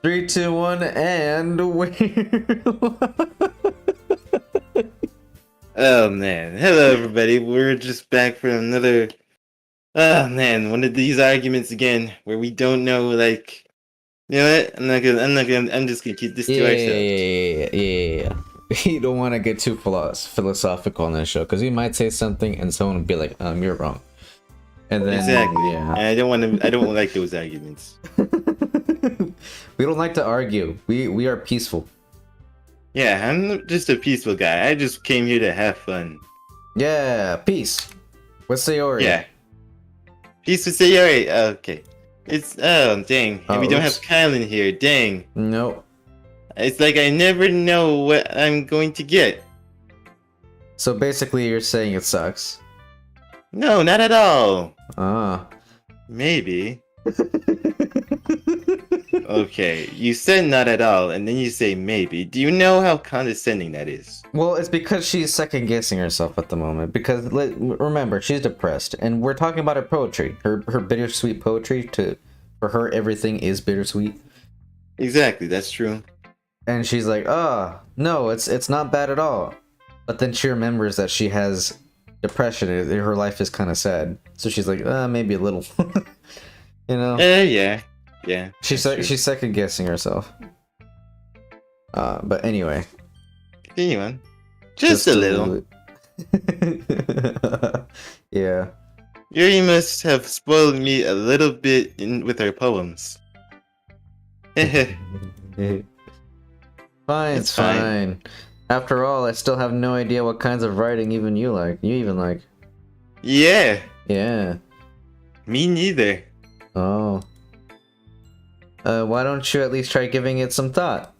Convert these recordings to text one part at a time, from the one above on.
3, 2, 1, and Oh man, hello everybody. We're just back for another. Oh man, one of these arguments again where we don't know. Like, you know what? I'm just gonna keep this to ourselves. yeah. You don't want to get too philosophical on this show because you might say something and someone will be like, you're wrong. And then Exactly. yeah. And I don't want to. I don't like those arguments. We don't like to argue. We are peaceful. Yeah, I'm just a peaceful guy. I just came here to have fun. Yeah, peace. What's Sayori? Yeah. Peace with Sayori. Okay. It's dang. Oh, We don't oops. have Kyle in here. Dang. Nope. It's like I never know what I'm going to get. So basically, you're saying it sucks. No, not at all. Ah. Maybe. Okay, you said not at all, and then you say maybe. Do you know how condescending that is? Well, it's because she's second guessing herself at the moment. Because remember, she's depressed, and we're talking about her poetry, her bittersweet poetry. For her, everything is bittersweet. Exactly, that's true. And she's like, no, it's not bad at all. But then she remembers that she has depression. Her life is kind of sad. So she's like, maybe a little. You know? Yeah. She's second guessing herself. But anyway. Continue on. Just a little. Yeah. Yuri must have spoiled me a little bit with her poems. Fine, it's fine. After all, I still have no idea what kinds of writing you even like. Yeah. Yeah. Me neither. Oh. Why don't you at least try giving it some thought?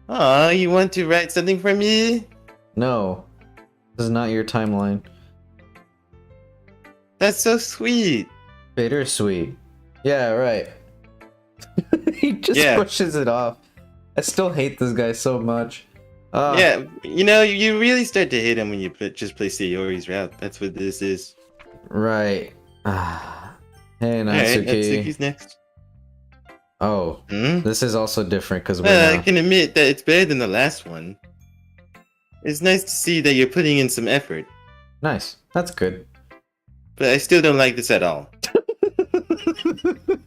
Aw, you want to write something for me? No. This is not your timeline. That's so sweet. Bittersweet. Yeah, right. He just pushes it off. I still hate this guy so much. Yeah, you really start to hate him when you just play Sayori's route. That's what this is. Right. Hey, Natsuki. Alright, Natsuki's next. Oh, This is also different because I can admit that it's better than the last one. It's nice to see that you're putting in some effort. Nice. That's good. But I still don't like this at all.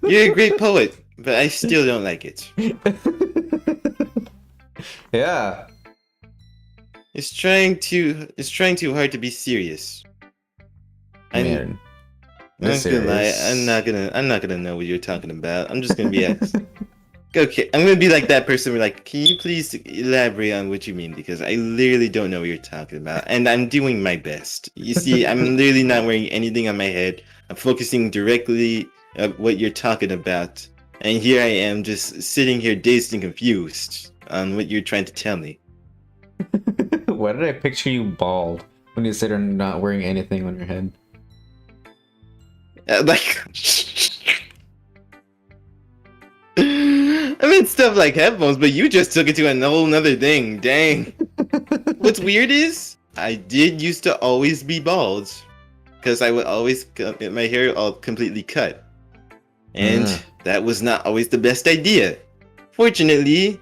You're a great poet, but I still don't like it. Yeah. It's trying too hard to be serious. Man. I'm gonna lie. I'm not gonna know what you're talking about. I'm just gonna be okay. I'm gonna be like that person. Where like, can you please elaborate on what you mean? Because I literally don't know what you're talking about, and I'm doing my best. You see, I'm literally not wearing anything on my head. I'm focusing directly at what you're talking about, and here I am, just sitting here dazed and confused on what you're trying to tell me. Why did I picture you bald when you said you're not wearing anything on your head? Like, I mean stuff like headphones, but you just took it to a whole nother thing. Dang. What's weird is I did used to always be bald because I would always get my hair all completely cut, and that was not always the best idea. Fortunately,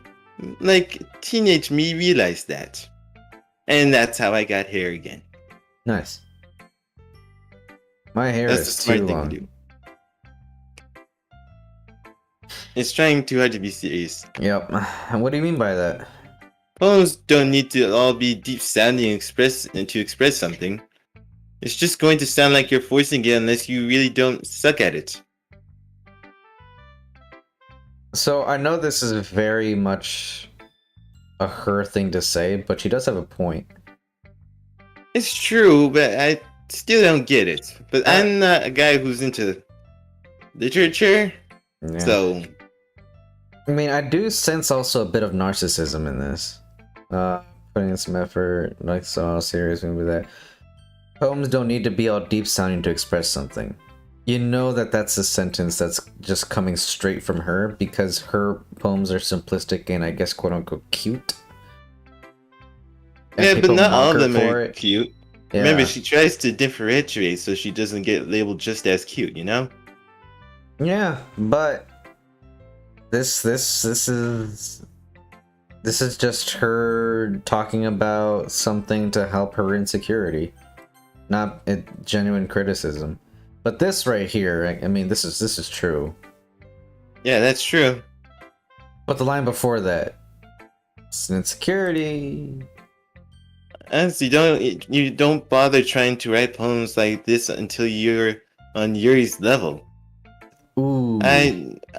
like teenage me realized that, and that's how I got hair again. Nice. My hair is too long. It's trying too hard to be serious. Yep. And what do you mean by that? Poems don't need to all be deep sounding to express something. It's just going to sound like you're forcing it unless you really don't suck at it. So I know this is very much a her thing to say, but she does have a point. It's true, but I still don't get it. But I'm not a guy who's into literature, so... I mean, I do sense also a bit of narcissism in this. Putting in some effort, like so serious, maybe that. Poems don't need to be all deep sounding to express something. You know that's a sentence that's just coming straight from her because her poems are simplistic and I guess quote unquote cute. And yeah, but not all of them are it. Cute. Yeah. Remember, she tries to differentiate so she doesn't get labeled just as cute, you know? Yeah, but This is just her talking about something to help her insecurity, not a genuine criticism. But this right here, I mean, this is true. Yeah, that's true. But the line before that, it's an insecurity. Honestly, you don't bother trying to write poems like this until you're on Yuri's level. Ooh.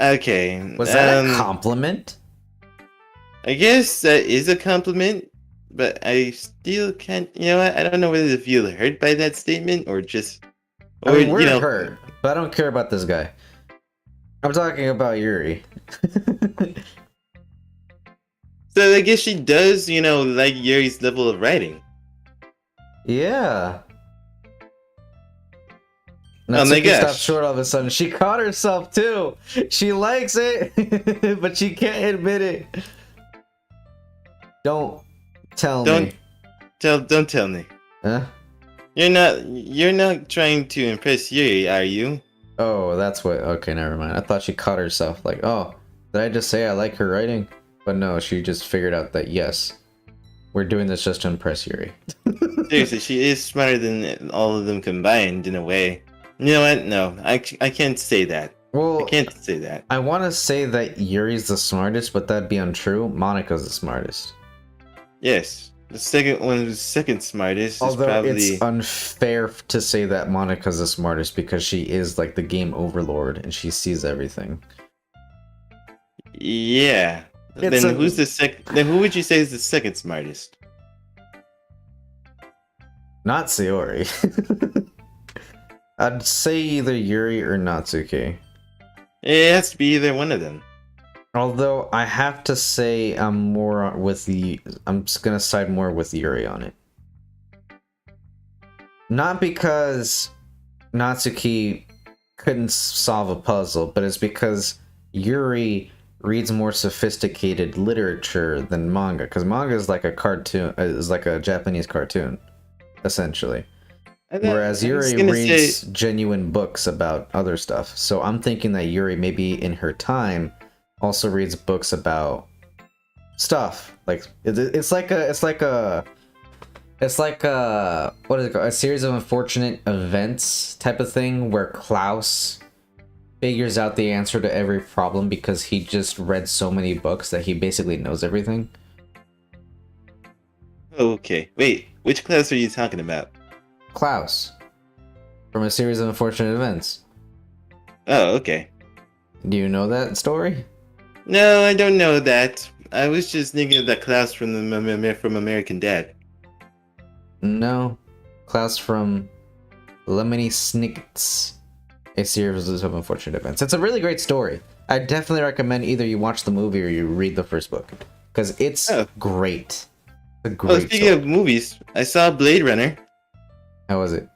Okay. Was that a compliment? I guess that is a compliment, but I still can't. You know what? I don't know whether to feel hurt by that statement or just. Or, I mean, we're hurt, but I don't care about this guy. I'm talking about Yuri. So I guess she does, like Yuri's level of writing. Yeah. Oh my gosh. Stopped short all of a sudden. She caught herself too. She likes it, but she can't admit it. Don't tell me. Don't tell me. Huh? You're not trying to impress Yuri, are you? Oh, that's what. Okay, never mind. I thought she caught herself. Like, oh, did I just say I like her writing? But no, she just figured out that yes, we're doing this just to impress Yuri. Seriously, she is smarter than all of them combined in a way. You know what? No, I can't say that. Well, I can't say that. I want to say that Yuri's the smartest, but that'd be untrue. Monika's the smartest. Yes, the second one, the second smartest. Although is probably... it's unfair to say that Monika's the smartest because she is like the game overlord and she sees everything. Yeah. Then who's the second? Then who would you say is the second smartest? Not Sayori. I'd say either Yuri or Natsuki. It has to be either one of them. Although I have to say I'm just gonna side more with Yuri on it. Not because Natsuki couldn't solve a puzzle, but it's because Yuri reads more sophisticated literature than manga, because manga is like a cartoon, is like a Japanese cartoon, essentially. Whereas Yuri reads genuine books about other stuff. So I'm thinking that Yuri, maybe in her time, also reads books about stuff. Like it's like a what is it called? A series of unfortunate events type of thing where Klaus figures out the answer to every problem because he just read so many books that he basically knows everything. Okay, wait, which Klaus are you talking about? Klaus, from a series of unfortunate events. Oh, okay. Do you know that story? No, I don't know that. I was just thinking of that Klaus from American Dad. No, Klaus from Lemony Snicket's A Series of Unfortunate Events. It's a really great story. I definitely recommend either you watch the movie or you read the first book, because it's great. A great speaking of movies, I saw Blade Runner. How was it?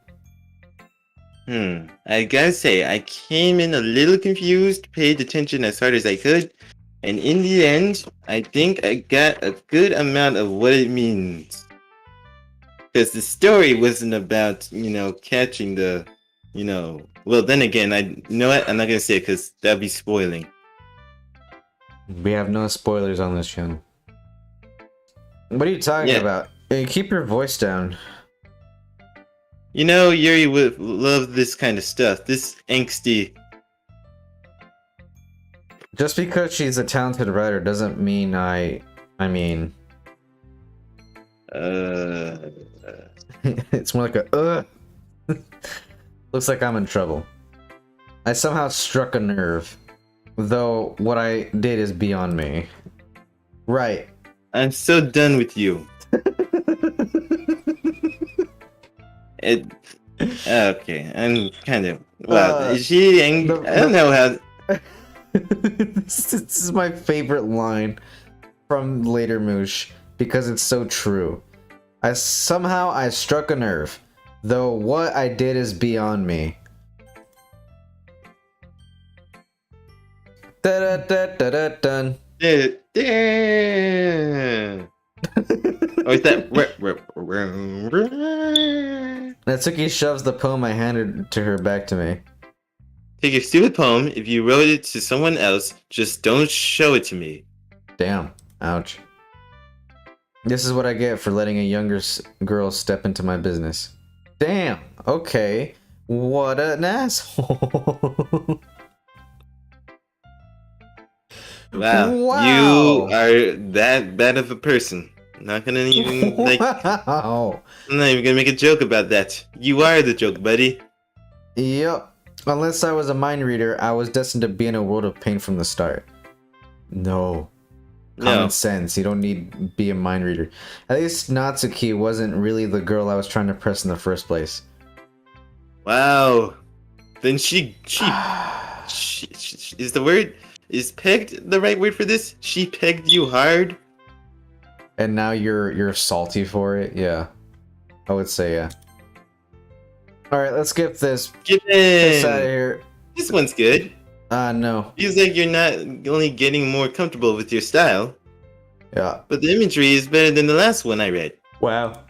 I gotta say, I came in a little confused, paid attention as hard as I could, and in the end, I think I got a good amount of what it means. Because the story wasn't about, catching the, well, then again, you know what? I'm not gonna say it because that'd be spoiling. We have no spoilers on this channel. What are you talking about? Hey, keep your voice down. Yuri would love this kind of stuff. This angsty. Just because she's a talented writer doesn't mean I mean... It's more like a Looks like I'm in trouble. I somehow struck a nerve. Though what I did is beyond me. Right. I'm so done with you. Okay, I'm kind of... Well, is she angry? I don't know how... This is my favorite line from Later Moosh, because it's so true. Somehow I struck a nerve, though what I did is beyond me. Da da da da da dun. Or is that... Natsuki shoves the poem I handed to her back to me. take your stupid poem. If you wrote it to someone else, just don't show it to me. Damn. Ouch. This is what I get for letting a younger girl step into my business. Damn. Okay. What an asshole. Wow. You are that bad of a person. I'm not gonna even Wow. I'm not even gonna make a joke about that. You are the joke, buddy. Yep. Unless I was a mind reader, I was destined to be in a world of pain from the start. No. Common sense. You don't need to be a mind reader. At least Natsuki wasn't really the girl I was trying to press in the first place. Wow. Then she is the word is pegged the right word for this? She pegged you hard? And now you're salty for it? Yeah. I would say yeah. Alright, let's skip this. Get This in. out of here. This one's good. No. Feels like you're not only getting more comfortable with your style, Yeah. but the imagery is better than the last one I read. Wow.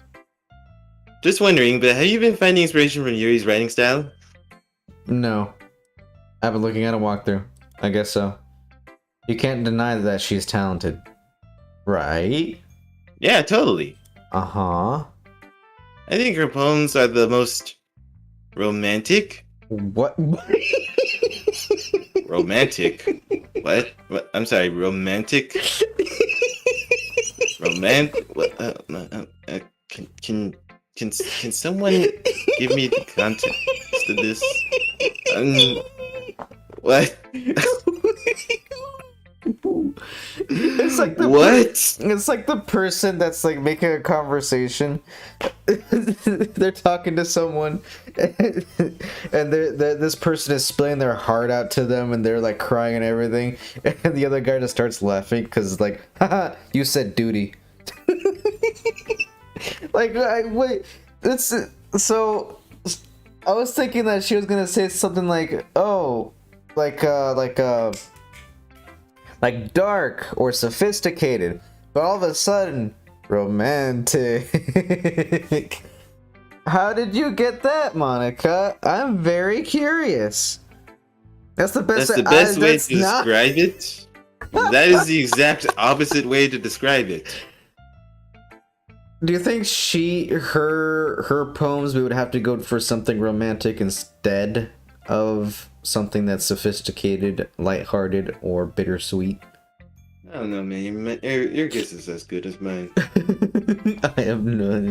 Just wondering, but have you been finding inspiration from Yuri's writing style? No. I've been looking at a walkthrough. I guess so. You can't deny that she's talented. Right? Yeah, totally. Uh-huh. I think her poems are the most romantic. What? Romantic? What? I'm sorry, romantic? What? Can someone give me the context of this? What? It's like the What? It's like the person that's like making a conversation. They're talking to someone, and this person is spilling their heart out to them, and they're like crying and everything, and the other guy just starts laughing because it's like, haha, you said duty. Like, wait, it's so. I was thinking that she was gonna say something like, "Oh, like dark or sophisticated," but all of a sudden, romantic. How did you get that, Monica? I'm very curious. That's the best. That's the best way to describe it. That is the exact opposite way to describe it. Do you think her poems we would have to go for something romantic instead of something that's sophisticated, lighthearted, or bittersweet? I don't know, man. Your guess is as good as mine. I have no.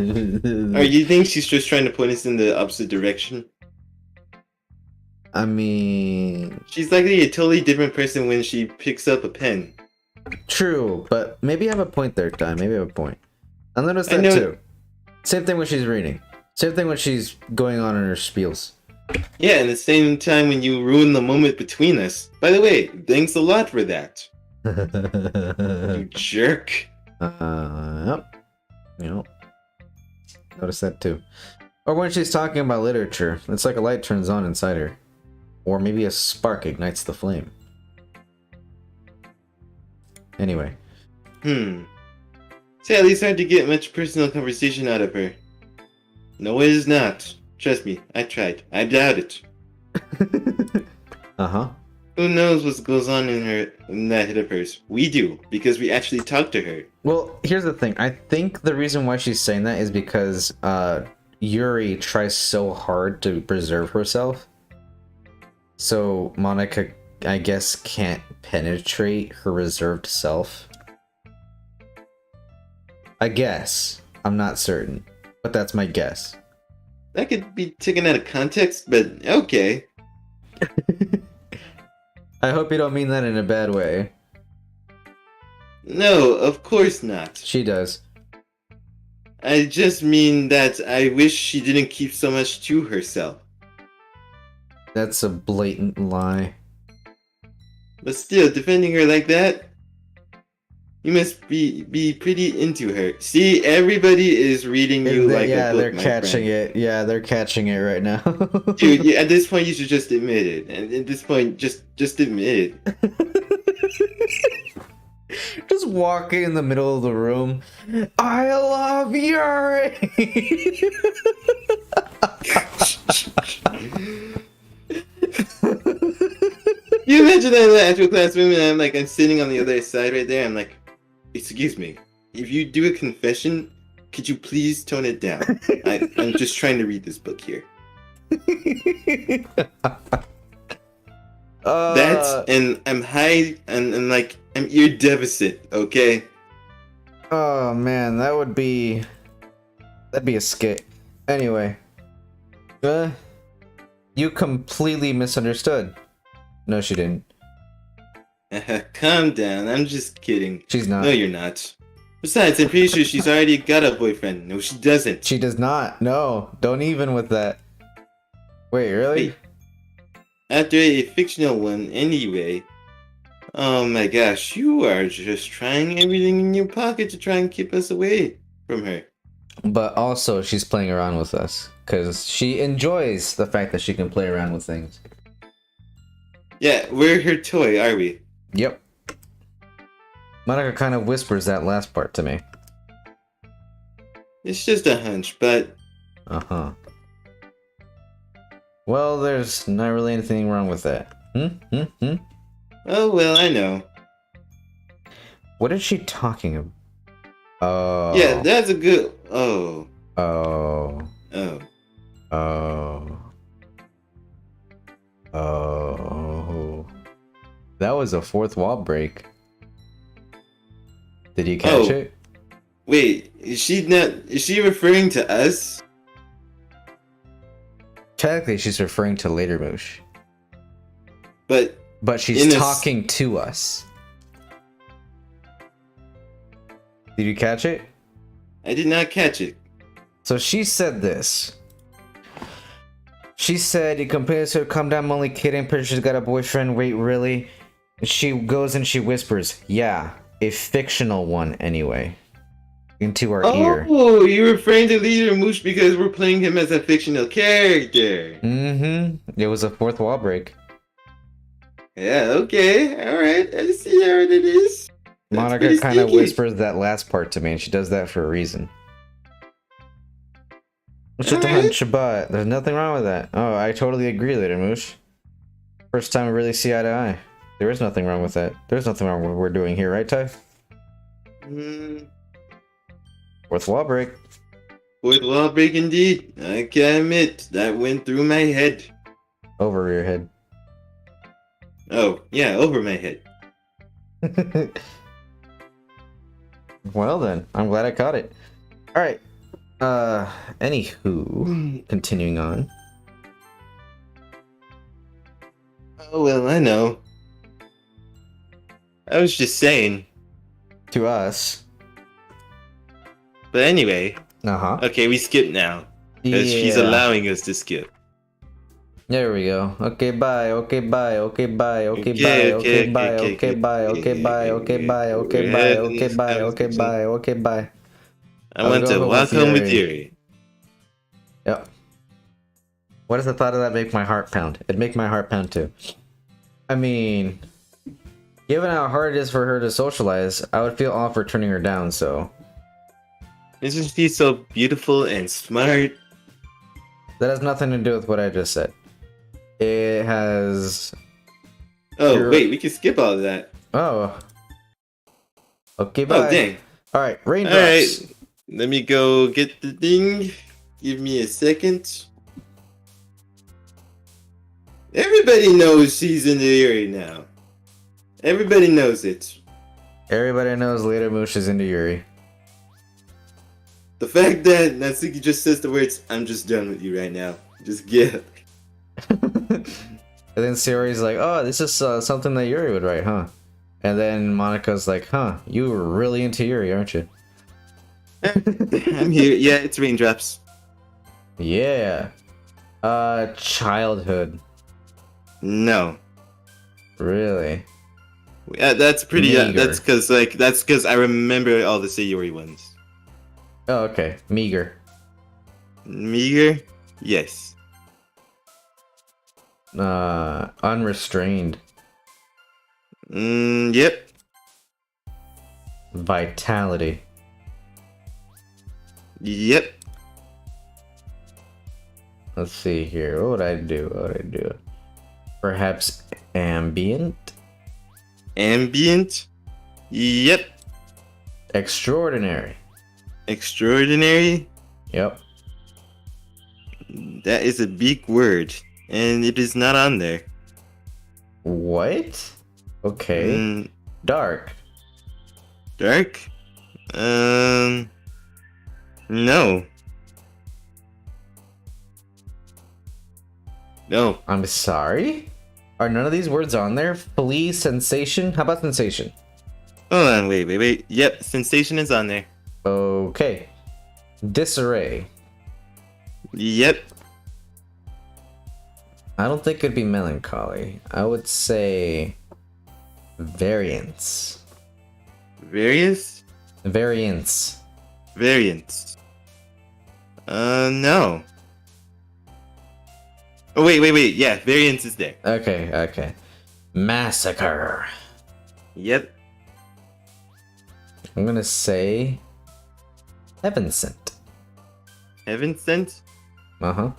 Or you think she's just trying to point us in the opposite direction? I mean, she's likely a totally different person when she picks up a pen. True, but maybe I have a point there, Ty. Maybe I have a point. I noticed that too. Same thing when she's reading. Same thing when she's going on in her spiels. Yeah, and the same time when you ruin the moment between us. By the way, thanks a lot for that. You jerk. Yep. You know. Notice that too. Or when she's talking about literature, it's like a light turns on inside her. Or maybe a spark ignites the flame. Anyway. See, at least hard to get much personal conversation out of her. No, it is not. Trust me, I tried. I doubt it. Uh-huh. Who knows what goes on in that head of hers? We do, because we actually talked to her. Well, here's the thing. I think the reason why she's saying that is because Yuri tries so hard to preserve herself. So Monica, I guess, can't penetrate her reserved self. I guess. I'm not certain. But that's my guess. That could be taken out of context, but okay. I hope you don't mean that in a bad way. No, of course not. She does. I just mean that I wish she didn't keep so much to herself. That's a blatant lie. But still, defending her like that? You must be pretty into her. See, everybody is reading you like a book, they're catching it. Yeah, they're catching it right now. Dude, at this point, you should just admit it. And at this point, just admit it. Just walking in the middle of the room. I love Yuri! imagine that in the actual classroom and I'm sitting on the other side right there. I'm like, excuse me, if you do a confession, could you please tone it down? I'm just trying to read this book here. And I'm high and I'm ear deficit, okay? Oh man, that'd be a skit. Anyway. You completely misunderstood. No, she didn't. Calm down, I'm just kidding. She's not. No, you're not. Besides, I'm pretty sure she's already got a boyfriend. No, she doesn't. She does not. No, don't even with that. Wait, really? Wait. After a fictional one, anyway. Oh my gosh, you are just trying everything in your pocket to try and keep us away from her. But also, she's playing around with us. Because she enjoys the fact that she can play around with things. Yeah, we're her toy, are we? Yep. Monica kind of whispers that last part to me. It's just a hunch, but... Uh-huh. Well, there's not really anything wrong with that. Oh, well, I know. What is she talking about? Oh. Yeah, that's a good... Oh. Oh. Oh. Oh. Oh. That was a fourth wall break. Did you catch it? Wait, is she referring to us? Technically, she's referring to Later Moosh. But she's talking to us. Did you catch it? I did not catch it. So she said this. She said, you compare her, calm down, I'm only kidding, pretty sure she's got a boyfriend, wait, really? And she goes and she whispers, yeah, a fictional one anyway. Into our ear. Oh, you're referring to Leader Moosh because we're playing him as a fictional character. It was a fourth wall break. Yeah, okay, alright, I see how it is. Monica kind of whispers that last part to me, and she does that for a reason. It's just a hunch, but there's nothing wrong with that. Oh, I totally agree, Later Moosh. First time we really see eye to eye. There is nothing wrong with that. There's nothing wrong with what we're doing here, right, Ty? Fourth wall break. Fourth wall break indeed. I can admit, that went through my head. Over your head. Oh, yeah, over my head. Well then, I'm glad I caught it. Alright. Anywho, continuing on. Oh, well, I know. I was just saying. To us. But anyway. Uh-huh. Okay, we skip now. Because she's allowing us to skip. There we go. Okay, bye. Okay, bye. Okay, bye. Okay, bye. Okay, bye. Okay, bye. Okay, bye. Okay, bye. Okay, bye. Okay, bye. Okay, bye. Okay, bye. I want to walk home with Yuri. Yep. What does the thought of that make my heart pound? It'd make my heart pound too. I mean, given how hard it is for her to socialize, I would feel off for turning her down, so. Isn't she so beautiful and smart? That has nothing to do with what I just said. It has... Oh, wait, we can skip all of that. Oh. Okay, bye. Oh, dang. Alright, raindrops. Alright, let me go get the thing. Give me a second. Everybody knows she's in the Yuri now. Everybody knows it. Everybody knows Later Moosh is into Yuri. The fact that Natsuki just says the words, I'm just done with you right now. Just get it. And then Sayori's like, oh, this is something that Yuri would write, huh? And then Monika's like, huh, you were really into Yuri, aren't you? I'm here. Yeah, it's raindrops. Yeah. Childhood. No. Really? Yeah, that's pretty. Meager. That's because I remember all the Sayori ones. Oh, okay. Meager. Meager? Yes. Unrestrained. Yep. Vitality. Yep. Let's see here. What would I do? Perhaps ambient? Ambient? Yep. Extraordinary? Extraordinary? Yep. That is a big word, and it is not on there. What? Okay. Dark? Dark? No. No. I'm sorry? Are none of these words on there? Flee, sensation? How about sensation? Hold on, wait. Yep, sensation is on there. Okay. Disarray? Yep. I don't think it'd be melancholy. I would say variance. Various? Variance. Variance. No. Oh, wait. Yeah, variance is there. Okay. Massacre. Yep. I'm gonna say heaven sent. Heaven sent? Uh-huh.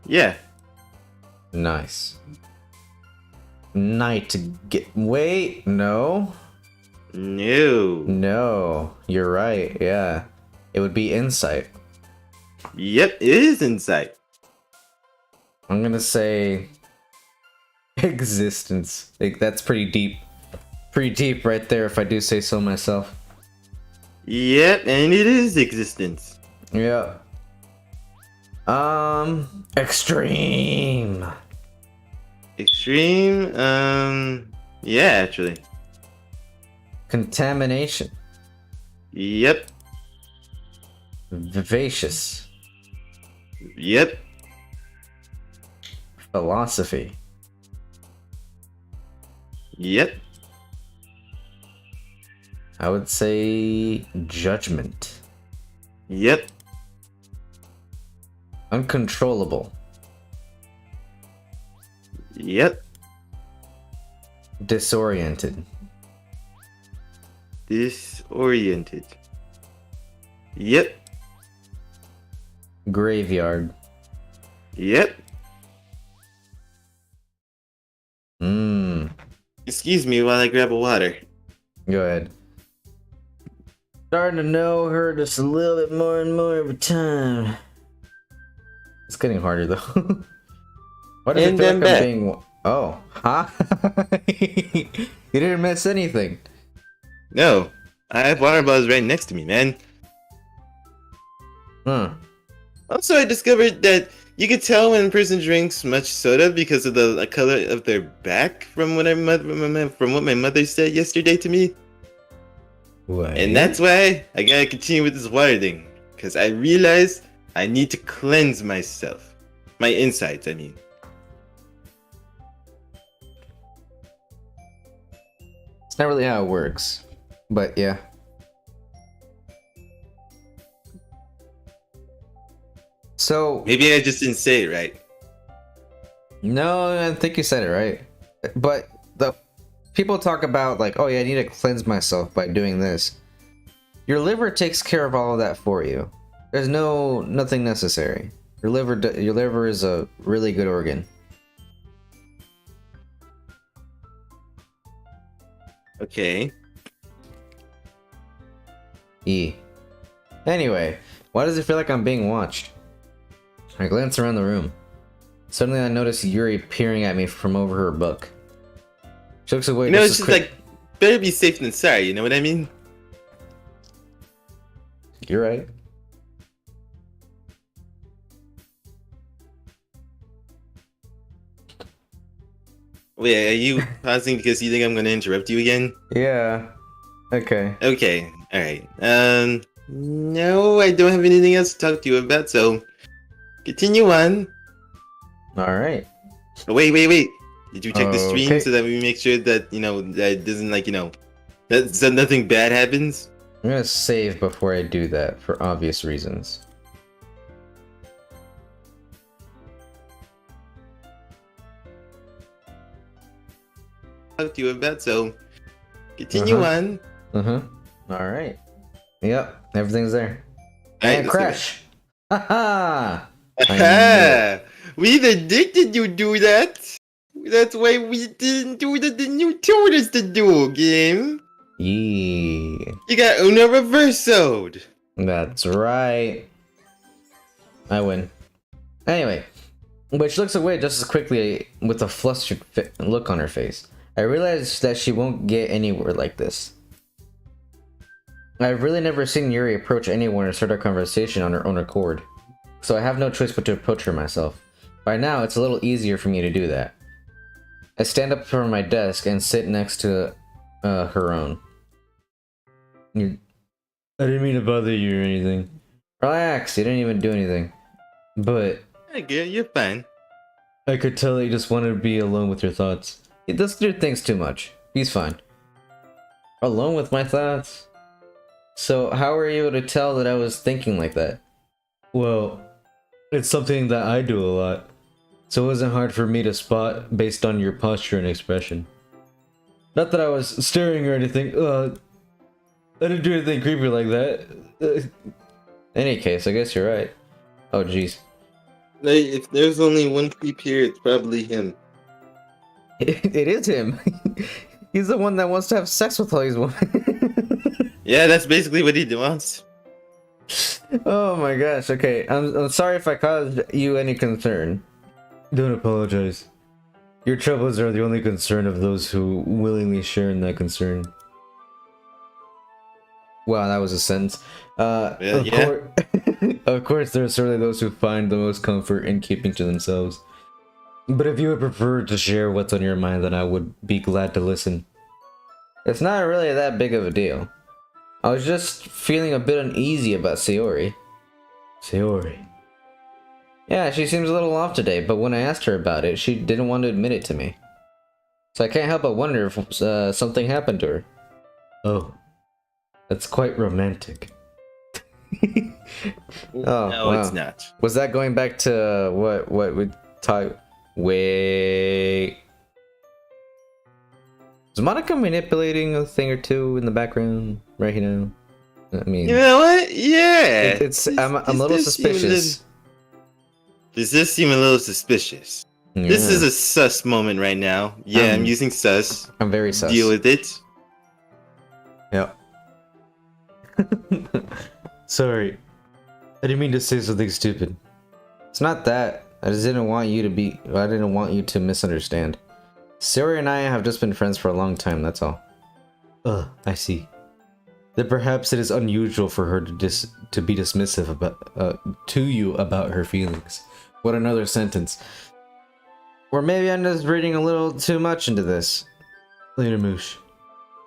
Yeah. Nice. Wait, no. No, you're right, yeah. It would be insight. Yep, it is insight. I'm gonna say existence. Like, that's pretty deep. Pretty deep right there, if I do say so myself. Yep, and it is existence. Yeah. Extreme. Extreme? Yeah, actually. Contamination. Yep. Vivacious. Yep. Philosophy. Yep. I would say judgment. Yep. Uncontrollable. Yep. Disoriented. Disoriented. Yep. Graveyard. Yep. Excuse me while I grab a water. Go ahead. Starting to know her just a little bit more and more every time. It's getting harder though. Why does it feel like I'm being... Oh, huh? You didn't miss anything. No, I have water bottles right next to me, man. Also, I discovered that you could tell when a person drinks much soda because of the color of their back, from what my mother said yesterday to me. What? And that's why I gotta continue with this water thing, because I realized I need to cleanse myself. My insides, I mean. It's not really how it works, but yeah. So maybe I just didn't say it right. No, I think you said it right. But the people talk about like, oh yeah, I need to cleanse myself by doing this. Your liver takes care of all of that for you. There's nothing necessary. Your liver is a really good organ. Okay. Anyway, why does it feel like I'm being watched? I glance around the room. Suddenly I notice Yuri peering at me from over her book. She looks away. You know, it's just like, better be safe than sorry, you know what I mean? You're right. Wait, are you pausing because you think I'm gonna interrupt you again? Yeah. Okay. Okay, alright. No, I don't have anything else to talk to you about, so continue on. Alright. Oh, wait. Did you check the stream so that we make sure that, that it doesn't, that nothing bad happens? I'm gonna save before I do that for obvious reasons. Talk to you about, so continue on. Alright. Yep, everything's there. Right, and crash. Haha! We the dick did you do that? That's why we didn't do the thing you told us to do, game. Yeah. You got Uno reversoed. That's right. I win. Anyway, but she looks away just as quickly with a flustered look on her face. I realize that she won't get anywhere like this. I've really never seen Yuri approach anyone or start a conversation on her own accord, so I have no choice but to approach her myself. By now, it's a little easier for me to do that. I stand up from my desk and sit next to her own. I didn't mean to bother you or anything. Relax, you didn't even do anything. But I get you're fine. I could tell that you just wanted to be alone with your thoughts. He doesn't do things too much. He's fine. Alone with my thoughts? So how were you able to tell that I was thinking like that? Well, it's something that I do a lot. So it wasn't hard for me to spot based on your posture and expression. Not that I was staring or anything. I didn't do anything creepy like that. Any case, I guess you're right. Oh jeez. If there's only one creep here, it's probably him. It is him. He's the one that wants to have sex with all these women. Yeah, that's basically what he wants. Oh my gosh. Okay, I'm sorry if I caused you any concern. Don't apologize. Your troubles are the only concern of those who willingly share in that concern. Wow, that was a sentence. Of course, there are certainly those who find the most comfort in keeping to themselves. But if you would prefer to share what's on your mind, then I would be glad to listen. It's not really that big of a deal. I was just feeling a bit uneasy about Sayori. Sayori? Yeah, she seems a little off today, but when I asked her about it, she didn't want to admit it to me. So I can't help but wonder if something happened to her. Oh. That's quite romantic. Oh, no, wow. It's not. Was that going back to what we talked? Wait. Is Monica manipulating a thing or two in the background right now? I mean, you know what? Yeah. I'm a little suspicious. Does this seem a little suspicious? Yeah. This is a sus moment right now. Yeah, I'm using sus. I'm very sus. Deal with it. Yep. Sorry. I didn't mean to say something stupid. It's not that. I just didn't want you to misunderstand. Sayori and I have just been friends for a long time, that's all. I see. Then perhaps it is unusual for her to be dismissive about to you about her feelings. What another sentence. Or maybe I'm just reading a little too much into this. Later, Moosh.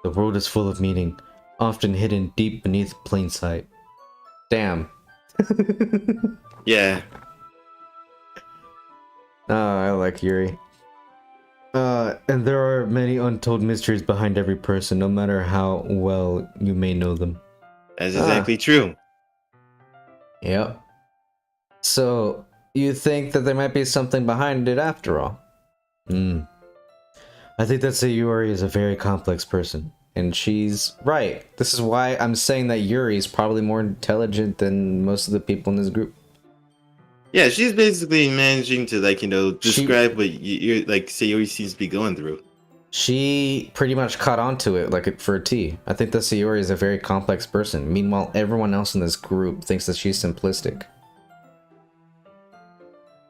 The world is full of meaning, often hidden deep beneath plain sight. Damn. Yeah. Oh, I like Yuri. And there are many untold mysteries behind every person, no matter how well you may know them. That's exactly true. Yep. So, you think that there might be something behind it after all? I think that Sayori is a very complex person. And she's right. This is why I'm saying that Yuri is probably more intelligent than most of the people in this group. Yeah, she's basically managing to, like, describe what you're, like, Sayori seems to be going through. She pretty much caught on to it, like, for a T. I think that Sayori is a very complex person. Meanwhile, everyone else in this group thinks that she's simplistic.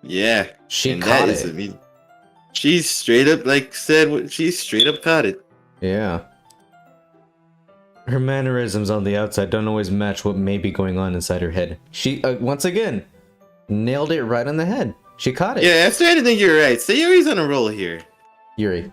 Yeah. She caught it. I mean, she's straight up, like, she's straight up caught it. Yeah. Her mannerisms on the outside don't always match what may be going on inside her head. She, once again, nailed it right on the head. She caught it. Yeah, I'm starting to think you're right. Sayori's on a roll here. Yuri.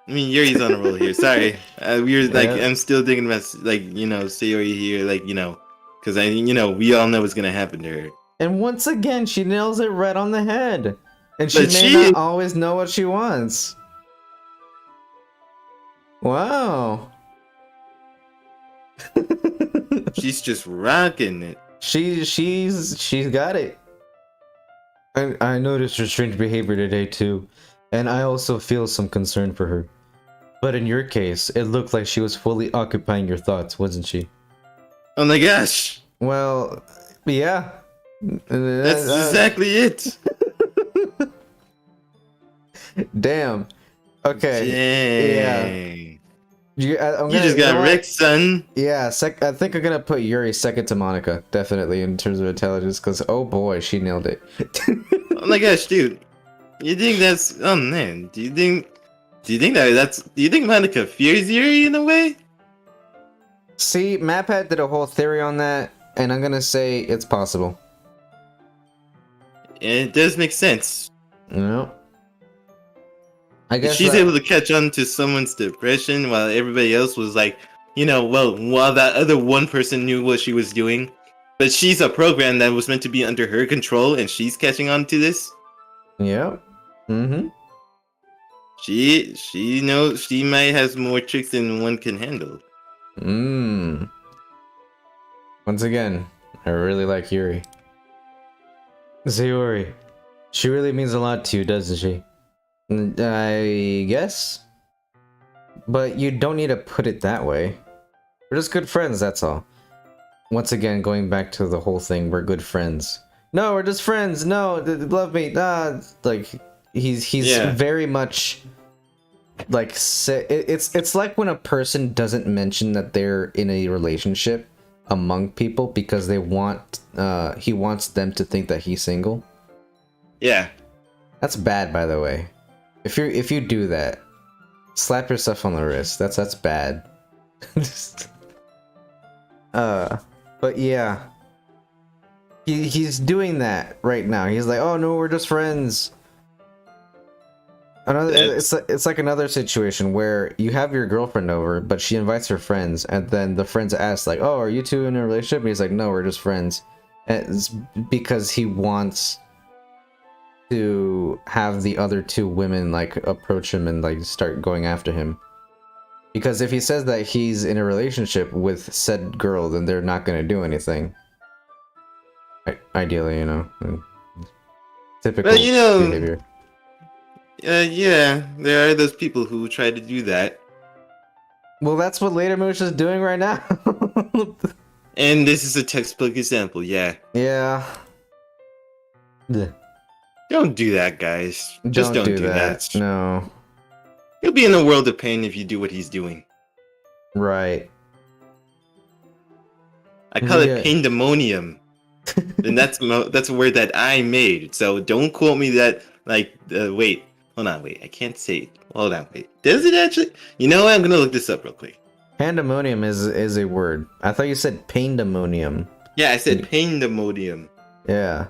I mean, Yuri's on a roll here. Sorry. I'm still thinking about, like, Sayori here, like, because we all know what's going to happen to her. And once again, she nails it right on the head. And she may not always know what she wants. Wow. She's just rocking it. She's got it. I noticed her strange behavior today too, and I also feel some concern for her. But in your case, it looked like she was fully occupying your thoughts, wasn't she? Oh my gosh. Well, yeah. That's exactly it. Damn. Okay. Dang. Yeah. You just got wrecked, son. Yeah. I think I'm gonna put Yuri second to Monica, definitely in terms of intelligence, because oh boy, she nailed it. Oh my gosh, dude. You think that's? Oh man. Do you think that's? Do you think Monica fears Yuri in a way? See, MapPad did a whole theory on that, and I'm gonna say it's possible. And it does make sense. No. I guess She's able to catch on to someone's depression while everybody else was like, while that other one person knew what she was doing. But she's a program that was meant to be under her control, and she's catching on to this. Yep. Mm-hmm. She knows she might have more tricks than one can handle. Once again, I really like Yuri. Sayori. She really means a lot to you, doesn't she? I guess. But you don't need to put it that way. We're just good friends, that's all. Once again, going back to the whole thing, we're good friends. No, we're just friends. No, love me. Like he's very much like it's like when a person doesn't mention that they're in a relationship among people because he wants them to think that he's single. Yeah. That's bad, by the way. If you do that, slap yourself on the wrist. That's bad. But yeah. He's doing that right now. He's like, "Oh no, we're just friends." It's like another situation where you have your girlfriend over, but she invites her friends, and then the friends ask like, "Oh, are you two in a relationship?" And he's like, "No, we're just friends." And it's because he wants to have the other two women like approach him and like start going after him. Because if he says that he's in a relationship with said girl, then they're not going to do anything. Ideally, typical behavior. Yeah, there are those people who try to do that. Well, that's what Later Moosh is doing right now. And this is a textbook example, yeah. Yeah. Don't do that, guys. Just don't do that. No. You'll be in a world of pain if you do what he's doing. Right. I call it pandemonium. And that's a word that I made. So don't quote me that, wait. Hold on, wait. I can't say it. Hold on, wait. Does it actually? You know what? I'm going to look this up real quick. Pandemonium is a word. I thought you said pandemonium. Yeah, I said pandemonium. Yeah.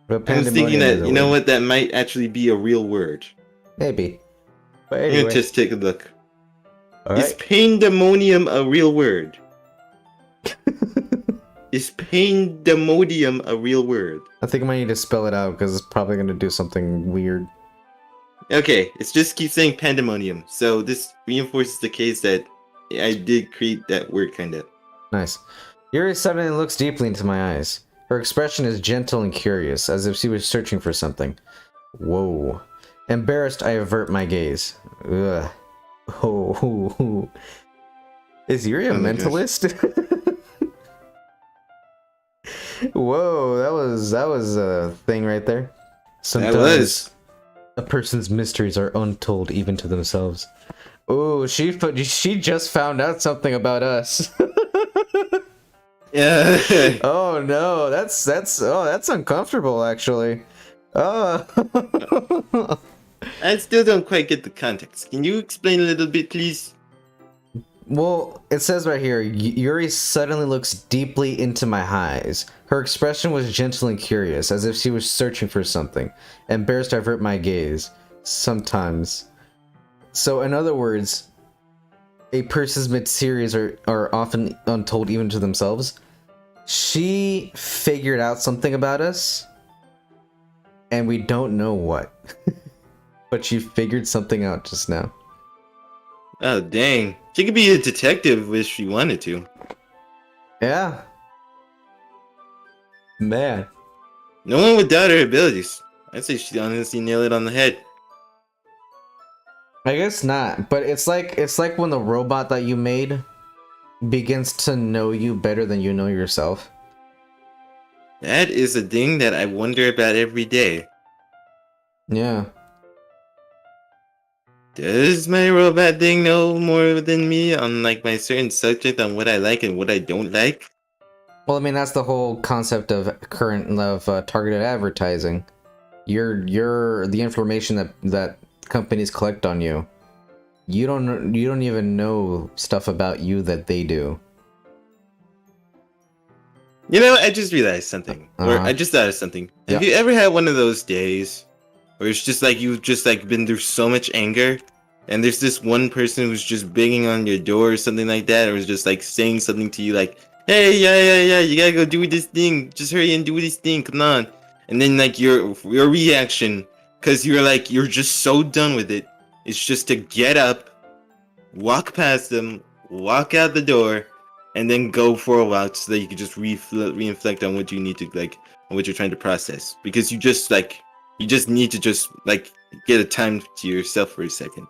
But I was thinking that, you know what? That might actually be a real word. Maybe. But anyway. I'm going to just take a look. All Is right. pandemonium a real word? Is pandemonium a real word? I think I might need to spell it out because it's probably going to do something weird. Okay, it's just keep saying pandemonium. So this reinforces the case that I did create that word, kind of. Nice. Yuri suddenly looks deeply into my eyes. Her expression is gentle and curious, as if she was searching for something. Whoa. Embarrassed, I avert my gaze. Ugh. Oh. Is Yuri a mentalist? Whoa, that was a thing right there. Sometimes a person's mysteries are untold even to themselves. Oh, she just found out something about us. Yeah. Oh no, that's uncomfortable actually. Oh. I still don't quite get the context. Can you explain a little bit, please? Well, it says right here, Yuri suddenly looks deeply into my eyes. Her expression was gentle and curious, as if she was searching for something. Embarrassed, I avert my gaze. Sometimes. So, in other words, a person's mysteries are often untold even to themselves. She figured out something about us, and we don't know what. But she figured something out just now. Oh, dang. She could be a detective if she wanted to. Yeah. Man. No one would doubt her abilities. I'd say she honestly nailed it on the head. I guess not, but it's like when the robot that you made begins to know you better than you know yourself. That is a thing that I wonder about every day. Yeah. does my robot thing know more than me on like my certain subject on what I like and what I don't like? Well, I mean, that's the whole concept of targeted advertising. You're the information that companies collect on you. You don't even know stuff about you that they do. You know, I just realized something. Or I just thought of something. Have you ever had one of those days where it's just like you've just like been through so much anger, and there's this one person who's just banging on your door or something like that, or is just like saying something to you like, "Hey, yeah, you gotta go do this thing. Just hurry and do this thing. Come on." And then like your reaction, because you're just so done with it, is just to get up, walk past them, walk out the door, and then go for a walk so that you can just reflect on what you need to like, on what you're trying to process. Because you just need to just like get a time to yourself for a second.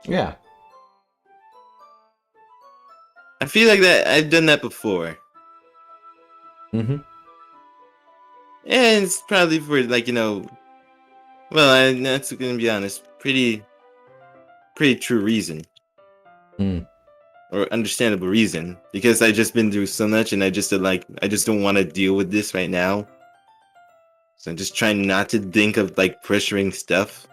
Yeah. I feel like that I've done that before. Mm-hmm. And it's probably for like, well, that's gonna be honest, pretty true reason. Or understandable reason. Because I just been through so much and I just don't want to deal with this right now. So I'm just trying not to think of like pressuring stuff.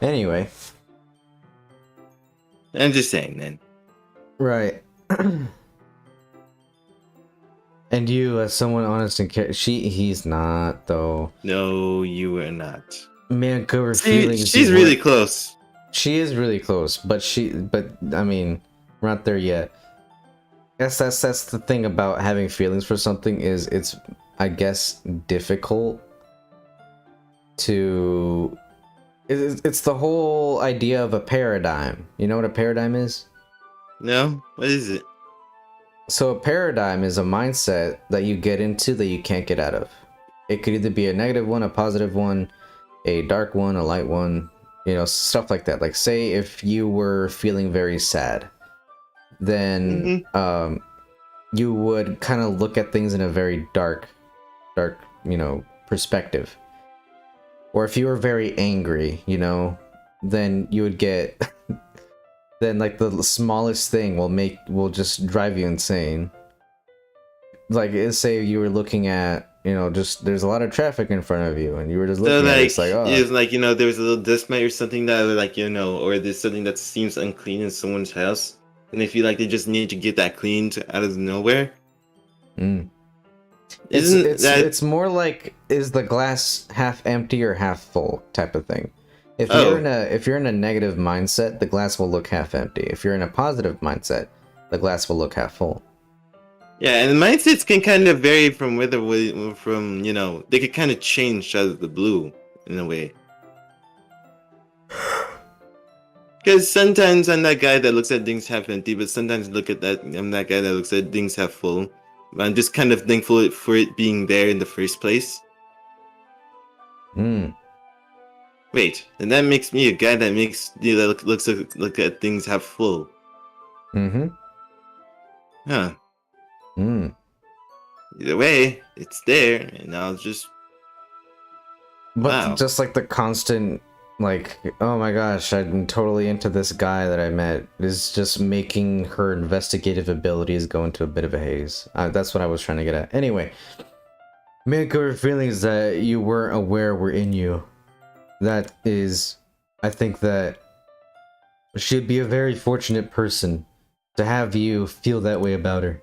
Anyway. I'm just saying then. Right. And you, as someone honest and he's not though. No, you are not. Man, cover feelings. She's really close. She is really close, but I mean, we're not there yet. Guess that's the thing about having feelings for something is it's, I guess, difficult to. It's the whole idea of a paradigm. You know what a paradigm is? No? What is it? So a paradigm is a mindset that you get into that you can't get out of. It could either be a negative one, a positive one, a dark one, a light one, stuff like that. Like say if you were feeling very sad, then you would kind of look at things in a very dark, perspective. Or if you were very angry, then you would get then like the smallest thing will just drive you insane. Like say you were looking at, just there's a lot of traffic in front of you and you were just looking at it, it's like, oh, it's like, there was a little dust mite or something that like, or there's something that seems unclean in someone's house and they feel like they just need to get that cleaned out of nowhere. It's more like, is the glass half empty or half full type of thing. If you're in a negative mindset, the glass will look half empty. If you're in a positive mindset, the glass will look half full. Yeah, and the mindsets can kind of vary from they could kind of change out of the blue in a way. Because sometimes I'm that guy that looks at things half empty, but sometimes I'm that guy that looks at things half full. I'm just kind of thankful for it being there in the first place. Wait, and that makes me a guy that look at things half full. Huh. Either way, it's there, and I'll just. But just like the constant, like, oh my gosh, I'm totally into this guy that I met, is just making her investigative abilities go into a bit of a haze. That's what I was trying to get at. Anyway, make her feelings that you weren't aware were in you. That is, I think that she'd be a very fortunate person to have you feel that way about her.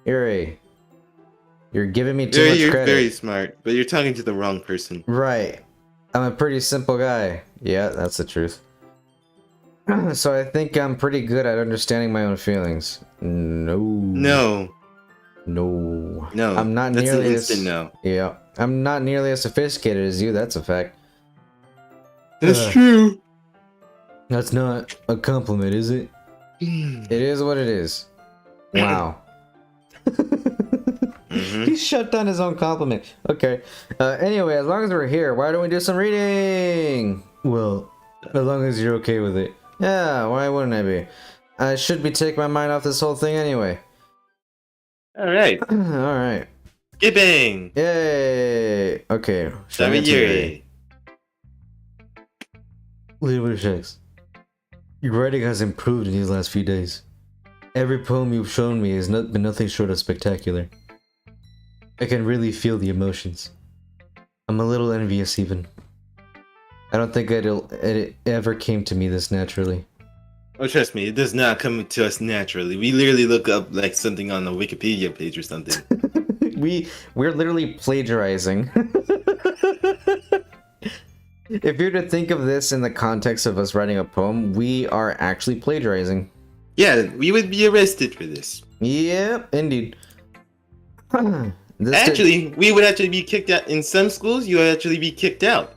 Iri, you're giving me too much credit. You're very smart, but you're talking to the wrong person. Right. I'm a pretty simple guy. Yeah, that's the truth. So I think I'm pretty good at understanding my own feelings. No. I'm not nearly as no. Yeah, I'm not nearly as sophisticated as you. That's a fact. That's true. That's not a compliment, is it? It is what it is. Wow. He shut down his own compliment. Okay. Anyway, as long as we're here, why don't we do some reading? Well, as long as you're okay with it. Yeah, why wouldn't I be? I should be taking my mind off this whole thing anyway. Alright. Alright. Skipping. Yay! Okay. Yuri. Leader checks. Your writing has improved in these last few days. Every poem you've shown me has been nothing short of spectacular. I can really feel the emotions. I'm a little envious even. I don't think it ever came to me this naturally. Oh, trust me, it does not come to us naturally. We literally look up like something on the Wikipedia page or something. We're literally plagiarizing. If you're to think of this in the context of us writing a poem, we are actually plagiarizing. Yeah, we would be arrested for this. Yep, indeed. Actually, we would actually be kicked out. In some schools, you would actually be kicked out.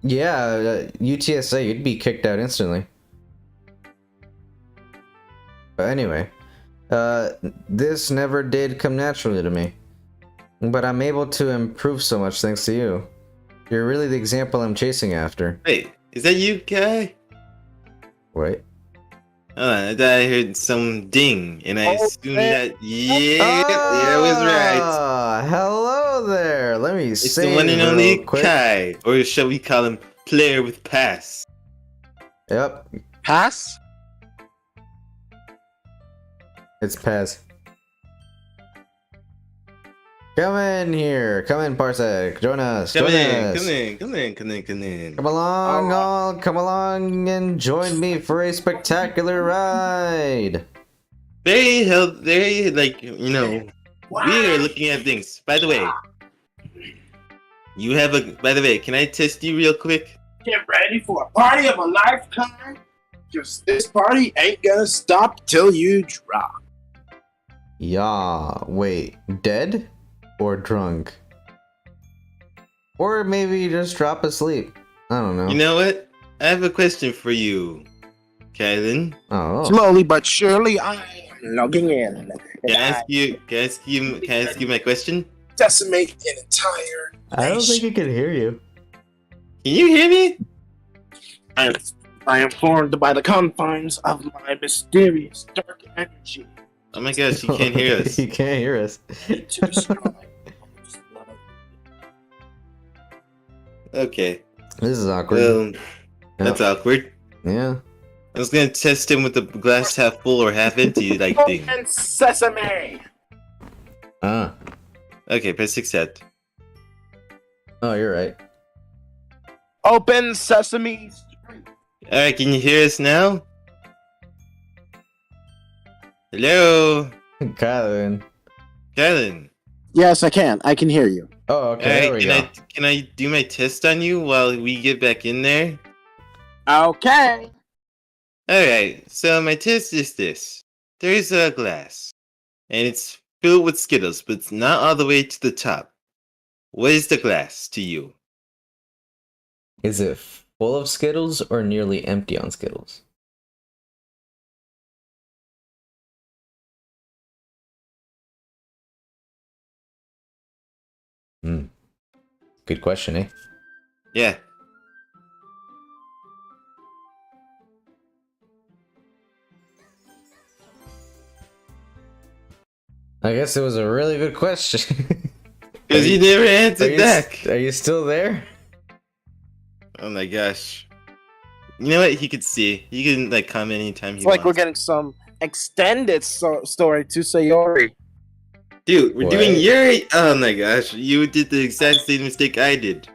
Yeah, UTSA, you'd be kicked out instantly. But anyway, this never did come naturally to me. But I'm able to improve so much thanks to you. You're really the example I'm chasing after. Wait, is that you, guy? Wait. I thought I heard some ding, and I assumed that. Yeah, it was right. Hello there. Let me It's say the one and only quick. Kai, or shall we call him Player with Pass? Yep, Pass? it's Paz. Come in here. Come in, Parsec. Join us. Come Join in, us. come in. Come along, all. Come along and join me for a spectacular ride. Very like, you know, we are looking at things. By the way, by the way, can I test you real quick? Get ready for a party of a lifetime. Cause this party ain't gonna stop till you drop. Yeah, wait, dead? Or drunk? Or maybe just drop asleep. I don't know. You know what? I have a question for you, Kylan. Oh. Slowly but surely, I am logging in. Can I ask you my question? Decimate an entire I don't think nation. he can hear you. Can you hear me? I am formed by the confines of my mysterious dark energy Oh my gosh, you can't hear us. He can't hear us. to destroy. Okay. This is awkward. Well, that's awkward. Yeah. I was gonna test him with the glass half full or half empty like thing. Open sesame. Ah. Okay, press accept. Oh, you're right. Open sesame. Alright, can you hear us now? Hello? Kylan. Kylan. Yes, I can. I can hear you. Oh, okay. There Alright, we go. can I do my test on you while we get back in there? Okay. Alright, so my test is this. There's a glass, and it's filled with Skittles, but it's not all the way to the top. What is the glass to you? Is it full of Skittles or nearly empty on Skittles? Good question, eh? Yeah. I guess it was a really good question. Because you never answered back. Are you still there? Oh my gosh. You know what? He could see. He can like comment anytime he It's like we're wants. getting some extended story to Sayori. Dude, we're What? doing Yuri. Oh my gosh. You did the exact same mistake I did.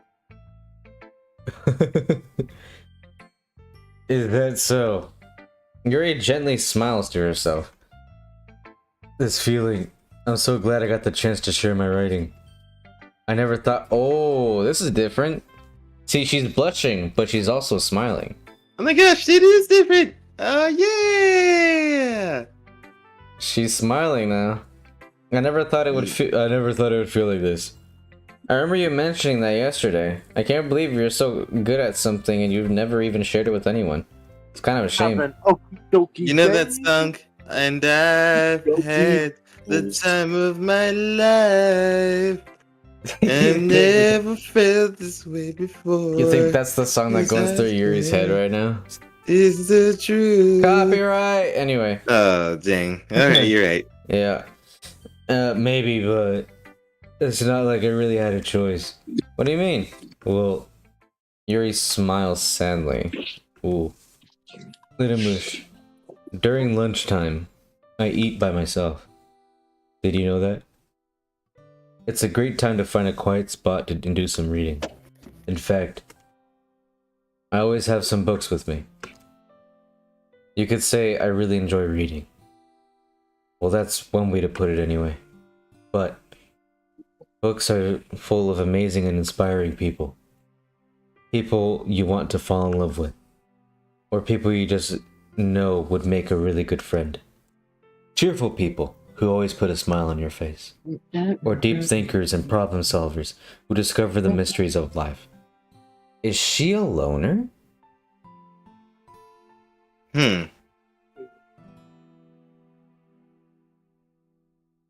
Is that so? Yuri gently smiles to herself. This feeling. I'm so glad I got the chance to share my writing. I never thought. Oh, this is different. See, she's blushing, but she's also smiling. Oh my gosh, it is different. Oh yeah. She's smiling now. I never thought it would feel. I never thought it would feel like this. I remember you mentioning that yesterday. I can't believe you're so good at something and you've never even shared it with anyone. It's kind of a shame. Doki-Doki You know that day. song? And I've had the time of my life. And never felt this way before. You think that's the song that goes through Yuri's head right now? Is the truth? Copyright. Anyway. Oh dang! All right, you're right. Yeah. Maybe, but It's not like I really had a choice. What do you mean? Well, Yuri smiles sadly. Ooh. Little during lunchtime, I eat by myself. Did you know that? It's a great time to find a quiet spot to do some reading. In fact, I always have some books with me. You could say I really enjoy reading. Well, that's one way to put it anyway. But books are full of amazing and inspiring people. People you want to fall in love with. Or people you just know would make a really good friend. Cheerful people who always put a smile on your face. Or deep thinkers and problem solvers who discover the mysteries of life. Is she a loner?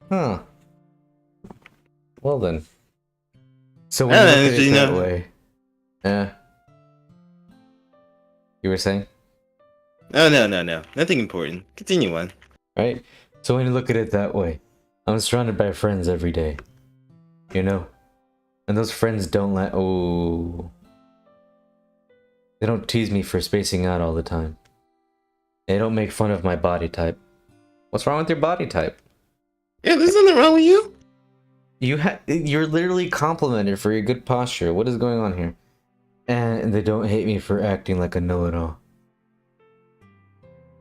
Huh. Well then. So when you look at it that way... You were saying? Oh, no. Nothing important. Continue on. Right? So when you look at it that way, I'm surrounded by friends every day. You know? And those friends don't They don't tease me for spacing out all the time. They don't make fun of my body type. What's wrong with your body type? Yeah, there's nothing wrong with you. You're literally complimented for your good posture. What is going on here? And they don't hate me for acting like a know-it-all.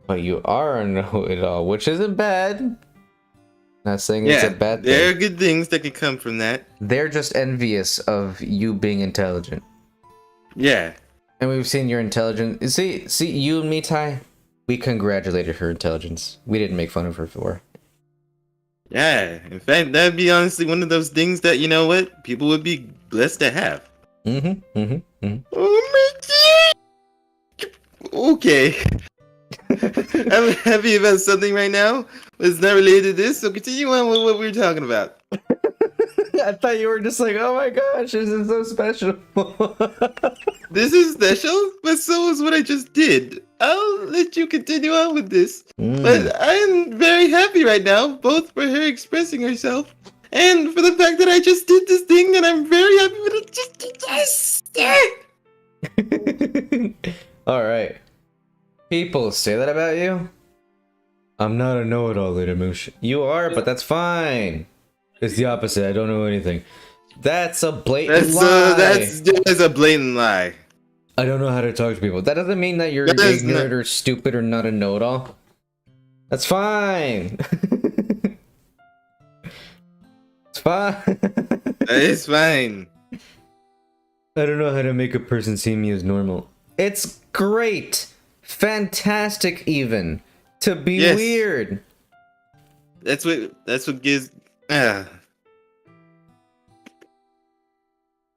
But you are a know-it-all, which isn't bad. Not saying it's a bad thing. There are good things that could come from that. They're just envious of you being intelligent. Yeah. And we've seen your intelligence. See, you and me, Ty, we congratulated her intelligence. We didn't make fun of her for. Yeah, in fact, that'd be honestly one of those things that, you know what, people would be blessed to have. Oh my god! Okay. I'm happy about something right now, but it's not related to this, so continue on with what we were talking about. I thought you were just like, oh my gosh, this is so special. This is special, but so is what I just did. I'll let you continue on with this. But I'm very happy right now, both for her expressing herself and for the fact that I just did this thing and I'm very happy with it. Just Alright. People say that about you? I'm not a know-it-all, Little Moosh. You are, but that's fine. It's the opposite. I don't know anything. That's a blatant lie. That's a blatant lie. I don't know how to talk to people. That doesn't mean that you're ignorant or stupid or not a know-it-all. That's fine. It's fine. It's fine. I don't know how to make a person see me as normal. It's great. Fantastic even. To be weird. That's what gives...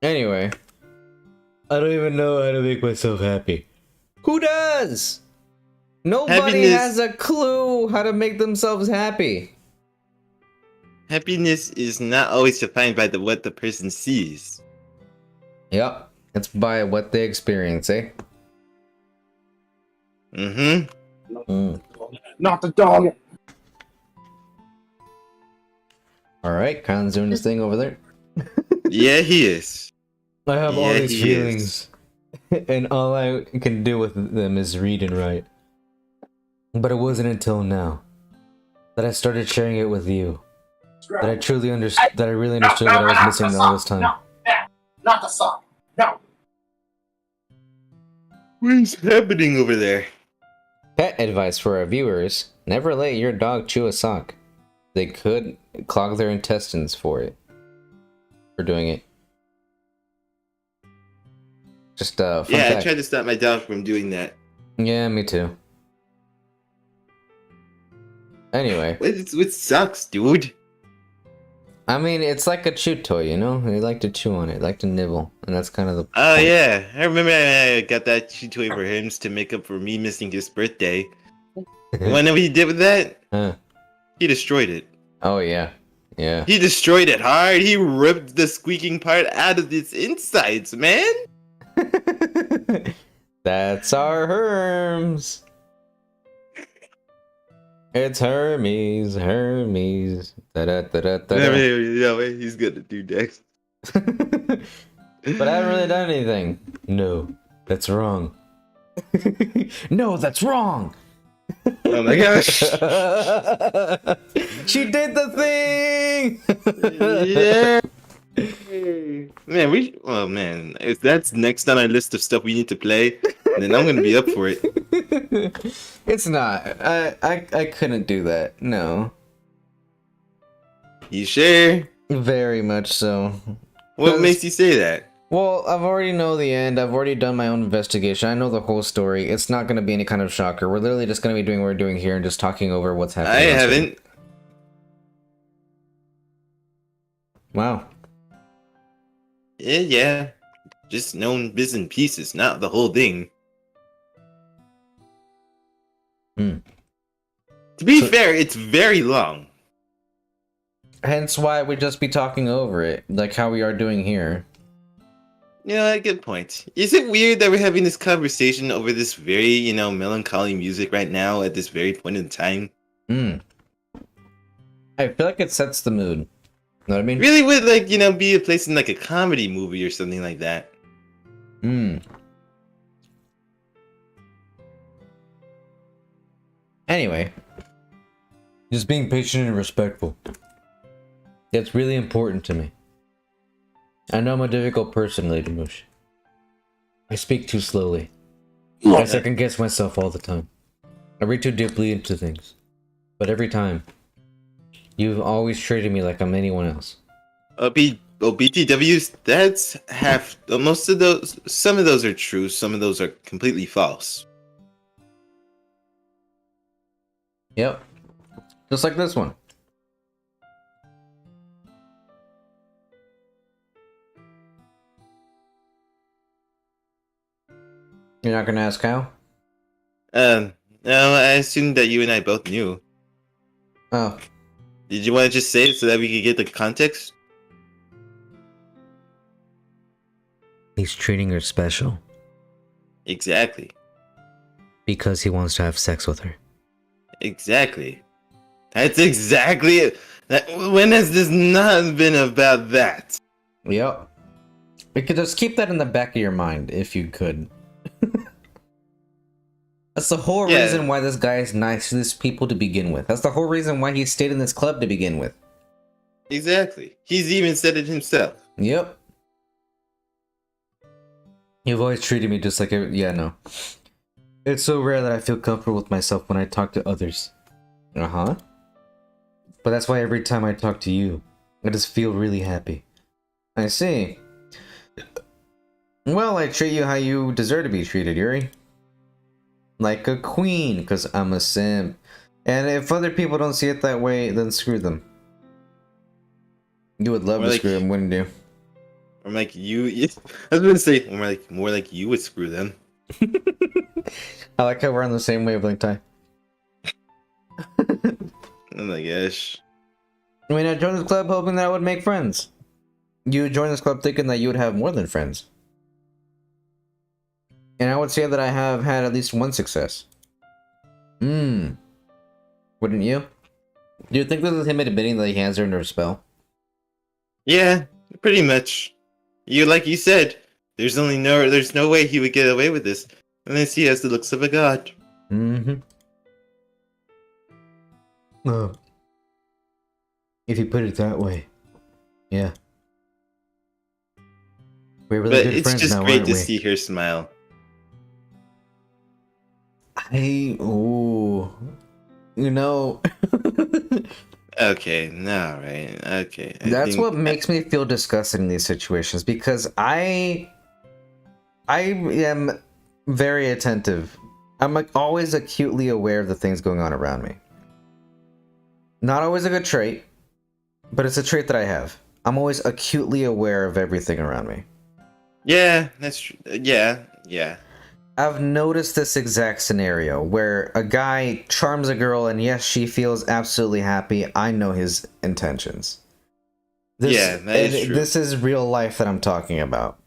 Anyway, I don't even know how to make myself happy. Who does? Nobody has a clue how to make themselves happy. Happiness is not always defined by what the person sees. Yep, it's by what they experience, eh? Not the dog. Alright, Khan's doing his thing over there. Yeah, he is. I have all these feelings, and all I can do with them is read and write. But it wasn't until now that I started sharing it with you that I truly understood. That I really understood what I was missing all this time. No, not the song. No. What's happening over there? Pet advice for our viewers: never let your dog chew a sock. They could clog their intestines for doing it. Just fun fact. I tried to stop my dog from doing that. Yeah, me too. Anyway. What sucks, dude? I mean, it's like a chew toy, you know? They like to chew on it, like to nibble, and that's kind of the Oh, point. yeah. I remember I got that chew toy for him to make up for me missing his birthday. Whenever he did with that, he destroyed it. Oh, yeah. Yeah. He destroyed it hard. He ripped the squeaking part out of its insides, man. That's our Herms. It's Hermes, Hermes. Da da da da da. Yeah, wait, he's gonna do next. But I haven't really done anything. No, that's wrong. No, that's wrong. Oh my gosh. She did the thing. Yeah. Man, oh man, if that's next on our list of stuff we need to play, then I'm gonna be up for it. It's not. I couldn't do that. No. You sure? Very much so. What makes you say that? Well, I've already know the end. I've already done my own investigation. I know the whole story. It's not going to be any kind of shocker. We're literally just going to be doing what we're doing here and just talking over what's happening. I haven't. Wow. Yeah. Just known bits and pieces, not the whole thing. Hmm. To be fair, it's very long. Hence why we'd just be talking over it, like how we are doing here. Yeah, good point. Is it weird that we're having this conversation over this very, melancholy music right now at this very point in time? Hmm. I feel like it sets the mood. Know what I mean? Really would, be a place in, a comedy movie or something like that. Hmm. Anyway. Just being patient and respectful. It's really important to me. I know I'm a difficult person, Lady Moosh. I speak too slowly. I second guess myself all the time. I read too deeply into things. But every time, you've always treated me like I'm anyone else. BTWs, that's half. Most of those, some of those are true, some of those are completely false. Yep. Just like this one. You're not gonna ask how? No, I assumed that you and I both knew. Oh. Did you want to just say it so that we could get the context? He's treating her special. Exactly. Because he wants to have sex with her. Exactly. That's exactly it. When has this not been about that? Yep. You could just keep that in the back of your mind, if you could. That's the whole reason why this guy is nice to these people to begin with. That's the whole reason why he stayed in this club to begin with. Exactly. He's even said it himself. Yep. You've always treated me just like yeah, no. It's so rare that I feel comfortable with myself when I talk to others. Uh-huh. But that's why every time I talk to you, I just feel really happy. I see. Well, I treat you how you deserve to be treated, Yuri. Like a queen, because I'm a simp. And if other people don't see it that way, then screw them. You would love to screw them, wouldn't you? Or like you I was gonna say more like you would screw them. I like how we're on the same wavelength, Ty. Oh my gosh. I mean, I joined this club hoping that I would make friends. You joined this club thinking that you would have more than friends. And I would say that I have had at least one success. Wouldn't you? Do you think this is him admitting that he has her under a spell? Yeah, pretty much. Like you said, there's no way he would get away with this unless he has the looks of a god. Mm-hmm. If you put it that way, yeah. We're really good friends now, aren't we? But it's just great to see her smile. You know. Okay, no, right, okay. That's what makes me feel disgusted in these situations, because I am very attentive. I'm like always acutely aware of the things going on around me. Not always a good trait, but it's a trait that I have. I'm always acutely aware of everything around me. Yeah, that's true. Yeah. I've noticed this exact scenario where a guy charms a girl and yes, she feels absolutely happy. I know his intentions. That is true. This is real life that I'm talking about.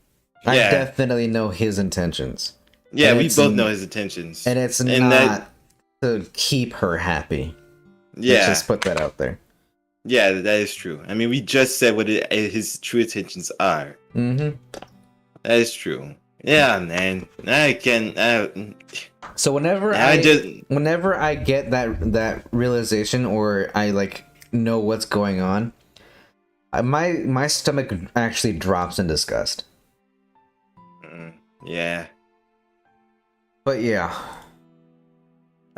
Yeah. I definitely know his intentions. Yeah, we both know his intentions. And it's not to keep her happy. Yeah. Let's just put that out there. Yeah, that is true. I mean, we just said what his true intentions are. Mm-hmm. That is true. Yeah, man. I can. So whenever whenever I get that realization, or I like know what's going on, my stomach actually drops in disgust. Yeah. But yeah,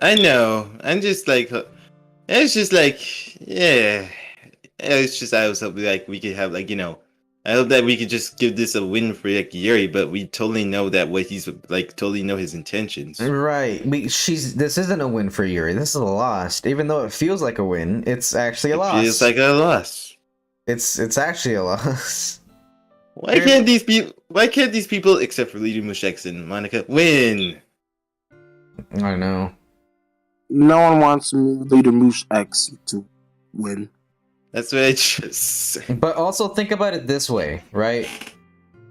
I know. I'm just like, it's just like, yeah. It's just I was hoping like we could have like I hope that we could just give this a win for like Yuri, but we totally know that what he's like totally know his intentions. right. This isn't a win for Yuri. This is a loss. Even though it feels like a win, it's actually a loss. Feels like a loss. It's actually a loss. Why can't these people, except for Lady Mushex and Monica, win? I know. No one wants Leader Moosh X to win. That's what I just said. But also think about it this way, right?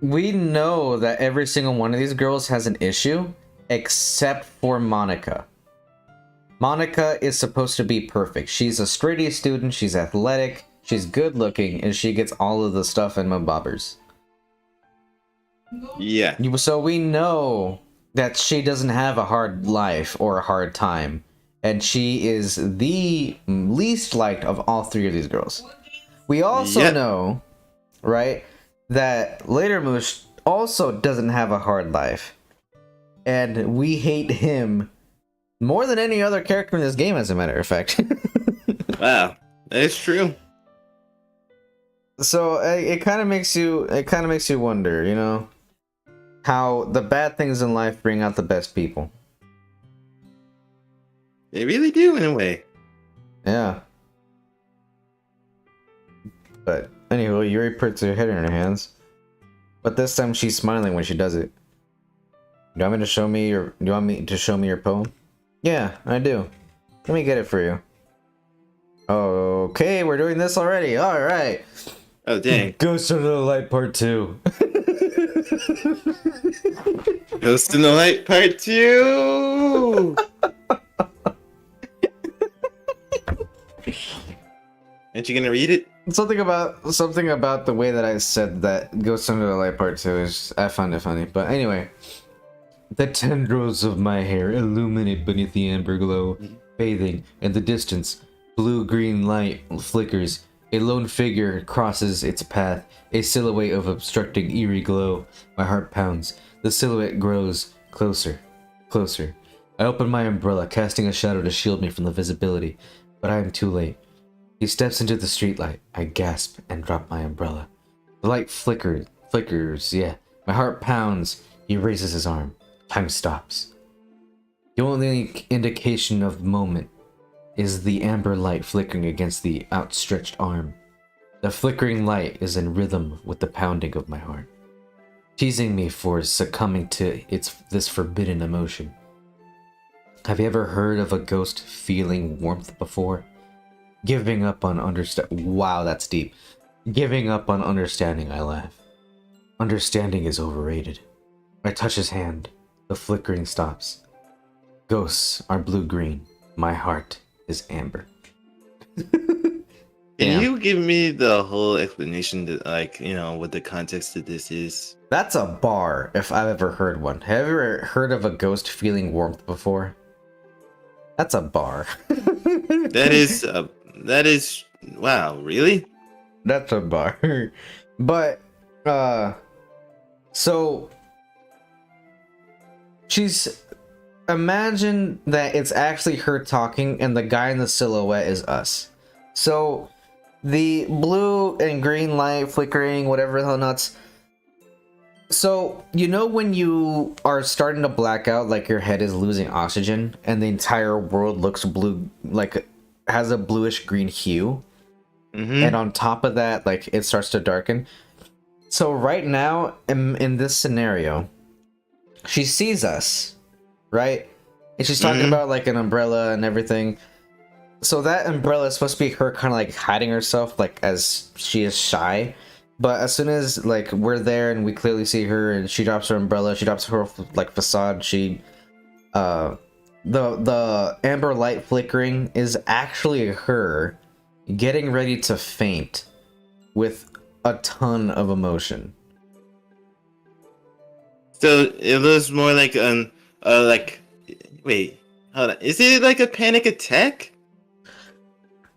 We know that every single one of these girls has an issue, except for Monica. Monica is supposed to be perfect. She's a straight A student, she's athletic, she's good looking, and she gets all of the stuff in my bobbers. Yeah. So we know that she doesn't have a hard life or a hard time. And she is the least liked of all three of these girls. We also know, right, that Later Moosh also doesn't have a hard life. And we hate him more than any other character in this game, as a matter of fact. Wow, that is true. So it kind of makes you wonder, you know, how the bad things in life bring out the best people. They really do, in a way. Yeah. But anyway, Yuri puts her head in her hands. But this time she's smiling when she does it. Do you want me to show me your poem? Yeah, I do. Let me get it for you. Okay, we're doing this already. Alright. Oh, dang. Ghost Under the Light Part 2. Ghost in the Light Part 2! Aren't you gonna read it? Something about the way that I said that Ghost Under the Light Part 2 is, I found it funny. But anyway. The tendrils of my hair illuminate beneath the amber glow, bathing in the distance. Blue-green light flickers. A lone figure crosses its path, a silhouette of obstructing eerie glow. My heart pounds. The silhouette grows closer, closer. I open my umbrella, casting a shadow to shield me from the visibility, but I am too late. He steps into the streetlight. I gasp and drop my umbrella. The light flickers, yeah. My heart pounds. He raises his arm. Time stops. The only indication of moment is the amber light flickering against the outstretched arm. The flickering light is in rhythm with the pounding of my heart, teasing me for succumbing to this forbidden emotion. Have you ever heard of a ghost feeling warmth before? Giving up on Wow, that's deep. Giving up on understanding, I laugh. Understanding is overrated. I touch his hand. The flickering stops. Ghosts are blue-green. My heart is amber. Can you give me the whole explanation that, like, you know, what the context of this is? That's a bar, if I've ever heard one. Have you ever heard of a ghost feeling warmth before? That's a bar. That is, wow, really? That's a bar. But, so, imagine that it's actually her talking and the guy in the silhouette is us. So, the blue and green light flickering, whatever the hell nuts. So, you know when you are starting to black out, like your head is losing oxygen, and the entire world looks blue, like has a bluish green hue? Mm-hmm. And on top of that, like it starts to darken. So right now, in this scenario, she sees us, right? And she's talking about like an umbrella and everything. So that umbrella is supposed to be her kind of like hiding herself, like as she is shy. But as soon as like we're there and we clearly see her and she drops her umbrella, she drops her like facade, she the amber light flickering is actually her getting ready to faint with a ton of emotion. So it looks more like wait, hold on. Is it like a panic attack?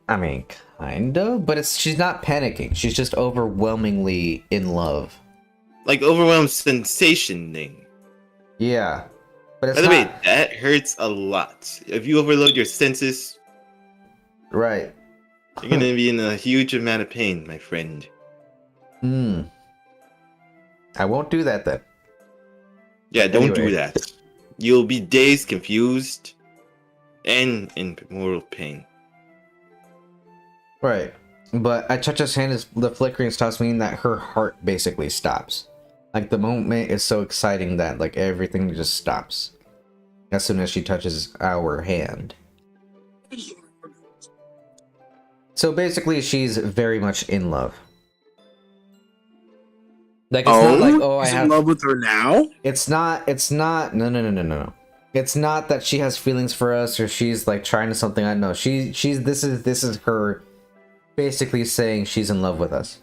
I mean, kind of, but she's not panicking. She's just overwhelmingly in love. Like overwhelmed sensation thing. Yeah. But it's By the way, not... that hurts a lot. If you overload your senses, Right. you're gonna be in a huge amount of pain, my friend. I won't do that then. Yeah, don't do Anyway. that. You'll be dazed, confused, and in mortal pain. Right. But I touch his hand, the flickering stops, meaning that her heart basically stops. Like, the moment is so exciting that, like, everything just stops as soon as she touches our hand. So basically, she's very much in love. Like, it's not like, oh, I he's have... in love with her now? It's not, no. It's not that she has feelings for us or she's, like, trying to something. I know. This is her basically saying she's in love with us.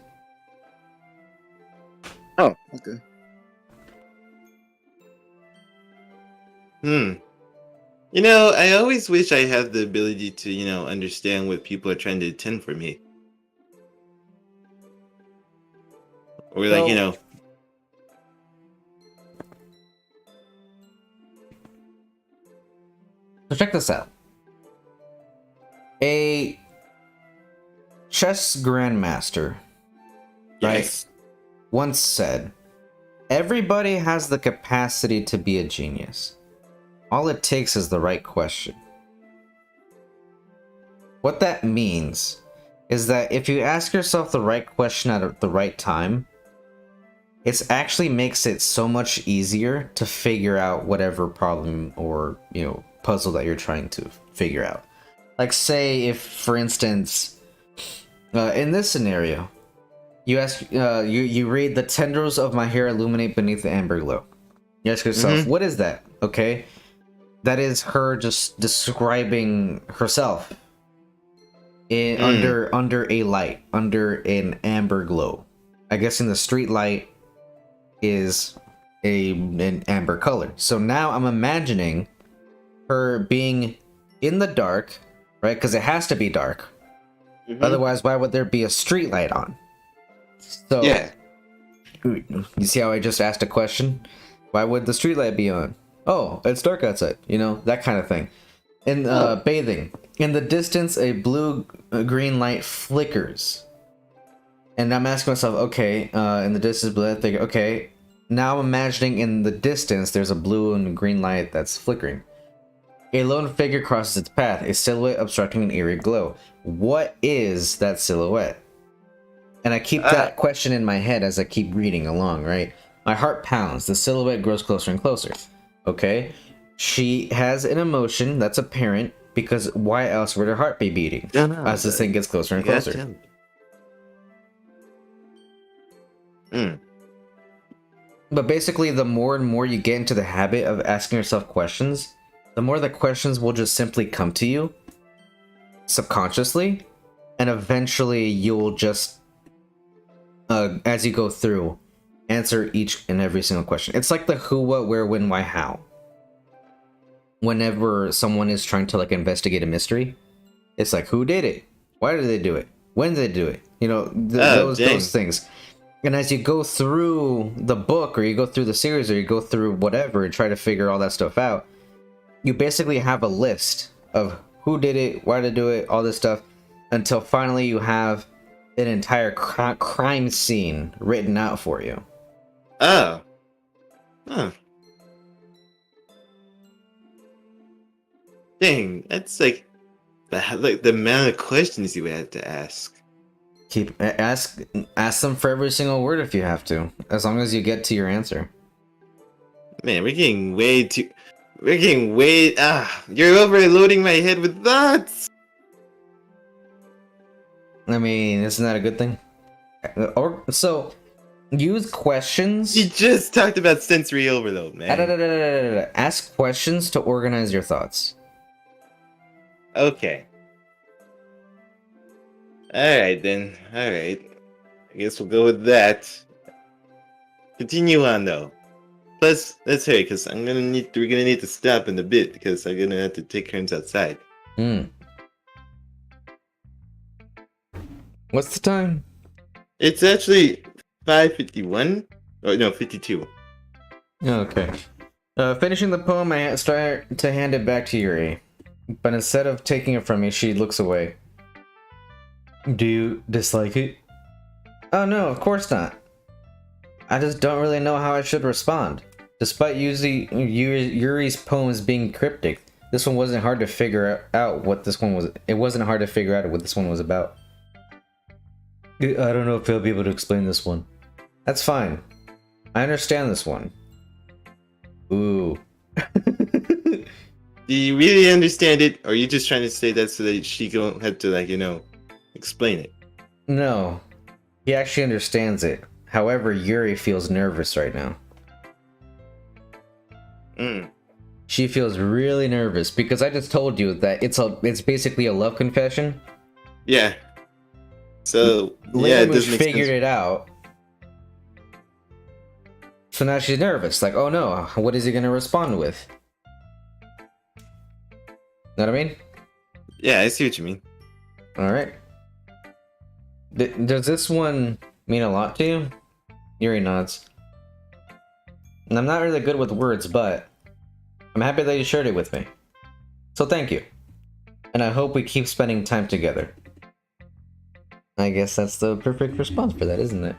Oh, okay. You know, I always wish I had the ability to, understand what people are trying to intend for me. Or like, Well- So check this out. A chess grandmaster, right, yes. once said, "Everybody has the capacity to be a genius. All it takes is the right question." What that means is that if you ask yourself the right question at the right time, it actually makes it so much easier to figure out whatever problem or, puzzle that you're trying to figure out. Like, say if, for instance, in this scenario, you ask, you read, "The tendrils of my hair illuminate beneath the amber glow." You ask yourself, what is that? Okay, that is her just describing herself under a light, under an amber glow. I guess in the street light is an amber color. So now I'm imagining her being in the dark, right? Because it has to be dark. Otherwise, why would there be a street light on? So, Yeah. You see how I just asked a question? Why would the street light be on? Oh, it's dark outside. That kind of thing. In bathing, in the distance, a blue-green light flickers. And I'm asking myself, okay, in the distance, blue, I think, okay, now I'm imagining in the distance, there's a blue and green light that's flickering. A lone figure crosses its path, a silhouette obstructing an eerie glow. What is that silhouette? And I keep that question in my head as I keep reading along, right? My heart pounds. The silhouette grows closer and closer. Okay? She has an emotion that's apparent, because why else would her heart be beating as this thing gets closer and closer? But basically, the more and more you get into the habit of asking yourself questions, the more the questions will just simply come to you subconsciously, and eventually you'll just, as you go through, answer each and every single question. It's like the who, what, where, when, why, how. Whenever someone is trying to investigate a mystery, it's like, who did it? Why did they do it? When did they do it? Those things. And as you go through the book, or you go through the series, or you go through whatever and try to figure all that stuff out, you basically have a list of who did it, why did they do it, all this stuff, until finally you have an entire crime scene written out for you. Oh. Huh. Dang, that's like the amount of questions you would have to ask. Ask them for every single word if you have to, as long as you get to your answer. Man, you're overloading my head with thoughts. I mean, isn't that a good thing? So, use questions. You just talked about sensory overload, man. Ask questions to organize your thoughts. Okay. Alright then. Alright. I guess we'll go with that. Continue on though. Plus, let's hurry, because we're gonna need to stop in a bit because I'm gonna have to take turns outside. What's the time? It's actually 5:51. Or no, 52. Okay. Finishing the poem, I start to hand it back to Yuri. But instead of taking it from me, she looks away. Do you dislike it? Oh no, of course not. I just don't really know how I should respond. Despite Yuri's poems being cryptic, this one wasn't hard to figure out what this one was. It wasn't hard to figure out what this one was about. I don't know if I'll be able to explain this one. That's fine. I understand this one. Ooh. Do you really understand it, or are you just trying to say that so that she don't have to, like, explain it? No. He actually understands it. However, Yuri feels nervous right now. She feels really nervous because I just told you that it's basically a love confession. Yeah. So yeah, it doesn't figured it out. So now she's nervous. Like, oh no, what is he gonna respond with? Know what I mean? Yeah, I see what you mean. All right. Does this one mean a lot to you? Yuri nods. And I'm not really good with words, but I'm happy that you shared it with me. So thank you. And I hope we keep spending time together. I guess that's the perfect response for that, isn't it?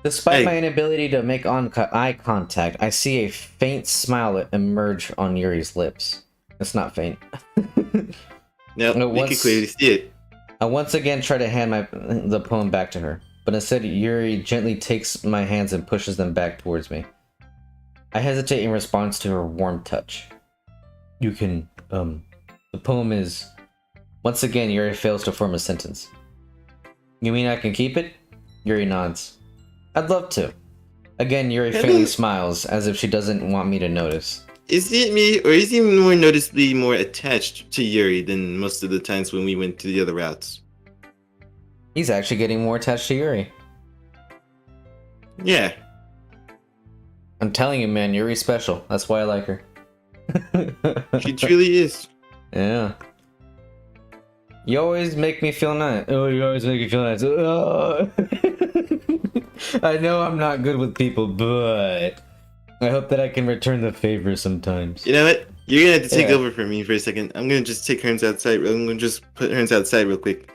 Despite my inability to make eye contact, I see a faint smile emerge on Yuri's lips. It's not faint. No, we can clearly see it. I once again try to hand the poem back to her, but instead Yuri gently takes my hands and pushes them back towards me. I hesitate in response to her warm touch. You can, the poem is... Once again, Yuri fails to form a sentence. You mean I can keep it? Yuri nods. I'd love to. Again, Yuri faintly smiles, as if she doesn't want me to notice. Is it me, or is he more noticeably more attached to Yuri than most of the times when we went to the other routes? He's actually getting more attached to Yuri. Yeah. I'm telling you, man, Yuri's special. That's why I like her. She truly is. Yeah. You always make me feel nice. Oh, you always make me feel nice. Oh. I know I'm not good with people, but I hope that I can return the favor sometimes. You know what? You're gonna have to take over for me for a second. I'm gonna just take turns outside. I'm gonna just put turns outside real quick.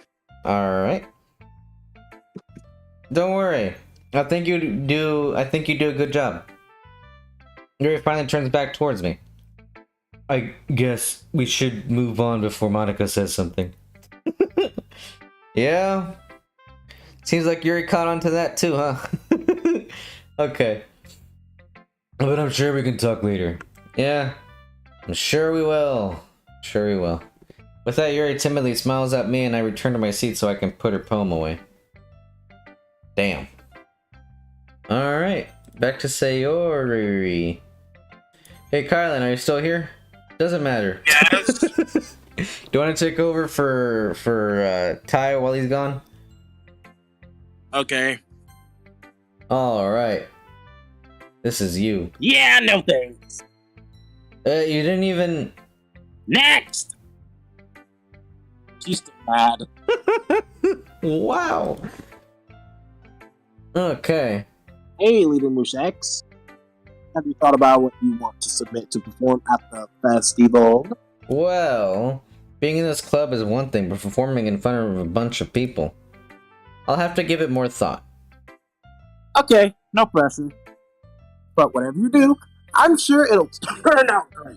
Alright. Don't worry. I think you do a good job. Yuri finally turns back towards me. I guess we should move on before Monica says something. Yeah. Seems like Yuri caught on to that too, huh? Okay. But I'm sure we can talk later. Yeah. I'm sure we will. Sure we will. With that, Yuri timidly smiles at me and I return to my seat so I can put her poem away. Damn. Alright. Back to Sayori. Hey Kylan, are you still here? Doesn't matter. Yes. Do you want to take over for Ty while he's gone? Okay. Alright. This is you. Yeah, no thanks. You didn't even... Next! She's still mad. Wow. Okay. Hey, Leader Moose X. Have you thought about what you want to submit to perform at the festival? Well, being in this club is one thing, but performing in front of a bunch of people, I'll have to give it more thought. Okay, no pressure. But whatever you do, I'm sure it'll turn out great.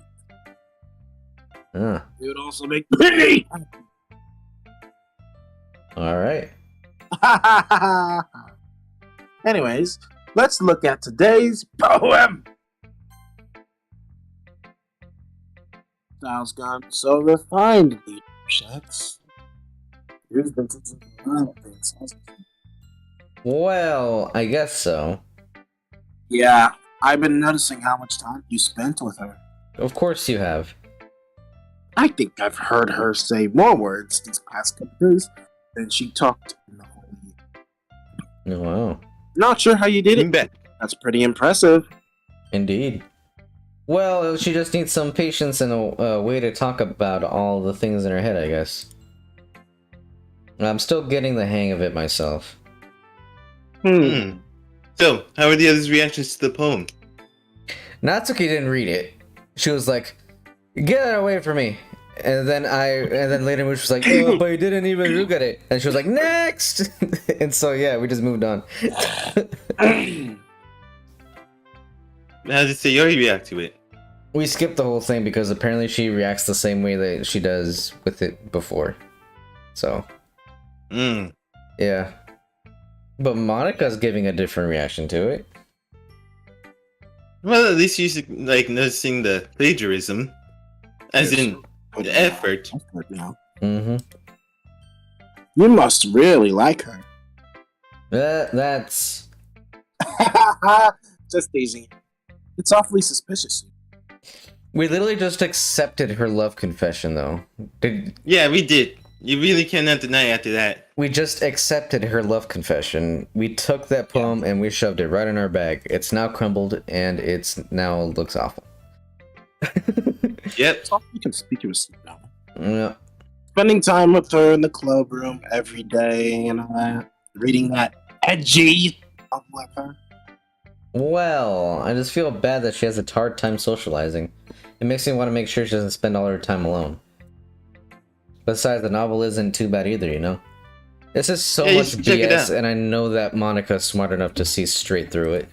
It would also make me. Alright. Anyways, let's look at today's poem. Style's gone so refined, Leader Shucks. You've been to a lot of things, hasn't you? Well, I guess so. Yeah, I've been noticing how much time you spent with her. Of course you have. I think I've heard her say more words these past couple days than she talked in the whole year. Oh, wow. Not sure how you did it. Bet. That's pretty impressive. Indeed. Well, she just needs some patience and a way to talk about all the things in her head, I guess. I'm still getting the hang of it myself. So, how are the others' reactions to the poem? Natsuki didn't read it. She was like, "Get that away from me." And then later Moosh was like, "Oh, but you didn't even look at it." And she was like, "Next!" And so yeah, we just moved on. How did Sayori react to it? We skipped the whole thing because apparently she reacts the same way that she does with it before. So yeah. But Monica's giving a different reaction to it. Well, at least she's like noticing the plagiarism, as in the effort. Mm-hmm. You must really like her. That's Just teasing. It's awfully suspicious. we literally just accepted her love confession, though. Yeah, we did. You really cannot deny after that. We just accepted her love confession. We took that poem and we shoved it right in our bag. It's now crumbled and it's now looks awful. Yep. It's awfully conspicuous now. Yeah. Spending time with her in the club room every day and all that. Reading that edgy stuff with her. Well, I just feel bad that she has a hard time socializing. It makes me want to make sure she doesn't spend all her time alone. Besides, the novel isn't too bad either, you know? This is so Yeah, you much should check it BS, out. and I know that Monica's smart enough to see straight through it.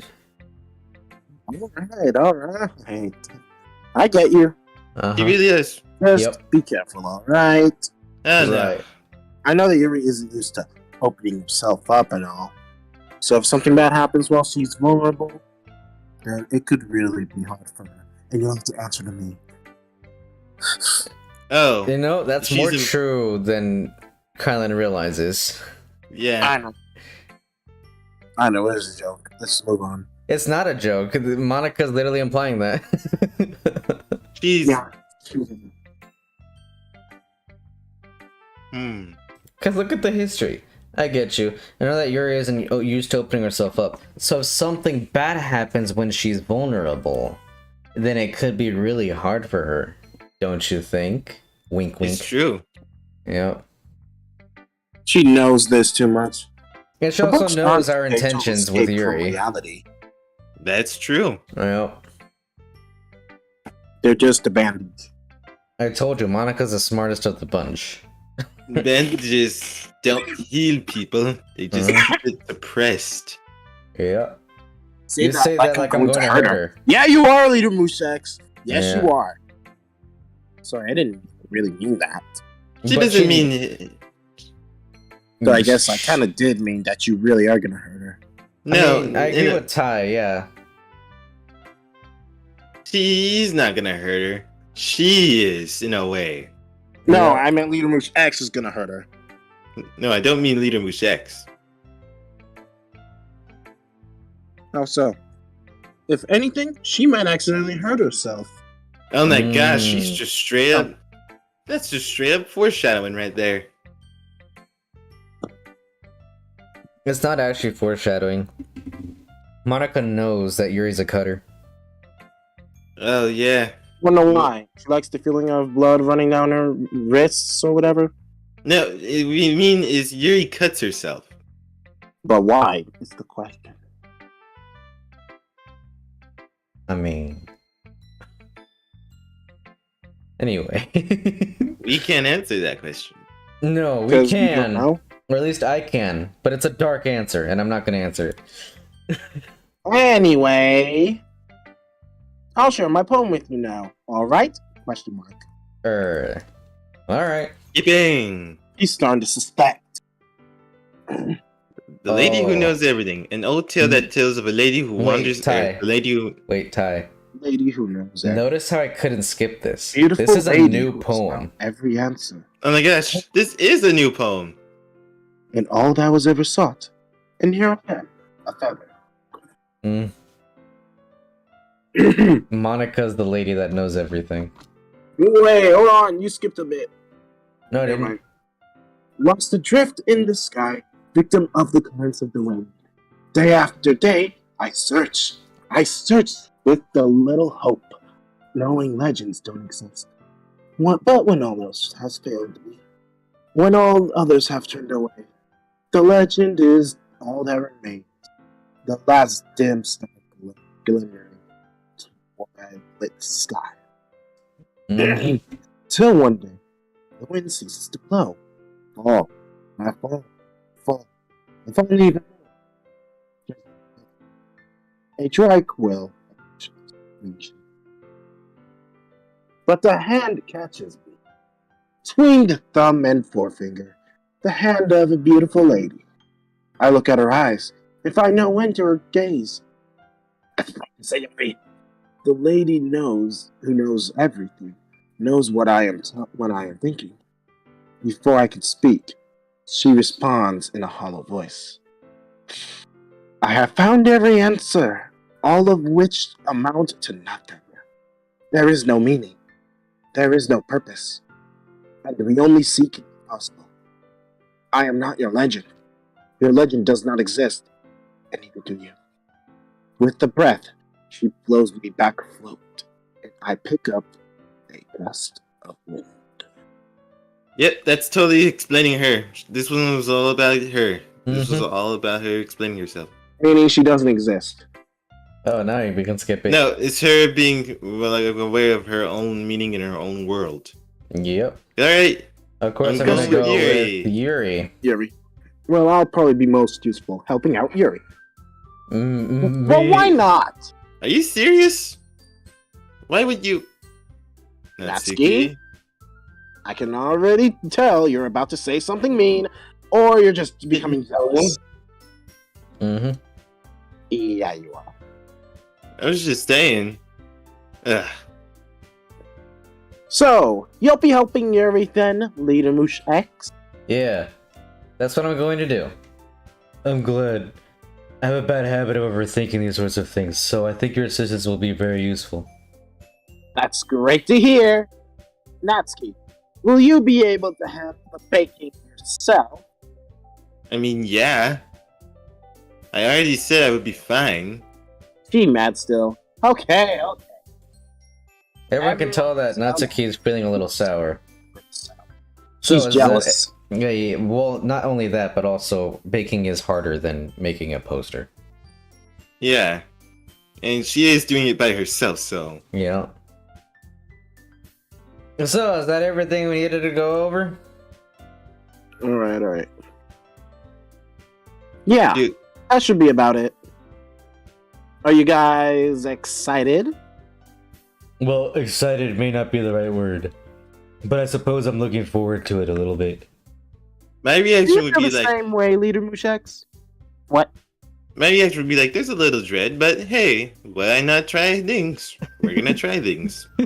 Alright. I get you. Uh-huh. He really is. Just Yep. be careful, alright? Oh, no. Right. I know that Yuri isn't used to opening himself up and all. So if something bad happens while she's vulnerable, then it could really be hard for her. And you'll have to answer to me. Oh, You know, that's She's more a- true than Kylan realizes. yeah. I know, it is a joke. Let's move on. It's not a joke. Monica's literally implying that. She's. Yeah. Because look at the history. I get you. I know that Yuri isn't used to opening herself up. So if something bad happens when she's vulnerable, then it could be really hard for her. Don't you think? Wink, wink. It's true. Yep. She knows this too much. And she The also books knows aren't our made to intentions escape with from Yuri. reality. That's true. Yep. They're just a bandage. I told you, Monica's the smartest of the bunch. Bandages don't heal people. They just keep it suppressed. Yeah. Say You say that like I'm going to hurt her. Yeah, you are, Leader Moosex. Yes, Yeah. you are. Sorry, I didn't really mean that. She But doesn't mean. So I guess I kind of did mean that you really are gonna hurt her. No, I agree with Ty, yeah. she's not gonna hurt her. She is, in a way. No, Yeah. I meant Leader Moose X is gonna hurt her. No, I don't mean Leader Moosh X. How so? If anything, she might accidentally hurt herself. Oh my gosh, she's Mm. just straight up. That's just straight up foreshadowing right there. It's not actually foreshadowing. Monica knows that Yuri's a cutter. Oh yeah. Wonder why? She likes the feeling of blood running down her wrists or whatever. No, we mean is Yuri cuts herself. But why? Is the question. I mean... Anyway. We can't answer that question. No, we 'Cause can. don't know. Or at least I can. But it's a dark answer, and I'm not going to answer it. Anyway, I'll share my poem with you now. All right? Question mark. Alright. Yipping! He's starting to suspect. The lady who Oh. knows everything. An old tale that tells of a lady who Wait, wanders. Ty. The lady who. Wait, Ty. Lady who knows everything. Notice how I couldn't skip this. Beautiful This is a lady new who has poem. found every answer. Oh my gosh, this is a new poem. And all that was ever sought. And here I am, a feather. Mm. Monica's the lady that knows everything. Wait, hold on. You skipped a bit. No, I Never didn't. mind. Lost adrift in the sky, victim of the currents of the wind. Day after day, I search with the little hope, knowing legends don't exist. But when all else has failed me, when all others have turned away, the legend is all that remains. The last dim star glimmering toward a lit sky. Mhm. Till one day, the wind ceases to blow. Fall, I fall, and finally even more. A dry quill, but the hand catches me. Between the thumb and forefinger, the hand of a beautiful lady. I look at her eyes and find no end to her gaze. The lady knows, who knows everything, knows what I am thinking. Before I can speak, she responds in a hollow voice. I have found every answer, all of which amount to nothing. There is no meaning. There is no purpose. And we only seek it possible. I am not your legend. Your legend does not exist, and neither do you. With the breath, she blows me back afloat, and I pick up a gust of wind. Yep, that's totally explaining her. This one was all about her. This was Mhm. all about her explaining herself. Meaning she doesn't exist. Oh, now we can skip it. No, it's her being like aware of her own meaning in her own world. Yep. Alright. Of course, I'm I'm gonna going go with Yuri. with Yuri. Yuri. Well, I'll probably be most useful helping out Yuri. Well, why not? Are you serious? Why would you? Natsuki? I can already tell you're about to say something mean, or you're just becoming jealous. Mm-hmm. Yeah, you are. I was just saying. Ugh. So, you'll be helping Yuri then, Leader Moosh X? Yeah, that's what I'm going to do. I'm glad. I have a bad habit of overthinking these sorts of things, so I think your assistance will be very useful. That's great to hear. Natsuki, will you be able to handle the baking yourself? I mean, yeah. I already said I would be fine. She mad still. Okay. Everyone can tell that Natsuki is feeling a little sour. She's is jealous. Yeah, well, not only that, but also baking is harder than making a poster. Yeah. And she is doing it by herself, so. Yeah. So, is that everything we needed to go over? Alright. Yeah, Dude, that should be about it. Are you guys excited? Well, excited may not be the right word, but I suppose I'm looking forward to it a little bit. my Do reaction you would feel be the like, same way, Leader Mushex? What? my reaction would be like, there's a little dread, but hey, why not try things? We're gonna try things. A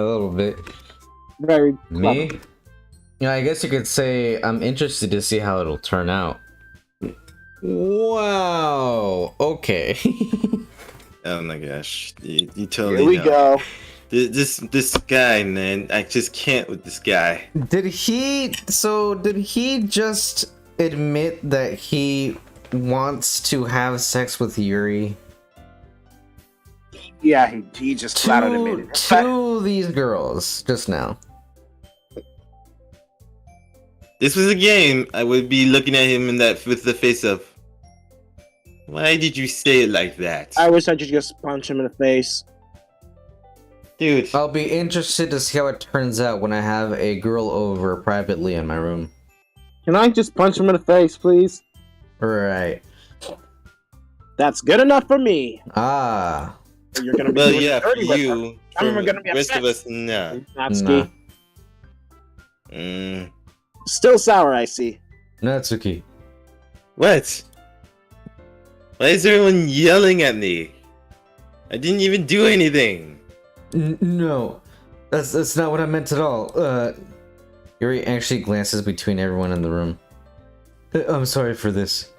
little bit. Very Me? clever. Yeah, I guess you could say I'm interested to see how it'll turn out. Wow. Okay. Oh my gosh, you totally Here we know. go. This guy, man, I just can't with this guy. Did he just admit that he wants to have sex with Yuri? Yeah, he just flat out admitted it. To these girls just now. This was a game. I would be looking at him in that with the face of, why did you say it like that, I wish I could just punch him in the face. dude? I'll be interested to see how it turns out when I have a girl over privately in my room. Can I just punch him in the face, please? Right. That's good enough for me. Ah. You're gonna be Well, doing yeah, it for dirty with her. you. I'm For gonna be the rest upset. of us, nah. Natsuki. Mm. Still sour, I see. Natsuki. What? Why is everyone yelling at me? I didn't even do anything. No. That's not what I meant at all. Yuri actually glances between everyone in the room. I'm sorry for this.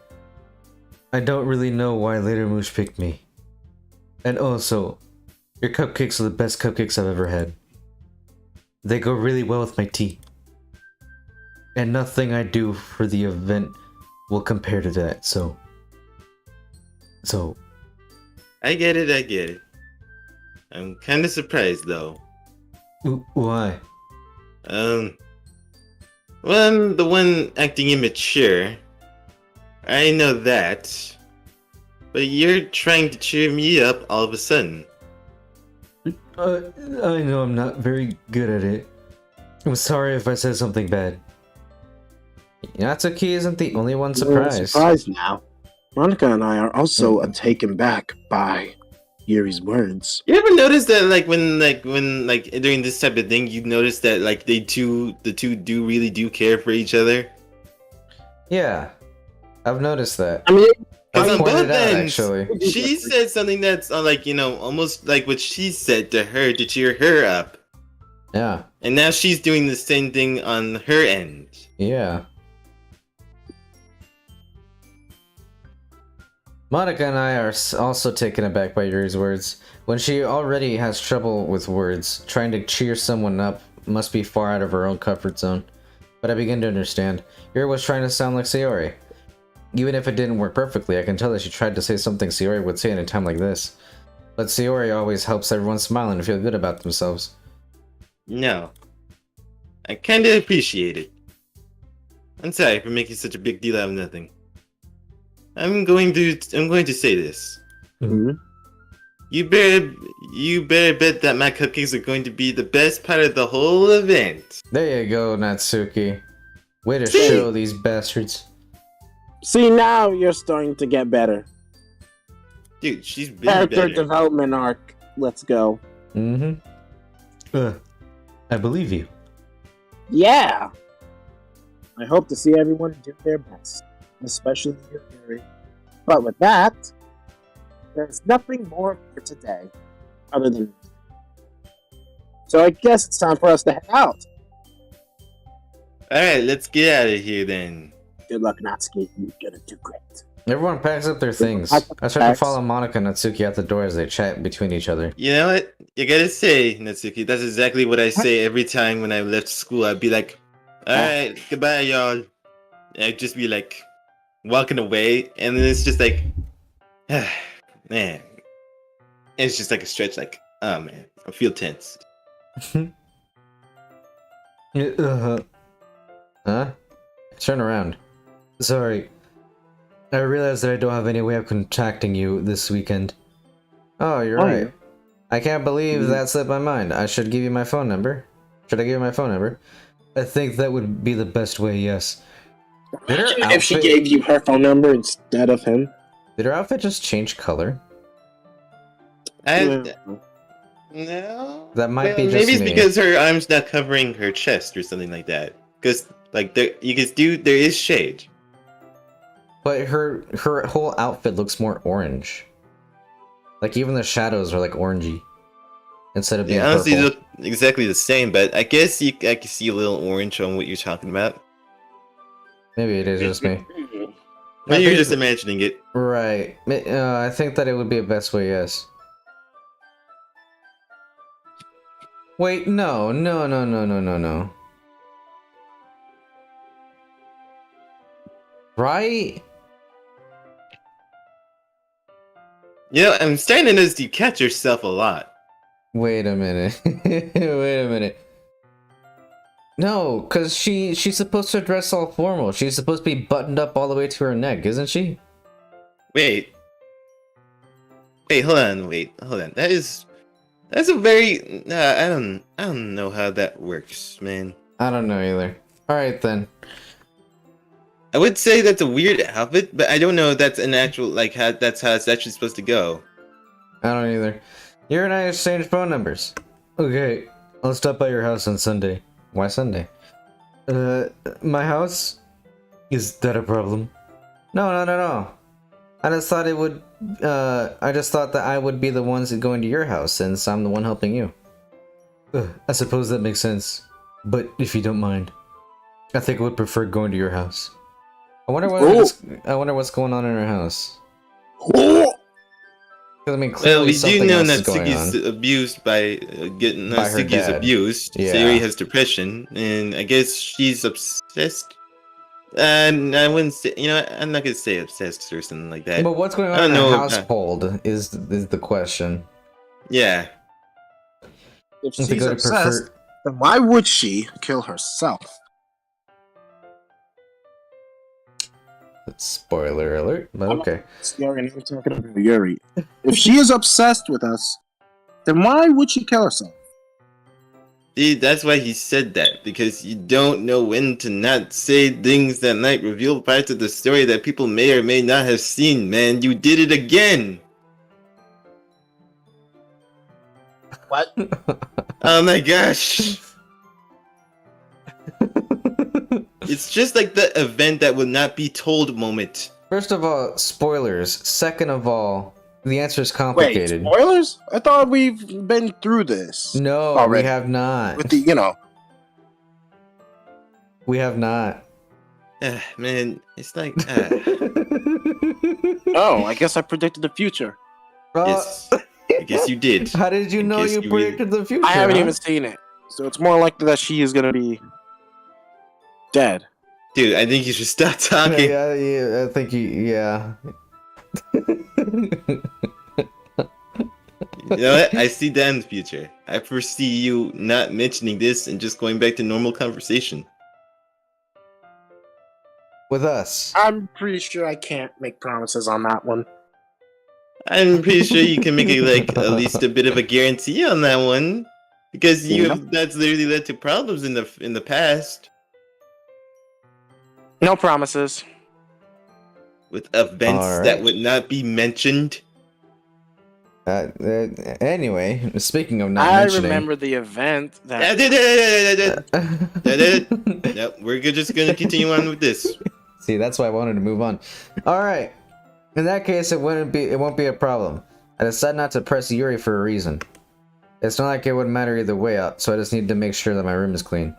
I don't really know why Later Moosh picked me. And also, your cupcakes are the best cupcakes I've ever had. They go really well with my tea. And nothing I do for the event will compare to that, so... I get it. I'm kind of surprised, though. Why? Well, I'm the one acting immature. I know that. But you're trying to cheer me up all of a sudden. I know I'm not very good at it. I'm sorry if I said something bad. Natsuki isn't the only one surprised. Surprised now. Monica and I are also taken back by Yuri's words. You ever notice that, when during this type of thing, you notice that, the two do really do care for each other? Yeah, I've noticed that. I mean, Because on pointed both out, ends, actually. she said something that's, almost like what she said to her to cheer her up. Yeah, And now she's doing the same thing on her end. yeah. Monica and I are also taken aback by Yuri's words. When she already has trouble with words, trying to cheer someone up must be far out of her own comfort zone. But I begin to understand. Yuri was trying to sound like Sayori. Even if it didn't work perfectly, I can tell that she tried to say something Sayori would say in a time like this. But Sayori always helps everyone smile and feel good about themselves. No. I kinda appreciate it. I'm sorry for making such a big deal out of nothing. I'm going to say this. Mm-hmm. You better bet that my cupcakes are going to be the best part of the whole event. There you go, Natsuki. Way to See? show these bastards. See, now you're starting to get better. Dude, she's been Character better. development arc. Let's go. Mm-hmm. I believe you. Yeah. I hope to see everyone do their best, especially Yuri. But with that, there's nothing more for today, other than. So I guess it's time for us to head out. Alright, let's get out of here then. Good luck, Natsuki. You're gonna do great. Everyone packs up their things. I try to follow Monica and Natsuki out the door as they chat between each other. You know what? You gotta say, Natsuki, that's exactly what I say every time when I left school. I'd be like, alright, goodbye, y'all. And I'd just be like, walking away, and then it's just like, man. It's just like a stretch, like, oh man, I feel tense. Huh? Turn around. Sorry. I realized that I don't have any way of contacting you this weekend. Oh, you're right. I can't believe that slipped my mind. I should give you my phone number. Should I give you my phone number? I think that would be the best way, yes. Imagine if she gave you her phone number instead of him. Did her outfit just change color? No. That might be just maybe it's me. because her arm's not covering her chest or something like that. Because there is shade. But her whole outfit looks more orange. Like even the shadows are like orangey instead of being They honestly purple. look exactly the same, but I guess I can see a little orange on what you're talking about. Maybe it is just me. But you're just imagining it. Right. I think that it would be a best way, yes. Wait, no. Right? Yeah, I'm starting to notice you catch yourself a lot. Wait a minute. Wait a minute. No, because she's supposed to dress all formal. She's supposed to be buttoned up all the way to her neck, isn't she? Wait, hold on. That's a very I don't know how that works, man. I don't know either. Alright then. I would say that's a weird outfit, but I don't know if that's an actual that's how it's actually supposed to go. I don't either. You and I exchanged phone numbers. Okay, I'll stop by your house on Sunday. Why Sunday? My house? Is that a problem? No. I just thought that I would be the ones going to your house since I'm the one helping you. I suppose that makes sense. But if you don't mind, I think I would prefer going to your house. I wonder what's going on in her house. I mean, Well, clearly we do something know else is going Natsuki's on. abused by getting By her Natsuki's dad. abused. Yeah. Sayori has depression, and I guess she's obsessed. And I wouldn't say, I'm not gonna say obsessed or something like that. But what's going I on don't in her know. household is the question. Yeah. If If they she's go to obsessed, prefer, then why would she kill herself? spoiler alert, but okay. Yuri, and I'm talking about Yuri. If she is obsessed with us, then why would she kill herself? See, that's why he said that, because you don't know when to not say things that might reveal parts of the story that people may or may not have seen, man. You did it again! What? Oh my gosh! It's just like the event that will not be told moment. First of all, spoilers. Second of all, the answer is Wait, complicated. spoilers? I thought we've been through this. No, already. we have not. With the, We have not. Man, it's like, Oh, I guess I predicted the future. yes, I guess you did. How did you know guess you you predicted the future? I haven't huh? even seen it. So it's more likely that she is gonna be dead. Dude, I think you should stop talking. Yeah, I think yeah. You know what? I see that in the future. I foresee you not mentioning this and just going back to normal conversation. With us. I'm pretty sure I can't make promises on that one. I'm pretty sure you can make it like at least a bit of a guarantee on that one, because that's literally led to problems in the past No promises. with events All right. that would not be mentioned. Anyway, speaking of not I mentioning, remember the event that. Nope, we're just gonna continue on with this. See, that's why I wanted to move on. All right. In that case, it won't be a problem. I decided not to press Yuri for a reason. It's not like it would matter either way out, so I just need to make sure that my room is clean.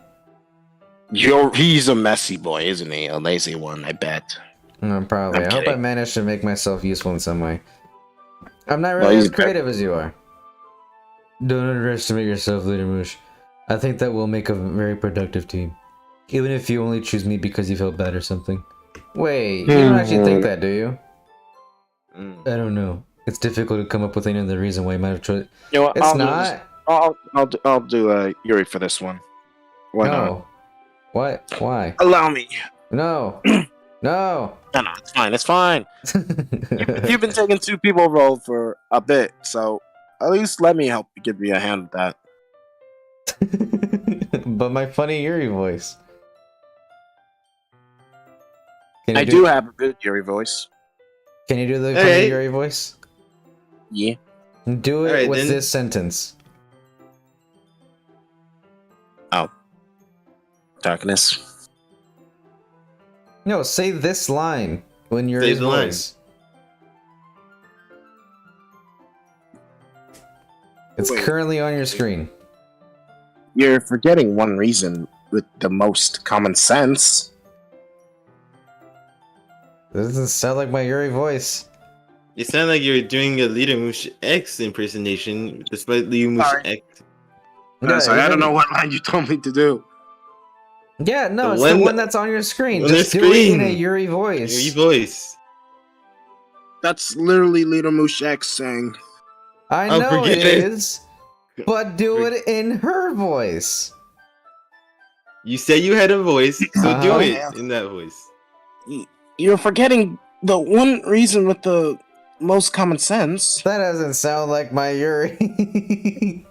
He's a messy boy, isn't he? A lazy one, I bet. Probably. I'm I hope I kidding. managed to make myself useful in some way. I'm not Well, really he's as creative as you are. Don't underestimate yourself, Leader Moosh. I think that we'll make a very productive team. Even if you only choose me because you felt bad or something. Wait, you don't actually think that, do you? I don't know. It's difficult to come up with any other reason why you might have chosen. You know what? It's not. I'll do Yuri for this one. Why not? No. What? Why? Allow me. No. No. No, it's fine. It's fine. You've been taking two people role for a bit, so at least let me help give you a hand with that. But my funny Yuri voice. Can you I do have a good Yuri voice. Can you do the Hey. funny Yuri voice? Yeah. Do it Alright, with then. this sentence. Darkness. No, say this line when you're Say his the line. voice. It's Wait. currently on your screen. You're forgetting one reason with the most common sense. This doesn't sound like my Yuri voice. You sound like you're doing a Leader Moosh X impersonation, despite Leader Moosh Sorry. X. Sorry, I even- don't know what line you told me to do. Yeah, no, The it's one the one that- that's on your screen. on the Just do it in a screen. Yuri voice. Your voice. That's literally Leader Moosh X saying, I Oh, know it forget it. is, but do it in her voice. You say you had a voice, so do Uh-huh. it in that voice. you're forgetting the one reason with the most common sense. That doesn't sound like my Yuri.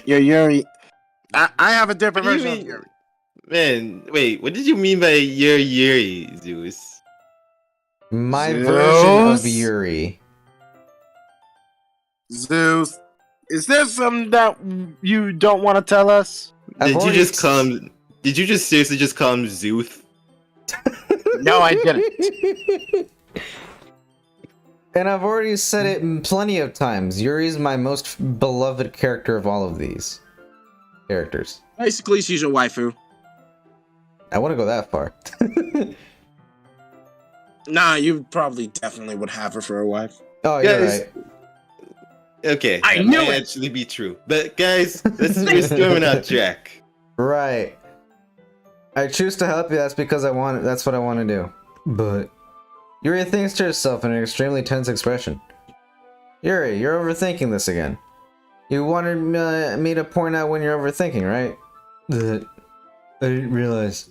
You're Yuri. I have a different What do you version of mean? Yuri. Man, wait, what did you mean by your Yuri, Zeus? My version of Zeus? Yuri. Zeus, is there something that you don't want to tell us? I've Did you already just s- call him? Did you just seriously just call him Zeuth? No, I didn't. And I've already said it plenty of times. Yuri's my most beloved character of all of these characters. Basically, she's your waifu. I want to go that far. Nah, you probably definitely would have her for a wife. Oh, you're Guys, right. Okay, I that knew might it! actually be true. But guys, we're storming out Jack. Right. I choose to help you. That's because I want. That's what I want to do. But Yuri thinks to herself in an extremely tense expression. Yuri, you're overthinking this again. You wanted me to point out when you're overthinking, right? I didn't realize.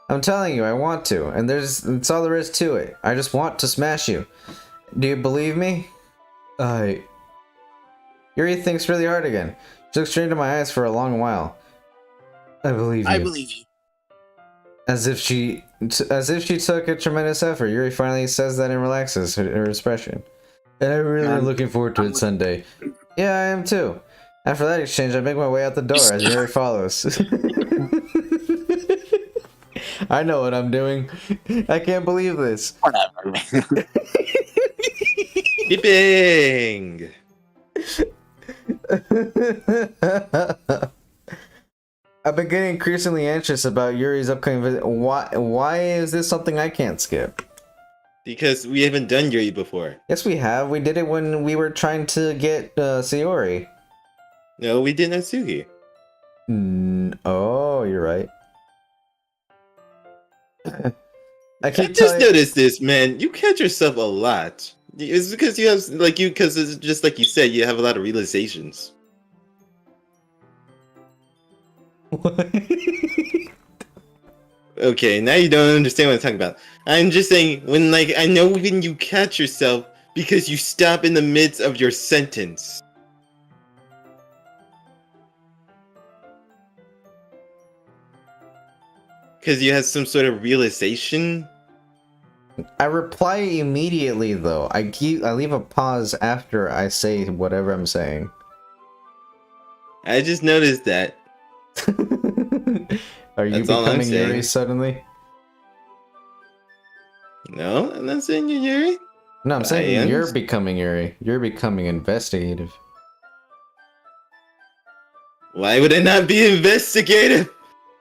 I'm telling you, I want to, and that's all there is to it. I just want to smash you. Do you believe me? Yuri thinks really hard again. She looks straight into my eyes for a long while. I believe you. I believe you. As if she took a tremendous effort, Yuri finally says that and relaxes her expression. And I'm really looking forward to it Sunday. Yeah, I am too. After that exchange, I make my way out the door as Yuri follows. I know what I'm doing. I can't believe this. Whatever. Beeping! I've been getting increasingly anxious about Yuri's upcoming visit. Why is this something I can't skip? Because we haven't done Yuri before. Yes, we have. We did it when we were trying to get Sayori. No, we did Natsuki. Oh, you're right. I I keep just noticed this, man. You catch yourself a lot. It's because you have, because it's just like you said, you have a lot of realizations. Okay, now you don't understand what I'm talking about. I'm just saying, I know when you catch yourself because you stop in the midst of your sentence. Because you have some sort of realization. I reply immediately though. I leave a pause after I say whatever I'm saying. I just noticed that. Are you That's all I'm becoming Yuri saying. suddenly? No, I'm not saying you're Yuri. No, I'm I saying am. you're becoming Yuri. You're becoming investigative. Why would I not be investigative?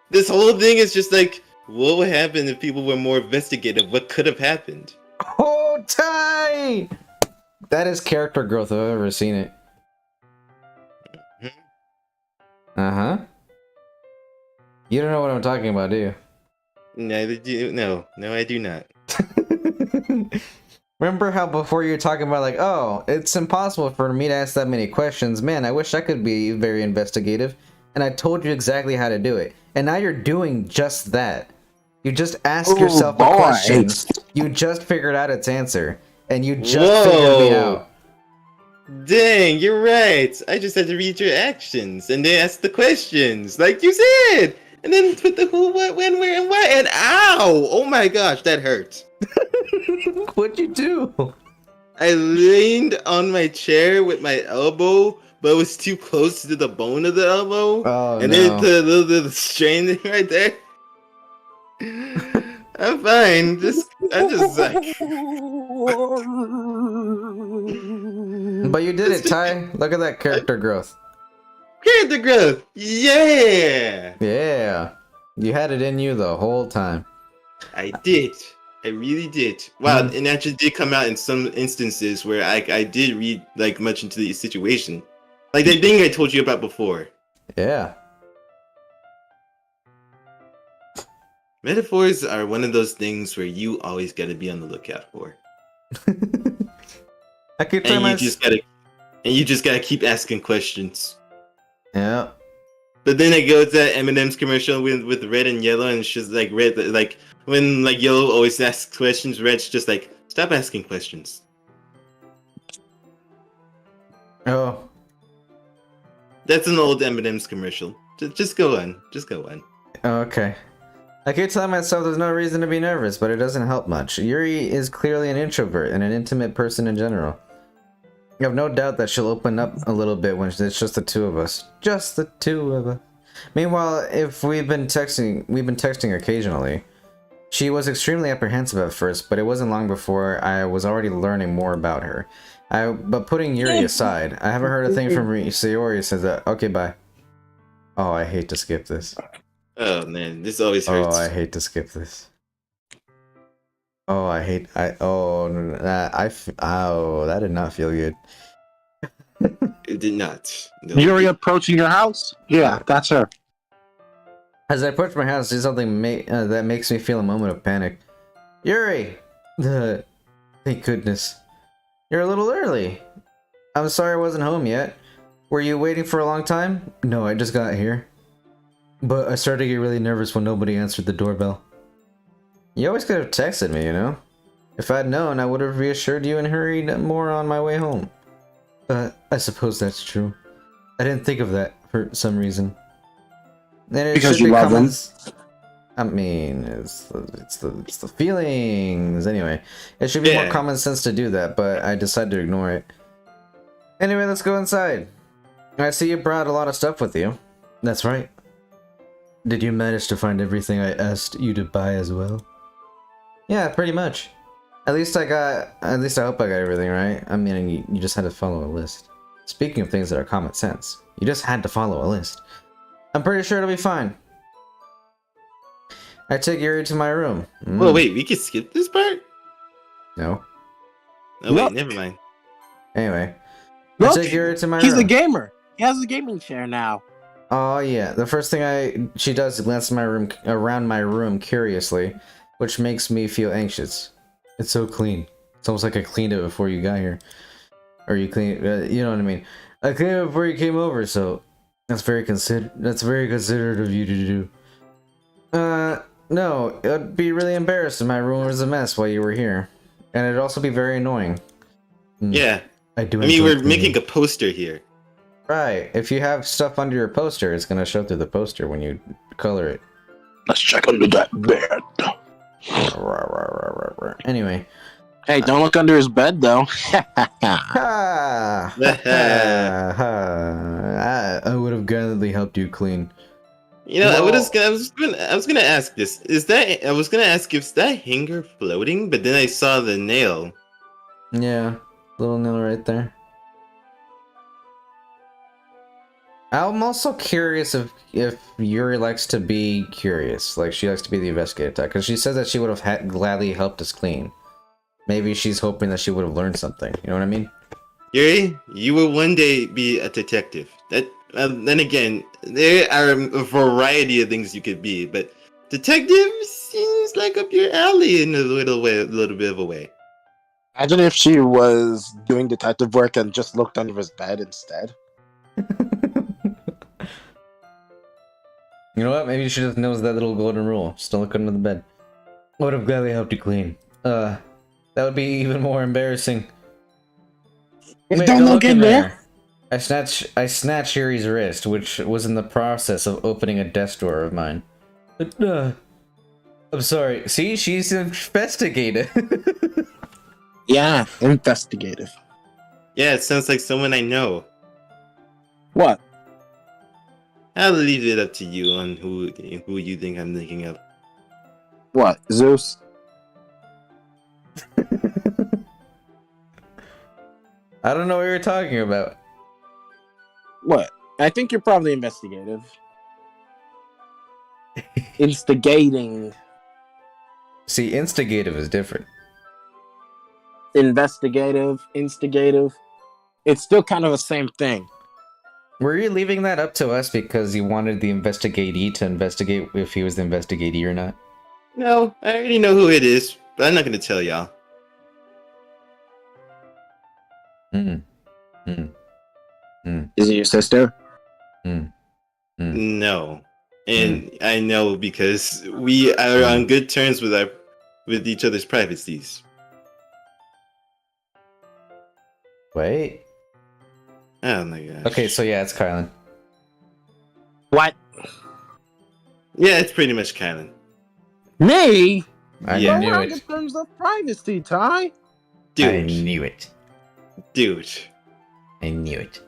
This whole thing is just like, what would happen if people were more investigative? What could have happened? Oh, Tai! That is character growth if I've ever seen it. Uh-huh. You don't know what I'm talking about, do you? Neither do you. No, I do not. Remember how before you were talking about like, oh, it's impossible for me to ask that many questions. Man, I wish I could be very investigative. And I told you exactly how to do it. And now you're doing just that. You just ask yourself a question. You just figured out its answer. And you just figured me out. Dang, you're right. I just had to read your actions and then ask the questions, like you said. And then put the who, what, when, where, and why. And ow! Oh my gosh, that hurt. What'd you do? I leaned on my chair with my elbow, but it was too close to the bone of the elbow. Oh, and no. then put a little bit of strain right there. I'm fine. I'm just like. But you did it, Ty. Look at that character growth. Character growth! Yeah! Yeah. You had it in you the whole time. I did. I really did. Wow, and that just did come out in some instances where I did read like much into the situation. Like that thing I told you about before. Yeah. Metaphors are one of those things where you always gotta be on the lookout for. I keep telling you just gotta keep asking questions. Yeah. But then I go to that M&M's commercial with red and yellow, and it's just like red, like when like yellow always asks questions, red's just like stop asking questions. Oh. That's an old M&M's commercial. Just go on. Just go on. Okay. I keep telling myself there's no reason to be nervous, but it doesn't help much. Yuri is clearly an introvert and an intimate person in general. I have no doubt that she'll open up a little bit when it's just the two of us. Just the two of us. Meanwhile, if we've been texting occasionally. She was extremely apprehensive at first, but it wasn't long before I was already learning more about her. But putting Yuri aside, I haven't heard a thing from Sayori since that. Okay, bye. Oh, I hate to skip this. Oh man, this always hurts. Oh, I hate to skip this. Oh, that did not feel good. It did not. No. Yuri approaching your house? Yeah, that's her. As I approach my house, I see something that makes me feel a moment of panic. Yuri! Thank goodness. You're a little early. I'm sorry I wasn't home yet. Were you waiting for a long time? No, I just got here. But I started to get really nervous when nobody answered the doorbell. You always could have texted me, you know? If I'd known, I would have reassured you and hurried more on my way home. I suppose that's true. I didn't think of that for some reason. And Because you love them. I mean, it's the feelings. Anyway, it should be more common sense to do that, but I decided to ignore it. Anyway, let's go inside. I see you brought a lot of stuff with you. That's right. Did you manage to find everything I asked you to buy as well? Yeah, pretty much. At least I hope I got everything right. I mean, you just had to follow a list. Speaking of things that are common sense, you just had to follow a list. I'm pretty sure it'll be fine. I take Yuri to my room. Well, wait, we could skip this part? No. Oh, wait, never mind. Anyway. Look, I take Yuri to my room. he's a gamer. He has a gaming chair now. Oh yeah, the first thing she does is glance around my room curiously, which makes me feel anxious. It's so clean. It's almost like I cleaned it before you got here, or you cleaned. You know what I mean? I cleaned it before you came over, so that's very considerate of you to do. No, it'd be really embarrassed if my room was a mess while you were here, and it'd also be very annoying. Yeah. I do. I mean, we're making a poster here. Right. If you have stuff under your poster, it's gonna show through the poster when you color it. Let's check under that bed. Anyway. Hey, don't look under his bed, though. I would have gladly helped you clean. You know, Well, I was gonna ask this. I was gonna ask if that hanger floating, but then I saw the nail. Yeah, little nail right there. I'm also curious if Yuri likes to be curious, like she likes to be the investigative type, because she says that she would have gladly helped us clean. Maybe she's hoping that she would have learned something. You know what I mean? Yuri, you will one day be a detective. That then again, there are a variety of things you could be, but detective seems like up your alley in a little bit of a way. Imagine if she was doing detective work and just looked under his bed instead. You know what? Maybe she just knows that little golden rule. Just don't look under the bed. I would have gladly helped you clean. That would be even more embarrassing. Hey, Wait, don't look in there. I snatch Yuri's wrist, which was in the process of opening a desk drawer of mine. I'm sorry. See, she's investigative. Yeah, investigative. Yeah, it sounds like someone I know. What? I'll leave it up to you on who you think I'm thinking of. What? Zeus? I don't know what you're talking about. What? I think you're probably investigative. Instigating. See, instigative is different. Investigative. Instigative. It's still kind of the same thing. Were you leaving that up to us because you wanted the investigatee to investigate if he was the investigatee or not? No, I already know who it is, but I'm not gonna tell y'all. Is it your sister? No, and I know because we are on good terms with each other's privacies. Wait. Oh my gosh. Okay, so yeah, it's Kylan. What? Yeah, it's pretty much Kylan. Me? I Yeah. knew We're on it. good terms of privacy, Ty. I Dude, knew it. dude. I knew it.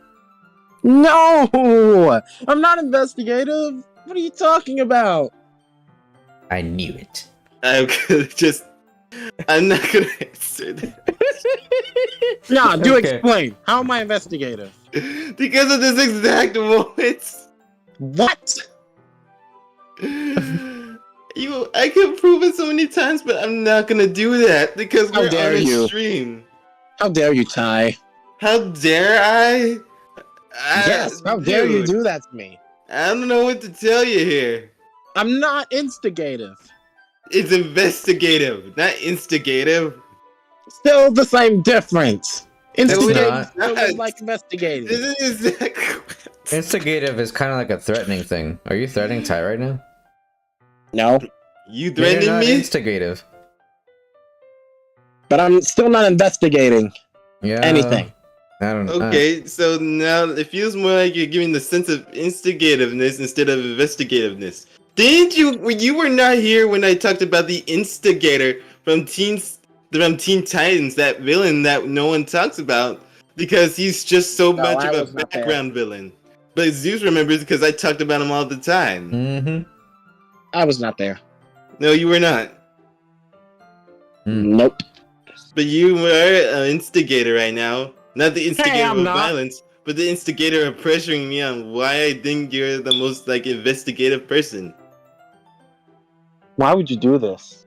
No! I'm not investigative. What are you talking about? I knew it. I'm not gonna answer that. Nah, do Okay. explain. How am I investigative? Because of this exact moment. What? I can prove it so many times, but I'm not gonna do that because How we're dare on a you. stream. How dare you, Ty? How dare I? Yes, how dare you Dude, do that to me? I don't know what to tell you here. I'm not instigative. It's investigative, not instigative. Still the same difference. Instigating not. still is like investigating. This is Instigative is kind of like a threatening thing. Are you threatening Ty right now? No, you You're threatening not me? instigative. but I'm still not investigating Yeah. anything. I don't know. Okay, so now it feels more like you're giving the sense of instigativeness instead of investigativeness. Didn't you were not here when I talked about the instigator from Teen Titans, that villain that no one talks about because he's just so No, much I of was a not there. background villain. But Zeus remembers because I talked about him all the time. Mm-hmm. I was not there. No, you were not. Nope. But you were an instigator right now. Not the instigator I'm of not. violence, but the instigator of pressuring me on why I think you're the most like investigative person. Why would you do this?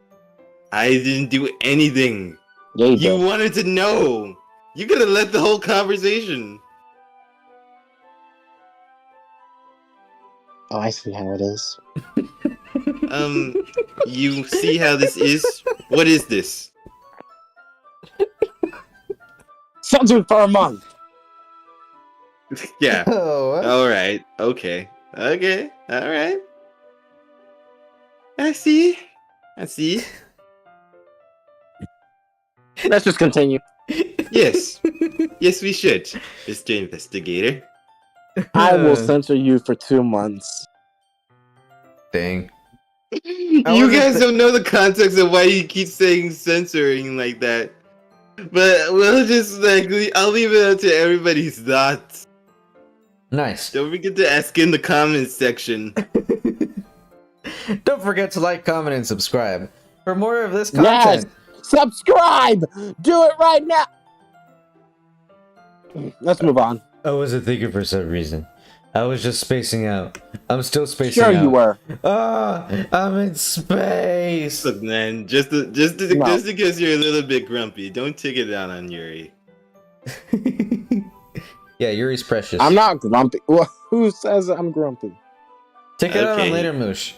I didn't do anything. Yeah, you You did. wanted to know. You could have led the whole conversation. Oh, I see how it is. You see how this is? What is this? Censored for a month. Yeah. Oh, what? Alright. Okay. Okay. Alright. I see. Let's just continue. Yes. Yes, we should, Mr. Investigator. I will censor you for 2 months. Dang. You wasn't guys th- don't know the context of why you keep saying censoring like that. But we'll just I'll leave it up to everybody's thoughts. Nice. Don't forget to ask in the comments section. Don't forget to like, comment, and subscribe for more of this Yes! content. Subscribe! Do it right now! Let's move on. I wasn't thinking for some reason. I was just spacing out. I'm still spacing Sure out. you were. Ah, I'm in space. Look, man, just because you're a little bit grumpy, don't take it out on Yuri. Yeah, Yuri's precious. I'm not grumpy. Well, who says I'm grumpy? Take it out on Okay. Later Moosh.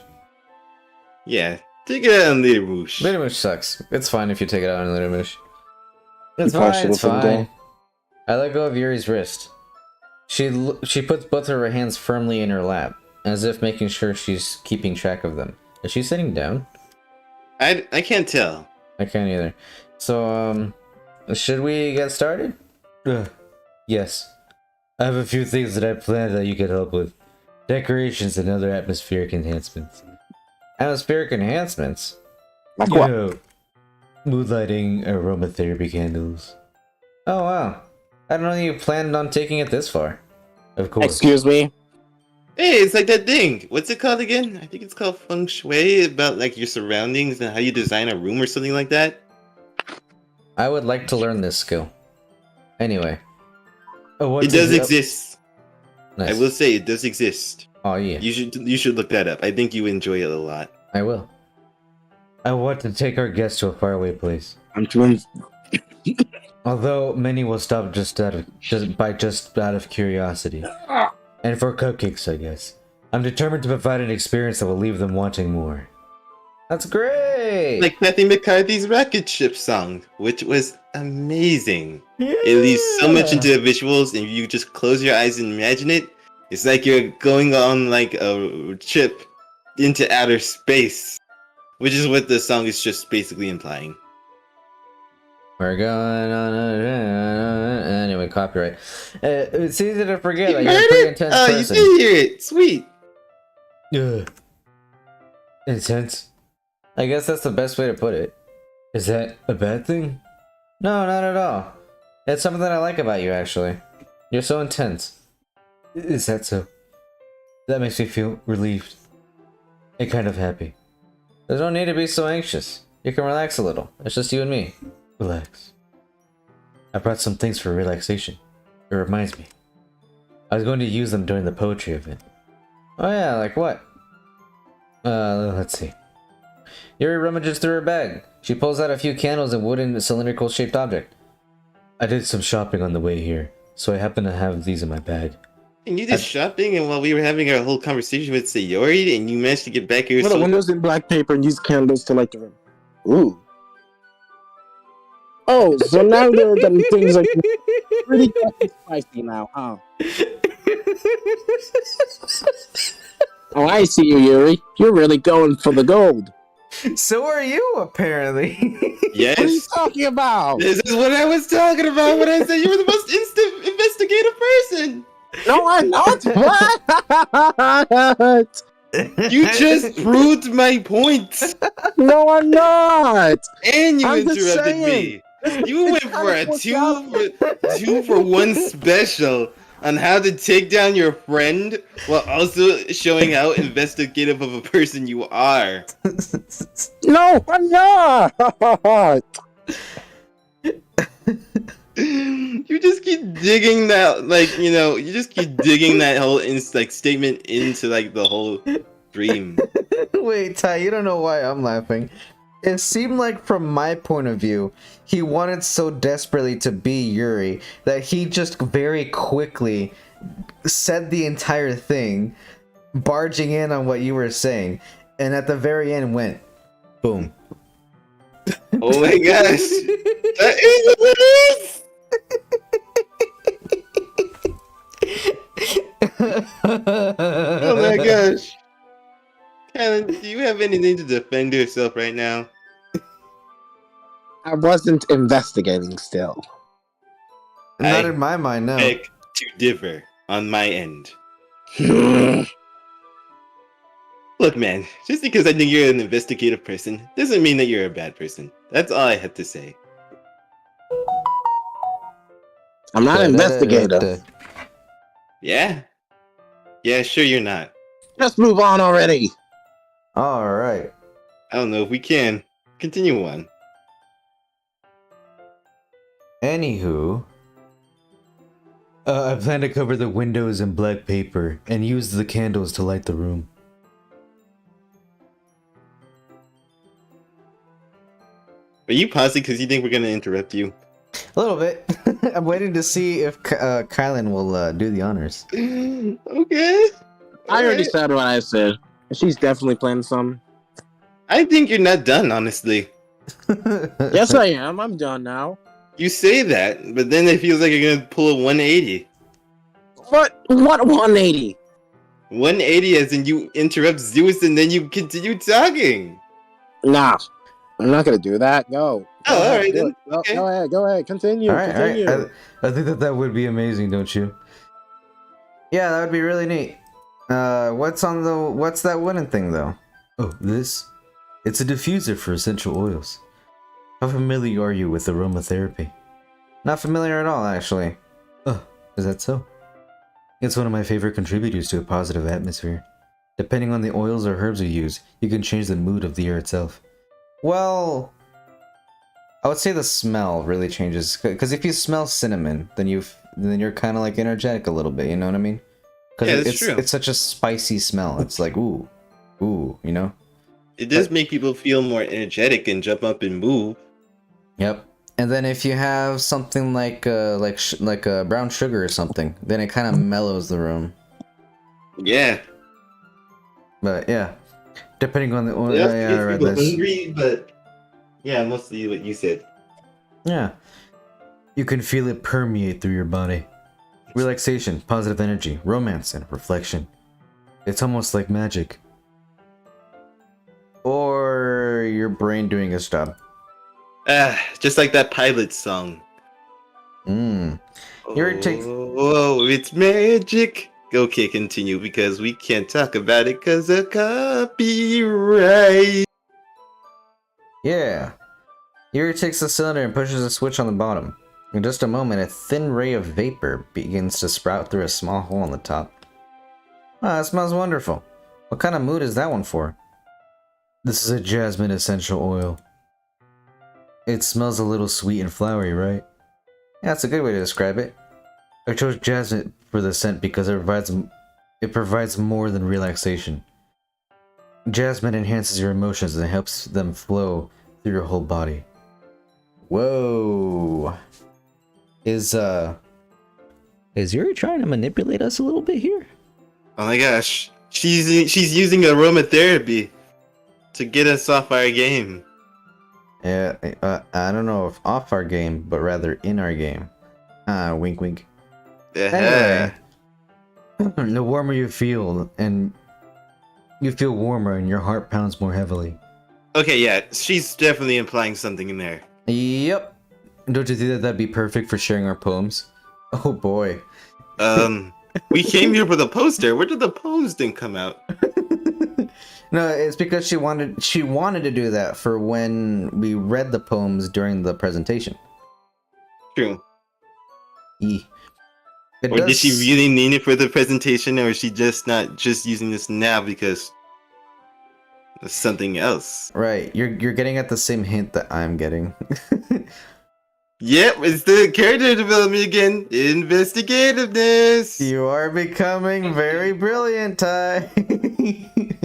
Yeah, take it out on Later Moosh. Later Moosh sucks. It's fine if you take it out on Later Moosh. It's You probably fine, it's should've been fine. there. I let go of Yuri's wrist. She puts both of her hands firmly in her lap, as if making sure she's keeping track of them. Is she sitting down? I can't tell. I can't either. So, should we get started? Yes. I have a few things that I planned that you could help with. Decorations and other atmospheric enhancements. Atmospheric enhancements? Like what? Yo. Mood lighting, aromatherapy candles. Oh wow. I don't know you planned on taking it this far. Of course. Excuse me? Hey, it's like that thing. What's it called again? I think it's called feng shui, about like your surroundings and how you design a room or something like that. I would like to learn this skill. Anyway. It does exist. Nice. I will say it does exist. Oh yeah. You should look that up. I think you enjoy it a lot. I will. I want to take our guests to a faraway place. I'm doing. Although many will stop just out of curiosity. And for cupcakes, I guess. I'm determined to provide an experience that will leave them wanting more. That's great! Like Kathy McCarthy's Rocket Ship song, which was amazing. Yeah. It leaves so much into the visuals, and if you just close your eyes and imagine it, it's like you're going on like a trip into outer space, which is what the song is just basically implying. We're going on a... Anyway, copyright. It's easy to forget You that you're a heard pretty it? intense Oh, person. you did hear it. Sweet. Ugh. Intense? I guess that's the best way to put it. Is that a bad thing? No, not at all. It's something that I like about you, actually. You're so intense. Is that so? That makes me feel relieved. And kind of happy. There's no need to be so anxious. You can relax a little. It's just you and me. Relax. I brought some things for relaxation. It reminds me. I was going to use them during the poetry event. Oh yeah, like what? Let's see. Yuri rummages through her bag. She pulls out a few candles and wooden cylindrical shaped object. I did some shopping on the way here, so I happen to have these in my bag. And you just shopping, and while we were having our whole conversation with Sayori, and you managed to get back here. Put the windows in black paper and use candles to light the room. Ooh. Oh, so now they're getting things like pretty spicy now, huh? Oh, I see you, Yuri. You're really going for the gold. So are you, apparently. Yes. What are you talking about? This is what I was talking about when I said you were the most instant investigative person. No, I'm not. What? You just proved my point. No, I'm not. And you I'm just interrupted saying. me. You went for a two for one special on how to take down your friend while also showing how investigative of a person you are. No, I'm not. You just keep digging that, like, you know, you just keep digging that whole statement into like the whole dream. Wait, Ty, you don't know why I'm laughing. It seemed like, from my point of view, he wanted so desperately to be Yuri that he just very quickly said the entire thing, barging in on what you were saying, and at the very end went, boom. Oh my gosh! That is what it is! Oh my gosh. Callan, do you have anything to defend yourself right now? I wasn't investigating still. Not in my mind, no. Beg to differ on my end. Look, man, just because I think you're an investigative person doesn't mean that you're a bad person. That's all I have to say. I'm not an investigator. Yeah? Yeah, sure you're not. Just move on already. Alright. I don't know if we can. Continue on. Anywho, I plan to cover the windows in black paper and use the candles to light the room. Are you pausing because you think we're gonna interrupt you? A little bit. I'm waiting to see if Kylan will do the honors. Okay. I already said what I said. She's definitely playing some. I think you're not done, honestly. Yes, I am. I'm done now. You say that, but then it feels like you're gonna pull a 180. What 180? 180 as in you interrupt Zeus and then you continue talking. Nah. I'm not gonna do that. Go. Oh, alright then. Go, Okay. go ahead. Continue. Continue. Alright. I think that would be amazing, don't you? Yeah, that would be really neat. What's that wooden thing though? Oh, this? It's a diffuser for essential oils. How familiar are you with aromatherapy? Not familiar at all, actually. Oh, is that so? It's one of my favorite contributors to a positive atmosphere. Depending on the oils or herbs you use, you can change the mood of the air itself. Well, I would say the smell really changes, because if you smell cinnamon, then you're kind of like energetic a little bit. You know what I mean? Yeah, that's true. It's such a spicy smell. It's like ooh, you know. It does make people feel more energetic and jump up and move. Yep. And then if you have something like brown sugar or something, then it kind of mellows the room. Yeah. But yeah, depending on the oil. Yeah, I read this. Hungry, but yeah, mostly what you said. Yeah. You can feel it permeate through your body. Relaxation, positive energy, romance, and reflection. It's almost like magic. Or your brain doing its job. Just like that pilot song. Oh, it's magic. Okay, continue, because we can't talk about it because of copyright. Yeah. Yuri takes the cylinder and pushes a switch on the bottom. In just a moment, a thin ray of vapor begins to sprout through a small hole on the top. Ah, that smells wonderful. What kind of mood is that one for? This is a jasmine essential oil. It smells a little sweet and flowery, right? Yeah, that's a good way to describe it. I chose jasmine for the scent because it provides more than relaxation. Jasmine enhances your emotions and helps them flow through your whole body. Whoa. Is Yuri trying to manipulate us a little bit here? Oh my gosh, she's using aromatherapy to get us off our game. Yeah, I don't know if off our game, but rather in our game. Wink, wink. Anyway, the warmer you feel, and you feel warmer, and your heart pounds more heavily. Okay, yeah, she's definitely implying something in there. Yep. Don't you think that that'd be perfect for sharing our poems? Oh boy. We came here for the poster. Where did the poems thing come out? No, it's because she wanted to do that for when we read the poems during the presentation. True. Or did she really need it for the presentation, or is she just not just using this now because of something else? Right, you're getting at the same hint that I'm getting. Yep, it's the character development again. Investigativeness. You are becoming very brilliant, Ty.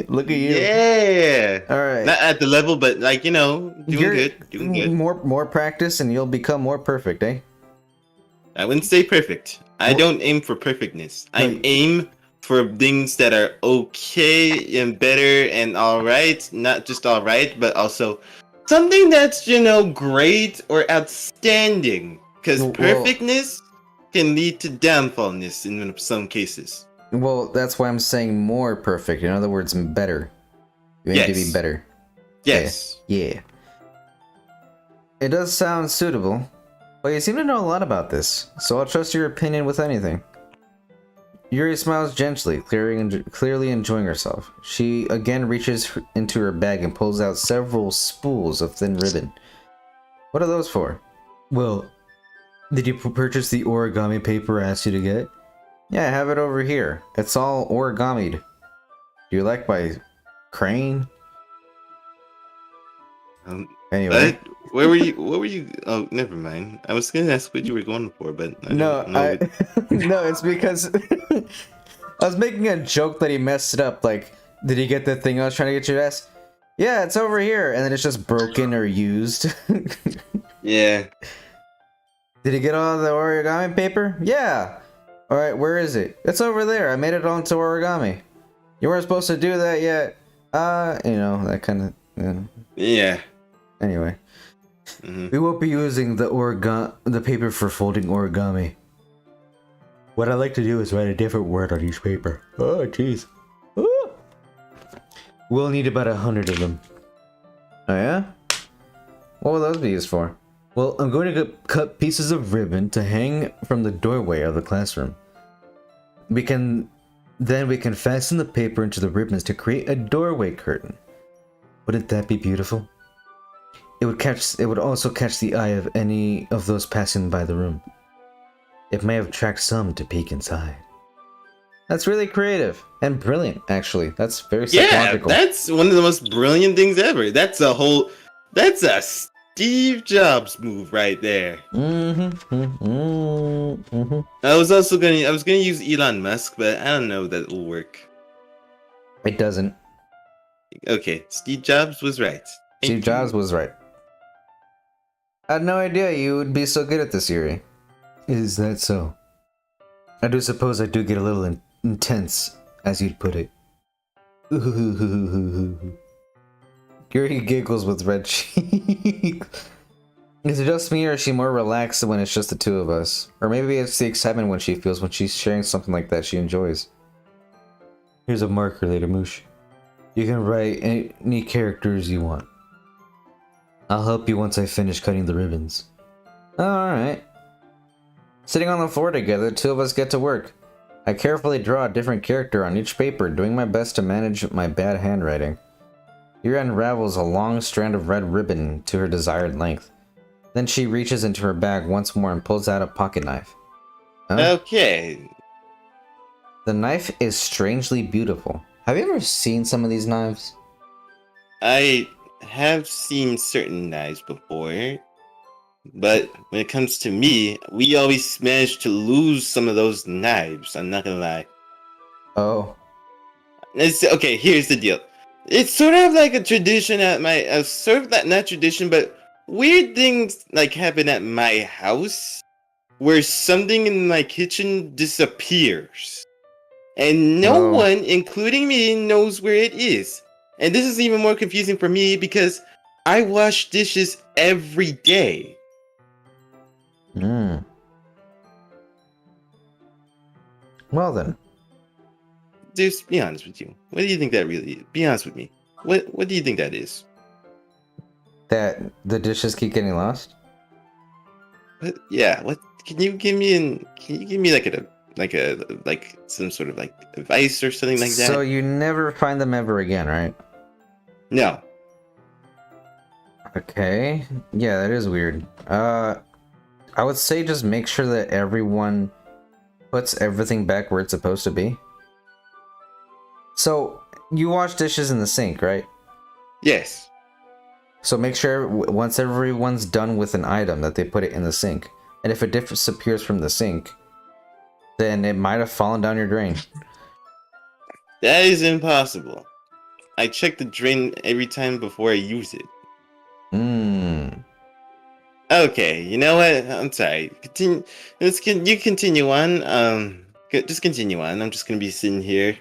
Look at you. Yeah. All right. Not at the level, but like, doing good. More practice, and you'll become more perfect, eh? I wouldn't say perfect. I don't aim for perfectness. I aim for things that are okay and better and all right. Not just all right, but also something that's, great or outstanding. Because perfectness can lead to downfallness in some cases. Well, that's why I'm saying more perfect. In other words, better. You need to be better. Yes. Yeah. It does sound suitable, but you seem to know a lot about this, so I'll trust your opinion with anything. Yuri smiles gently, clearly enjoying herself. She again reaches into her bag and pulls out several spools of thin ribbon. What are those for? Well, did you purchase the origami paper I asked you to get? Yeah, I have it over here. It's all origamied. Do you like my crane? Anyway. What were you? Oh, never mind. I was gonna ask what you were going for, but no, it's because I was making a joke that he messed it up. Like, did he get the thing I was trying to get you to ask? Yeah, it's over here, and then it's just broken or used. Yeah. Did he get all the origami paper? Yeah. All right, where is it? It's over there. I made it onto origami. You weren't supposed to do that yet. That kind of. Yeah. Anyway. We won't be using the paper for folding origami. What I like to do is write a different word on each paper. Oh, jeez. We'll need about 100 of them. Oh, yeah? What will those be used for? Well, I'm going to cut pieces of ribbon to hang from the doorway of the classroom. We can fasten the paper into the ribbons to create a doorway curtain. Wouldn't that be beautiful? It would also catch the eye of any of those passing by the room. It may attract some to peek inside. That's really creative and brilliant, actually. That's very psychological. Yeah, that's one of the most brilliant things ever. That's a Steve Jobs move right there. I was gonna use Elon Musk, but I don't know if that will work. It doesn't. Okay, Steve Jobs was right. Steve Jobs was right. I had no idea you would be so good at this, Yuri. Is that so? I do suppose I do get a little intense, as you'd put it. Yuri giggles with red cheeks. Is it just me, or is she more relaxed when it's just the two of us? Or maybe it's the excitement when she feels when she's sharing something like that she enjoys. Here's a marker later, Moosh. You can write any characters you want. I'll help you once I finish cutting the ribbons. Alright. Sitting on the floor together, the two of us get to work. I carefully draw a different character on each paper, doing my best to manage my bad handwriting. Yuri unravels a long strand of red ribbon to her desired length. Then she reaches into her bag once more and pulls out a pocket knife. Okay. The knife is strangely beautiful. Have you ever seen some of these knives? I have seen certain knives before, but when it comes to me, we always manage to lose some of those knives. I'm not gonna lie. Oh. Okay, here's the deal. It's sort of like a tradition at my, sort of not tradition, but weird things like happen at my house where something in my kitchen disappears. And no one, including me, knows where it is. And this is even more confusing for me because I wash dishes every day. Well then. Just be honest with you. What do you think that really is? Be honest with me. What do you think that is? That the dishes keep getting lost? What, yeah, what can you give me like some sort of like advice or something like that? So you never find them ever again, right? No. Okay. Yeah, that is weird. I would say just make sure that everyone puts everything back where it's supposed to be. So, you wash dishes in the sink, right? Yes. So make sure once everyone's done with an item that they put it in the sink. And if it disappears from the sink, then it might have fallen down your drain. That is impossible. I check the drain every time before I use it. Okay, you know what? I'm sorry. Continue. You continue on. Just continue on. I'm just gonna be sitting here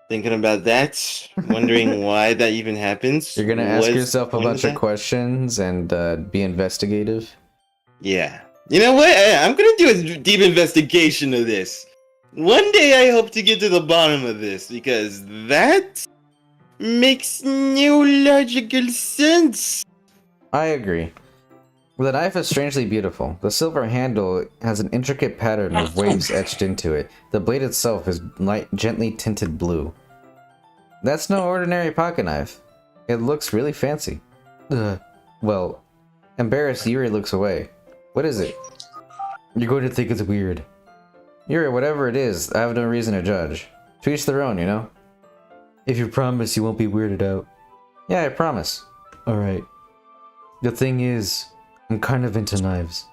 thinking about that, wondering why that even happens. You're gonna ask yourself a bunch of questions and be investigative. Yeah. You know what? I'm gonna do a deep investigation of this. One day I hope to get to the bottom of this, because that makes no logical sense. I agree. The knife is strangely beautiful. The silver handle has an intricate pattern of waves etched into it. The blade itself is light, gently tinted blue. That's no ordinary pocket knife. It looks really fancy. Well, embarrassed, Yuri looks away. What is it? You're going to think it's weird. Yuri, whatever it is, I have no reason to judge. To each their own, you know? If you promise you won't be weirded out. Yeah, I promise. Alright. The thing is, I'm kind of into knives.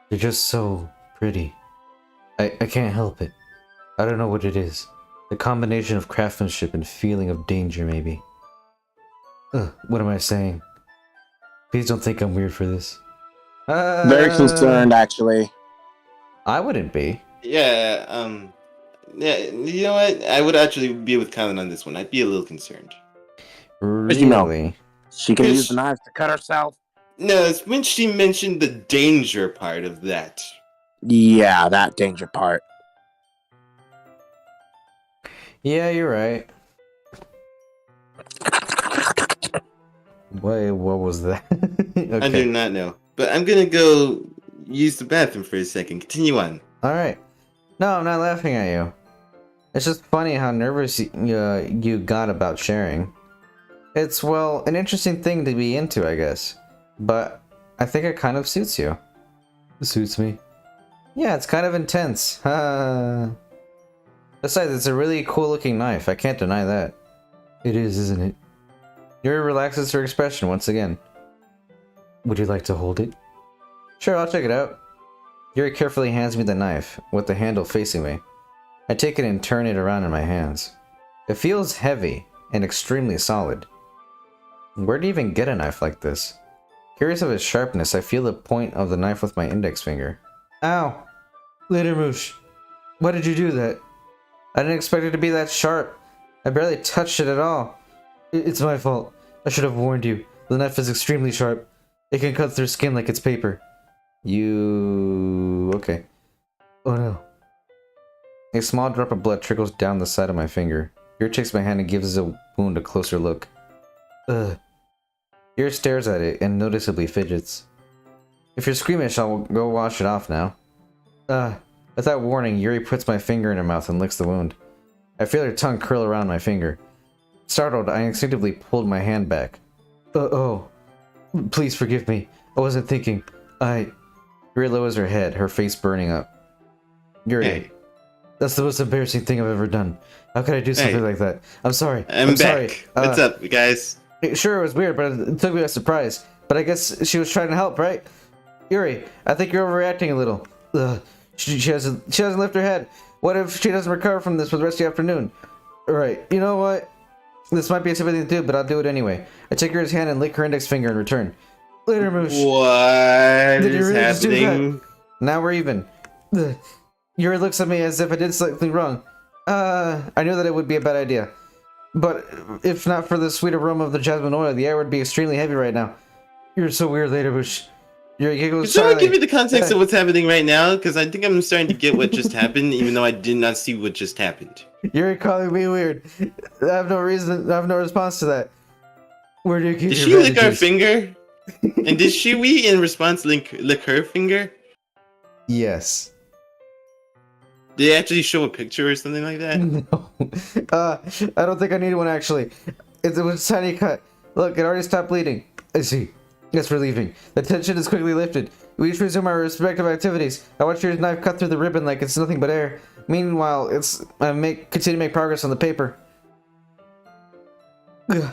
They're just so pretty. I can't help it. I don't know what it is. The combination of craftsmanship and feeling of danger, maybe. What am I saying? Please don't think I'm weird for this. Very concerned, actually. I wouldn't be. Yeah, yeah, you know what? I would actually be with Colin on this one. I'd be a little concerned. Really? You know, she can Yes. use the knives to cut herself. No, it's when she mentioned the danger part of that. Yeah, that danger part. Yeah, you're right. Wait, what was that? I do not know. But I'm gonna go use the bathroom for a second. Continue on. Alright. No, I'm not laughing at you. It's just funny how nervous you got about sharing. It's, well, an interesting thing to be into, I guess. But I think it kind of suits you. It suits me? Yeah, it's kind of intense. Besides, it's a really cool looking knife. I can't deny that. It is, isn't it? Yuri relaxes her expression once again. Would you like to hold it? Sure, I'll check it out. Yuri carefully hands me the knife, with the handle facing me. I take it and turn it around in my hands. It feels heavy and extremely solid. Where do you even get a knife like this? Curious of its sharpness, I feel the point of the knife with my index finger. Ow! Littermoosh! Why did you do that? I didn't expect it to be that sharp. I barely touched it at all. It's my fault. I should have warned you. The knife is extremely sharp. It can cut through skin like it's paper. Okay. Oh no. A small drop of blood trickles down the side of my finger. Yuri takes my hand and gives the wound a closer look. Ugh. Yuri stares at it and noticeably fidgets. If you're squeamish, I'll go wash it off now. Without warning, Yuri puts my finger in her mouth and licks the wound. I feel her tongue curl around my finger. Startled, I instinctively pulled my hand back. Oh. Please forgive me. I wasn't thinking. Yuri lowers her head, her face burning up. Yuri, Hey. That's the most embarrassing thing I've ever done. How could I do something like that? I'm sorry. I'm back. sorry. What's up, guys? Sure, it was weird, but it took me by surprise. But I guess she was trying to help, right? Yuri, I think you're overreacting a little. She hasn't lifted her head. What if she doesn't recover from this for the rest of the afternoon? Alright, you know what? This might be a stupid thing to do, but I'll do it anyway. I take Yuri's hand and lick her index finger in return. Later, Moosh. What Did you is really just do happening? Now we're even. Ugh. Yuri looks at me as if I did something wrong. I knew that it would be a bad idea. But if not for the sweet aroma of the jasmine oil, the air would be extremely heavy right now. You're so weird, Ladybush. Yuri giggles. Can someone give me the context of what's happening right now? Because I think I'm starting to get what just happened, even though I did not see what just happened. You're calling me weird. I have no reason. I have no response to that. Where do you keep Did your she lick our bandages? finger? And did we, in response, lick her finger? Yes. Did they actually show a picture or something like that? No. I don't think I need one actually. It was a tiny cut. Look, it already stopped bleeding. I see. That's relieving. The tension is quickly lifted. We each resume our respective activities. I watch your knife cut through the ribbon like it's nothing but air. Meanwhile, continue to make progress on the paper. Ugh.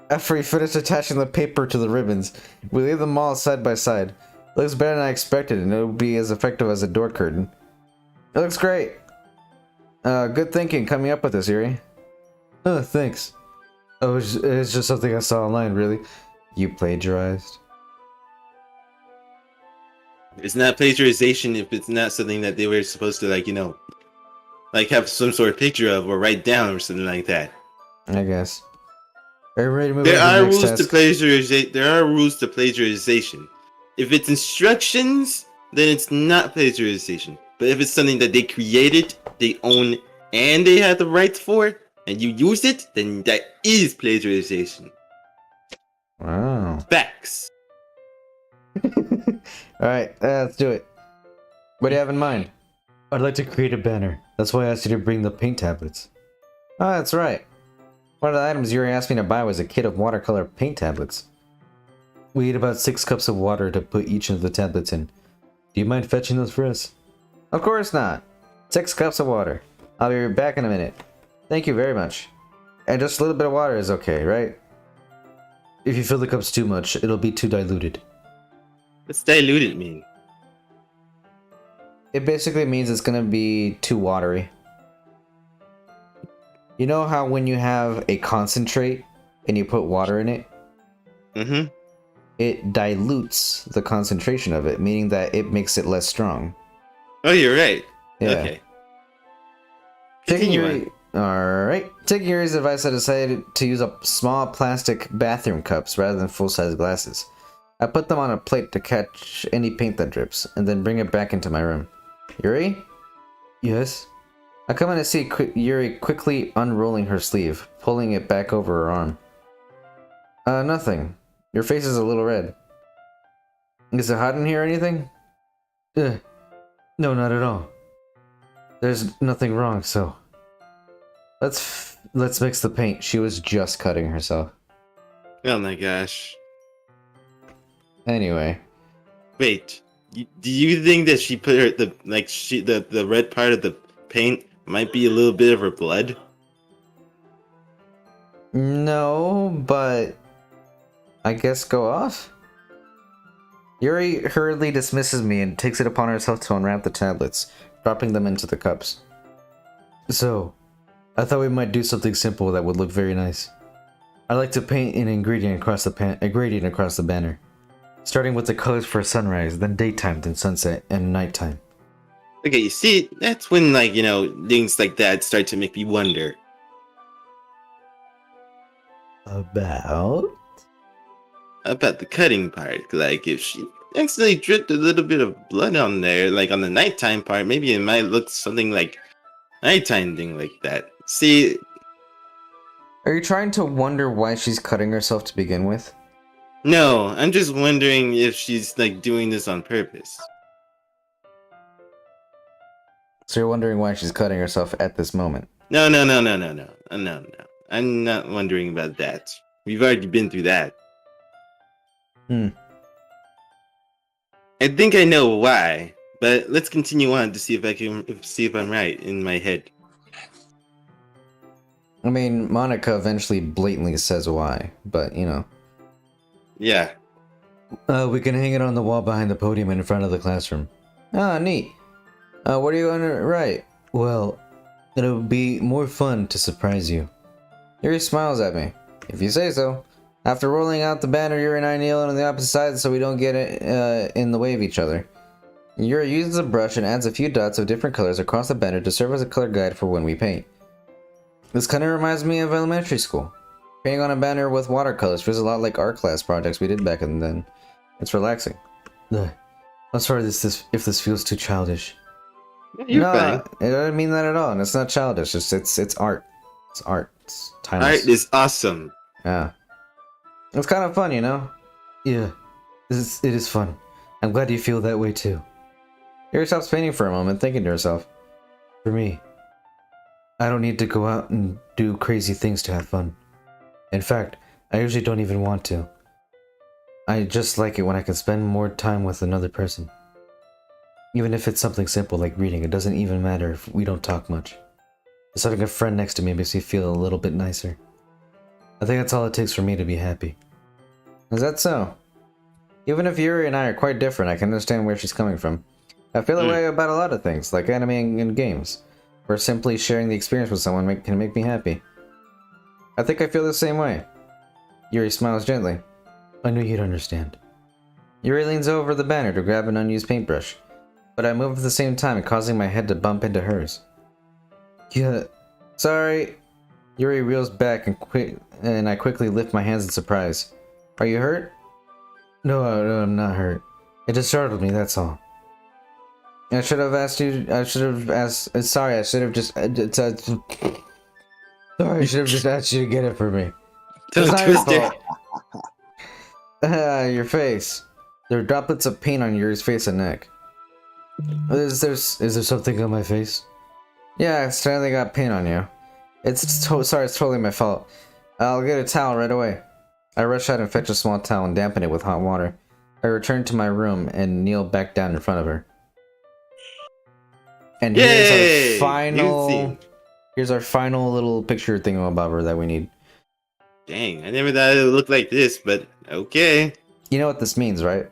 After we finish attaching the paper to the ribbons, we leave them all side by side. It looks better than I expected, and it'll be as effective as a door curtain. It looks great. Good thinking coming up with this, Yuri. Oh, thanks. Oh, it's just something I saw online, really. You plagiarized? It's not plagiarization if it's not something that they were supposed to, like have some sort of picture of or write down or something like that. I guess. Are you ready to move There on to are the next rules to task? plagiarization. There are rules to plagiarization. If it's instructions, then it's not plagiarization. But if it's something that they created, they own, and they have the rights for, and you use it, then that is plagiarization. Wow. Facts. Alright, let's do it. What do you have in mind? I'd like to create a banner. That's why I asked you to bring the paint tablets. Oh, that's right. One of the items Yuri asked me to buy was a kit of watercolor paint tablets. We need about 6 cups of water to put each of the tablets in. Do you mind fetching those for us? Of course not. 6 cups of water. I'll be back in a minute. Thank you very much. And just a little bit of water is okay, right? If you fill the cups too much, it'll be too diluted. What's diluted mean? It basically means it's gonna be too watery. You know how when you have a concentrate and you put water in it, Mm-hmm. it dilutes the concentration of it, meaning that it makes it less strong. Oh, you're right. Yeah. Okay. Taking Continue on. Alright. Taking Yuri's advice, I decided to use up small plastic bathroom cups rather than full-size glasses. I put them on a plate to catch any paint that drips, and then bring it back into my room. Yuri? Yes? I come in to see Yuri quickly unrolling her sleeve, pulling it back over her arm. Nothing. Your face is a little red. Is it hot in here or anything? No, not at all. There's nothing wrong, so... Let's mix the paint. She was just cutting herself. Oh my gosh. Anyway. Wait. Do you think that she put her the red part of the paint might be a little bit of her blood? No, but... I guess go off? Yuri hurriedly dismisses me and takes it upon herself to unwrap the tablets, dropping them into the cups. So, I thought we might do something simple that would look very nice. I'd like to paint an ingredient across the banner. Starting with the colors for sunrise, then daytime, then sunset, and nighttime. Okay, you see, that's when, things like that start to make me wonder. About About the cutting part. Like, if she accidentally dripped a little bit of blood on there, like on the nighttime part, maybe it might look something like nighttime thing like that. See... Are you trying to wonder why she's cutting herself to begin with? No, I'm just wondering if she's, doing this on purpose. So you're wondering why she's cutting herself at this moment? No. I'm not wondering about that. We've already been through that. I think I know why, but let's continue on to see if I'm right in my head. I mean, Monica eventually blatantly says why, but, you know. Yeah. We can hang it on the wall behind the podium in front of the classroom. Ah, neat. What are you going to write? Well, it'll be more fun to surprise you. Yuri smiles at me. If you say so. After rolling out the banner, Yuri and I kneel on the opposite sides so we don't get in the way of each other. Yuri uses a brush and adds a few dots of different colors across the banner to serve as a color guide for when we paint. This kind of reminds me of elementary school. Painting on a banner with watercolors feels a lot like art class projects we did back then. It's relaxing. Ugh. I'm sorry if this feels too childish. You're no, fine. I don't mean that at all, and it's not childish. It's art. It's art. It's timeless. Art is awesome. Yeah. It's kind of fun, you know? Yeah. It is fun. I'm glad you feel that way too. Yuri stops painting for a moment, thinking to herself, for me, I don't need to go out and do crazy things to have fun. In fact, I usually don't even want to. I just like it when I can spend more time with another person. Even if it's something simple like reading, it doesn't even matter if we don't talk much. Just having a friend next to me makes me feel a little bit nicer. I think that's all it takes for me to be happy. Is that so? Even if Yuri and I are quite different, I can understand where she's coming from. I feel that way about a lot of things, like anime and games, where simply sharing the experience with someone can make me happy. I think I feel the same way. Yuri smiles gently. I knew you'd understand. Yuri leans over the banner to grab an unused paintbrush, but I move at the same time, causing my head to bump into hers. Yeah, sorry. Yuri reels back and I quickly lift my hands in surprise. Are you hurt? No, I'm not hurt. It just startled me, that's all. I should have asked you. Sorry, I should have just. Sorry, I should have just asked you to get it for me. Don't twist it. Your face. There are droplets of paint on Yuri's face and neck. Is there something on my face? Yeah, I accidentally got paint on you. Sorry, it's totally my fault. I'll get a towel right away. I rush out and fetch a small towel and dampen it with hot water. I return to my room and kneel back down in front of her. And here's our final little picture thingamabobber that we need. Dang, I never thought it would look like this, but okay. You know what this means, right?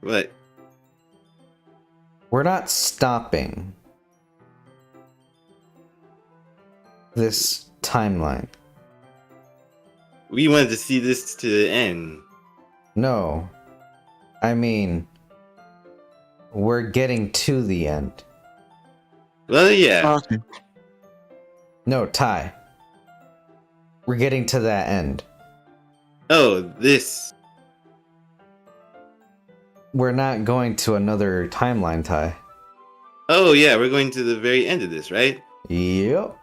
What? We're not stopping this timeline. We wanted to see this to the end. No. I mean, we're getting to the end. Well, yeah. Okay. No, Ty. We're getting to that end. Oh, this. We're not going to another timeline, Ty. Oh, yeah, we're going to the very end of this, right? Yep.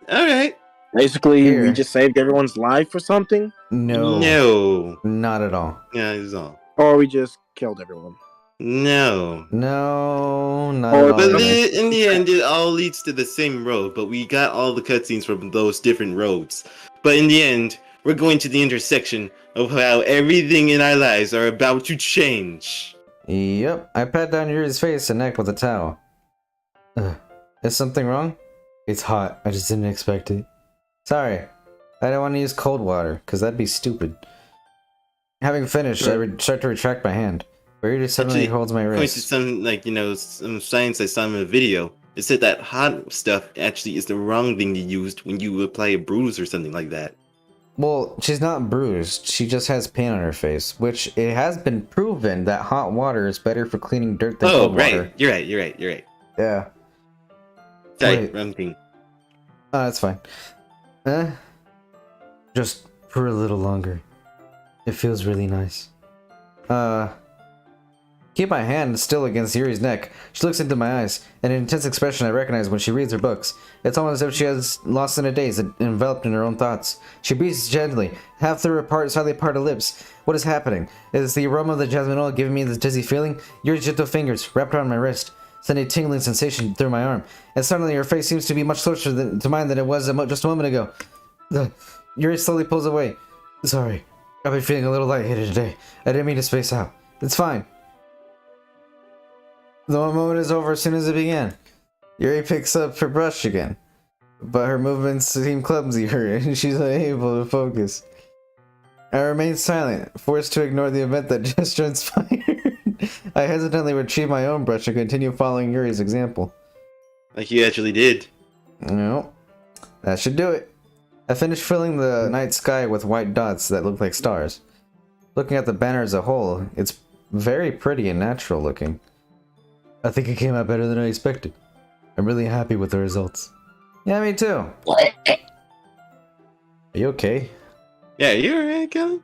Alright. Basically, Here. we just saved everyone's life or something? No. No. Not at all. Yeah, that's all. Or we just killed everyone? No. No, not Or at all. But either. in the end, it all leads to the same road, but we got all the cutscenes from those different roads. But in the end, we're going to the intersection of how everything in our lives are about to change. Yep. I pat down Yuri's face and neck with a towel. Is something wrong? It's hot. I just didn't expect it. Sorry. I don't want to use cold water, because that'd be stupid. Having finished, I start to retract my hand. But Yuri suddenly Actually, holds my According to wrist. some, some science I saw in a video, it said that hot stuff actually is the wrong thing to use when you apply a bruise or something like that. Well, she's not bruised. She just has paint on her face, which it has been proven that hot water is better for cleaning dirt than Oh, cold right. water. You're right. Yeah. Sorry, Wait. wrong thing. That's fine. Just for a little longer. It feels really nice. Keep my hand still against Yuri's neck. She looks into my eyes, an intense expression I recognize when she reads her books. It's almost as if she has lost in a daze, enveloped in her own thoughts. She breathes gently, half through her slightly parted lips. What is happening? Is the aroma of the jasmine oil giving me this dizzy feeling? Yuri's gentle fingers wrapped around my wrist, send a tingling sensation through my arm, and suddenly her face seems to be much closer to mine than it was just a moment ago. Yuri slowly pulls away. Sorry, I've been feeling a little lightheaded today. I didn't mean to space out. It's fine. The moment is over as soon as it began. Yuri picks up her brush again, but her movements seem clumsier and she's unable to focus. I remain silent, forced to ignore the event that just transpired. I hesitantly retrieve my own brush and continue following Yuri's example. Like you actually did. No, that should do it. I finished filling the night sky with white dots that look like stars. Looking at the banner as a whole, it's very pretty and natural looking. I think it came out better than I expected. I'm really happy with the results. Yeah, me too. Are you okay? Yeah, you alright, Kelly?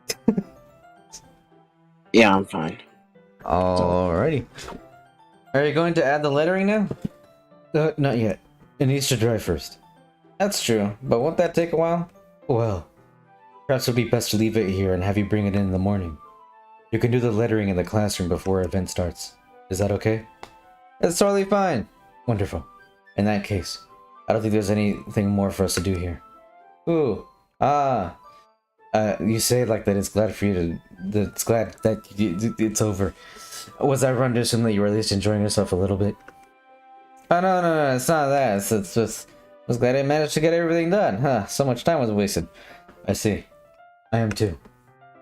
Yeah, I'm fine. Alrighty. Are you going to add the lettering now? Not yet. It needs to dry first. That's true, but won't that take a while? Well, perhaps it would be best to leave it here and have you bring it in the morning. You can do the lettering in the classroom before event starts. Is that okay? That's totally fine. Wonderful. In that case, I don't think there's anything more for us to do here. Ooh. You say it like that. It's glad for you to. It's glad that it's over. Was I wrong to assume that you were at least enjoying yourself a little bit? Oh no, it's not that. It's just. I was glad I managed to get everything done. Huh? So much time was wasted. I see. I am too.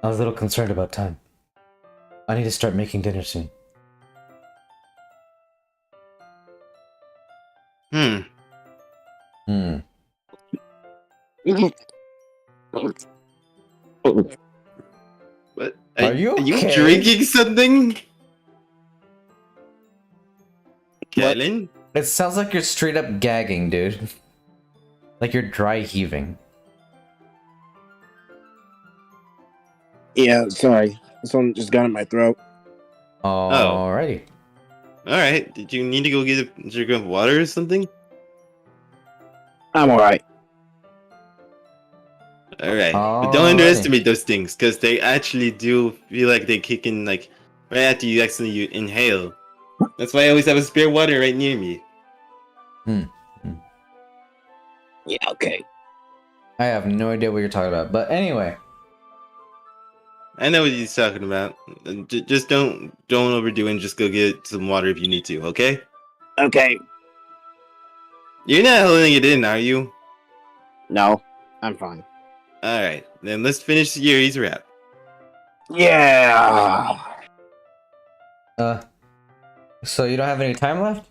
I was a little concerned about time. I need to start making dinner soon. What? Are you okay? drinking something? Kellen? It sounds like you're straight up gagging, dude. Like you're dry heaving. Yeah, sorry. Someone just got in my throat. Alrighty. Alright, did you need to go get a drink of water or something? I'm alright. Alright, but don't underestimate those things, because they actually do feel like they kick in, like, right after you accidentally inhale. That's why I always have a spare water right near me. Yeah, okay. I have no idea what you're talking about, but anyway. I know what he's talking about. Just don't overdo it and just go get some water if you need to, okay? Okay. You're not holding it in, are you? No, I'm fine. Alright, then let's finish Yuri's rap. Yeah. So you don't have any time left?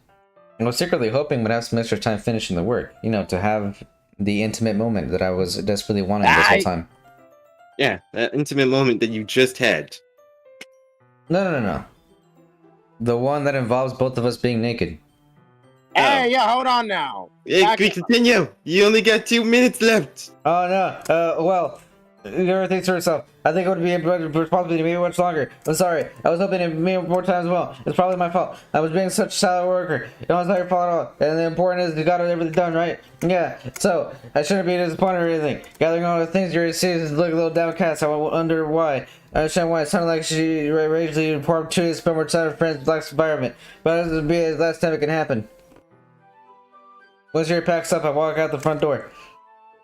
I was secretly hoping we'd have some extra time finishing the work. You know, to have the intimate moment that I was desperately wanting this whole time. Yeah, that intimate moment that you just had. No. The one that involves both of us being naked. Hey, yeah, hold on now. Hey, quick, continue! You only got 2 minutes left! Oh no, well, everything to herself. I think it would be a responsibility to be much longer. I'm sorry. I was hoping it'd be more time as well. It's probably my fault. I was being such a shallow worker. It's not your fault at all. And the important is you got everything done, right? Yeah. So I shouldn't be disappointed or anything. Gathering all the things you're seeing look a little downcast. I wonder why. I understand why it sounded like she raised the opportunity to spend more time with friends, black environment. But this would be the last time it can happen. Once your packs up, I walk out the front door.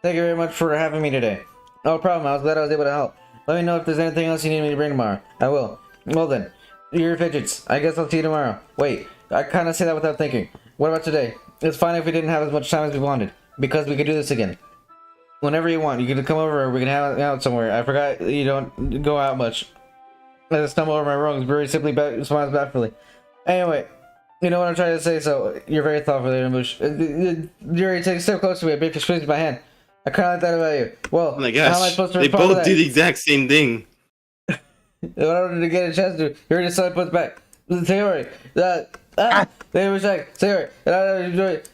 Thank you very much for having me today. No problem, I was glad I was able to help. Let me know if there's anything else you need me to bring tomorrow. I will. Well then, your fidgets. I guess I'll see you tomorrow. Wait, I kind of say that without thinking. What about today? It's fine if we didn't have as much time as we wanted, because we could do this again. Whenever you want, you can come over or we can hang out somewhere. I forgot you don't go out much. I just stumble over my wrongs very simply, smiles bafflingly. Anyway, you know what I'm trying to say, so you're very thoughtful there, Moosh. Yuri, take a step closer to me. A big fish squeezes my hand. I kind of like that about you. Well, Oh my how am I gosh, supposed to they respond to both that? do the exact same thing. In order to get a chance to, Yuri just suddenly puts back. Sayori, they were like, Sayori, it's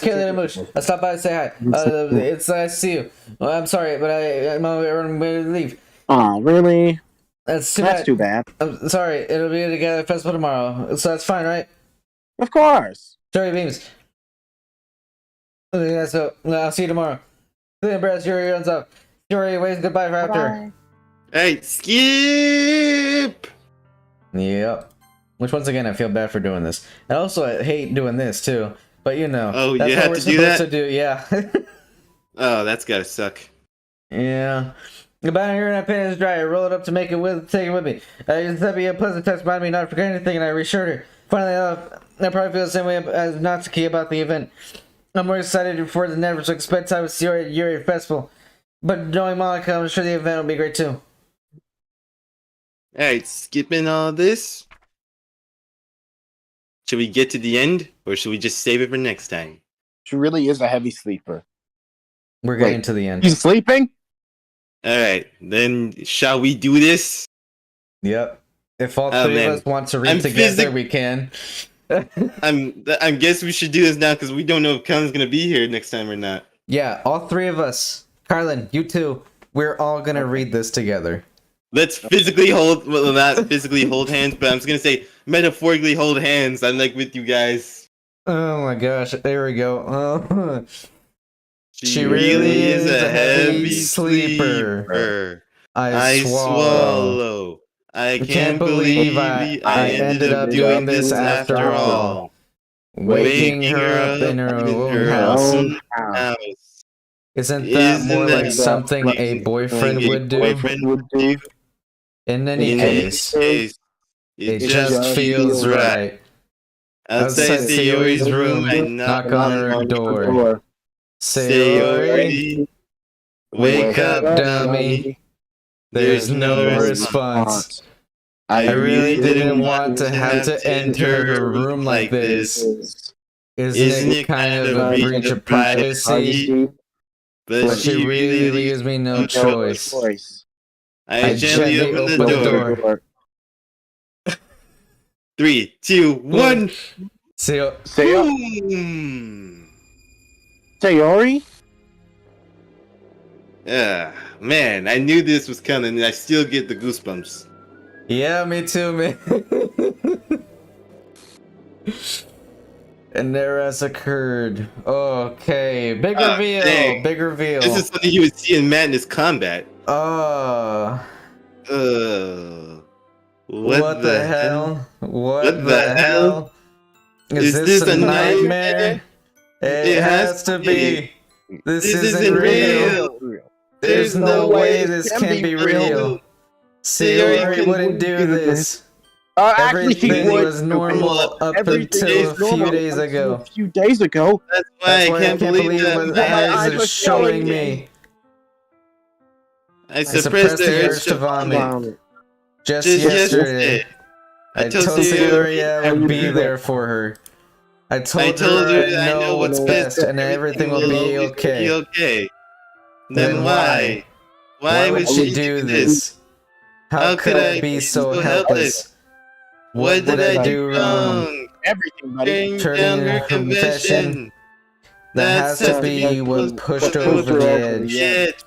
Kaylee and Moosh. I stopped by to say hi. It's nice to see you. Well, I'm sorry, but I'm on my way to leave. Oh, really? That's That's too bad. I'm sorry, it'll be together at festival tomorrow, so that's fine, right? Of course. Sorry, Beams. Yeah, so I'll see you tomorrow. The embarrassed Yuri runs up. Yuri waves goodbye for after. Hey, skip! Yep. Which once again, I feel bad for doing this. And also, I hate doing this too. But you know, Oh, that's you what have we're to do supposed that? to do. Yeah. Oh, that's gotta suck. Yeah. About here and I painted his dryer, roll it up to make it take it with me. I just sent me a pleasant text reminding me not to forget anything, and I reassured her. Finally enough, I probably feel the same way as Natsuki about the event. I'm more excited for the never to spend time with Yuri at Yuri Festival. But knowing Monica, I'm sure the event will be great too. Alright, skipping all this. Should we get to the end, or should we just save it for next time? She really is a heavy sleeper. We're getting to the end. He's sleeping? Alright, then shall we do this? Yep. If all three of us want to read together, we can. I guess we should do this now because we don't know if Cullen's gonna be here next time or not. Yeah, all three of us. Carlin, you too. We're all gonna read this together. Let's physically hold, well, not physically hold hands, but I'm just gonna say metaphorically hold hands. I'm like with you guys. Oh my gosh, there we go. Oh. She really is a heavy sleeper. I swallow. I can't believe I ended up doing this after all. Waking her up in her own house. Isn't that more like something a boyfriend would do? In any case, it just feels right. Outside Sayori's room, I knock on her door. Sayori, wake up, dummy. There's no response. I really didn't want to have to enter her room like this. Isn't it kind of a breach of privacy? But she really leaves me no choice. I gently open the door. 3, 2, 1. Sayori? Yeah, man, I knew this was coming and I still get the goosebumps. Yeah, me too, man. And there has occurred. Okay, big reveal. Dang. Big reveal. This is something you would see in Madness Combat. What the hell? What the hell? Is this a nightmare? It has to be. This isn't real. There's no way this can be real. Sayori wouldn't do this. Actually, she Everything would. was normal up until a few days ago. A few days ago. That's why I can't believe what that. eyes are showing me. I suppressed the urge to vomit. Just yesterday. I told Sayori I would be there for her. I told her I know what's best and everything will be okay. Then why? Why would she do this? How could I be so helpless? What did I do wrong? Everything, buddy. Turning in her confession. That has to be what pushed her over the edge.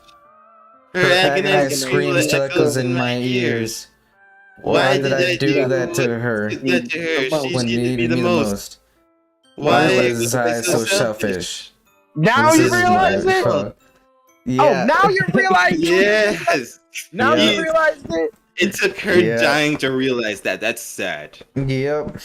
Her agonized scream still echoes in my ears. Why did I do that to her when she needed me the most? Why was I so selfish? Now you realize it? Yeah. Oh, now you realize it? Yes. Now you realize it? It took her dying to realize that. That's sad. Yep.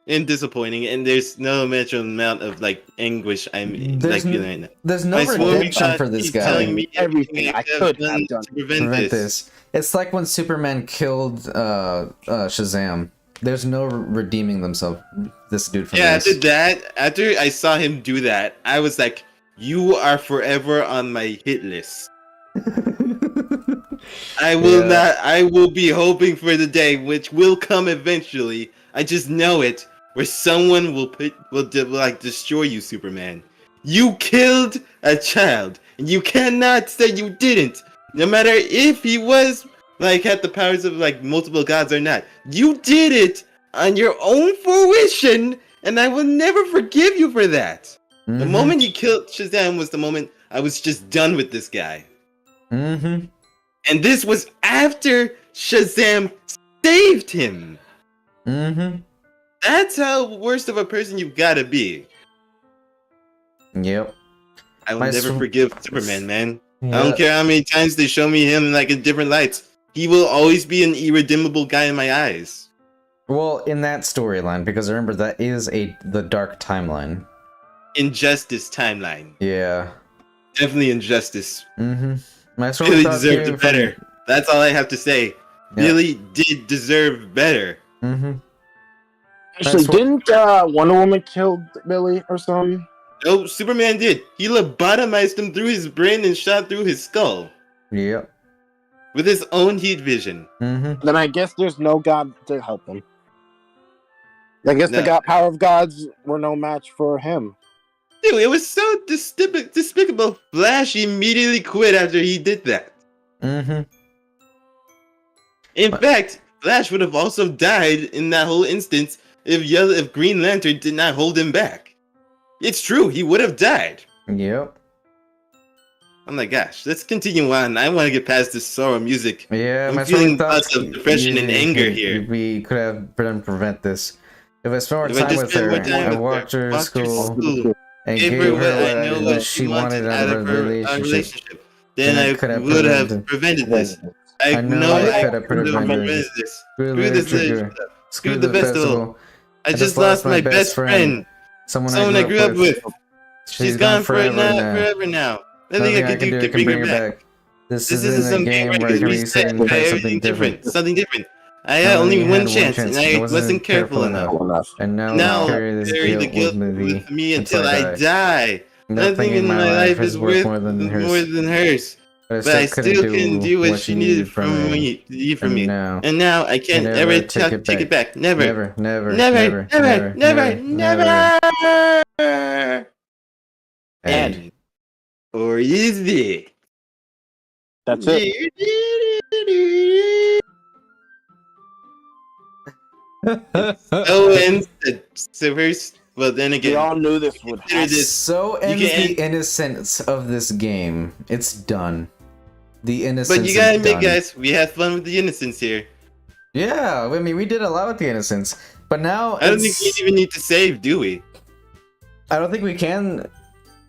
And disappointing. And there's no measurable amount of like anguish I'm like feeling right now. There's no redemption for this guy. Telling me everything I could have done to prevent this. It's like when Superman killed Shazam. There's no redeeming themselves. This dude from this. After I saw him do that, I was like, you are forever on my hit list. I will be hoping for the day, which will come eventually. I just know it, where someone will destroy you, Superman. You killed a child, and you cannot say you didn't. No matter if he was had the powers of multiple gods or not. You did it on your own fruition, and I will never forgive you for that. Mm-hmm. The moment you killed Shazam was the moment I was just done with this guy. Mm-hmm. And this was after Shazam saved him. Mm-hmm. That's how worst of a person you've got to be. Yep. I will never forgive Superman, man. Yep. I don't care how many times they show me him in different lights. He will always be an irredeemable guy in my eyes. Well, in that storyline, because remember that is the dark timeline. Injustice timeline. Yeah. Definitely Injustice. Mm-hmm. Billy deserved it better. That's all I have to say. Yep. Billy did deserve better. Mm-hmm. Actually, didn't Wonder Woman kill Billy or something? No, Superman did. He lobotomized him through his brain and shot through his skull. Yep. With his own heat vision. Mm-hmm. Then I guess there's no god to help him. I guess the power of gods were no match for him. Dude, it was so despicable. Flash immediately quit after he did that. Mm-hmm. In fact, Flash would have also died in that whole instance if Green Lantern did not hold him back. It's true, he would have died. Yep. Oh my gosh, let's continue on. I want to get past this sorrow music. Yeah, I'm my feeling thoughts thoughts of depression and anger here. We could have done prevent this. If I spent more If I time just with spent her, more time I with walked her to walked her to school and gave gave her what I know what what she wanted out of her a relationship, then I could have would have prevented this. I know I could have prevented this. Screw this relationship. Screw the festival. I just lost my best friend. Someone I grew up with. She's gone forever now. Nothing I can do can bring her back. This isn't a game where I can reset and try something different. Something different. I had only one chance, and I wasn't careful enough. And now Now I carry this carry the guilt guilt with me until I die. Nothing in my life is worth more than hers. But I still couldn't do what she needed from me. And now I can't ever take it back. Never. Never. And or is it? That's it. So ends the first. Well, then We again, all knew this would consider happen. this. So ends can the innocence of this game. It's done. The innocence. But you gotta is admit, done. guys, we had fun with the innocence here. Yeah, I mean, we did a lot with the innocence, but now I don't think we even need to save, do we? I don't think we can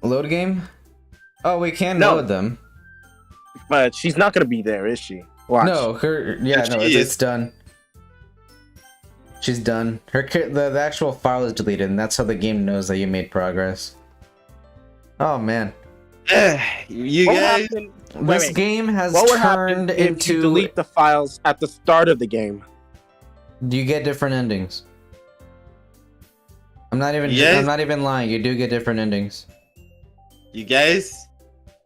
load game. Oh, we can No. load them. But she's not gonna be there, is she? Watch. No, her. Yeah, no, She it's is. done. She's done. The actual file is deleted, and that's how the game knows that you made progress. Oh man, You What guys. happened? this wait. game has What would happen turned if you into. delete the files at the start of the game? You get different endings. I'm not even. Yes. I'm not even lying. You do get different endings. You guys,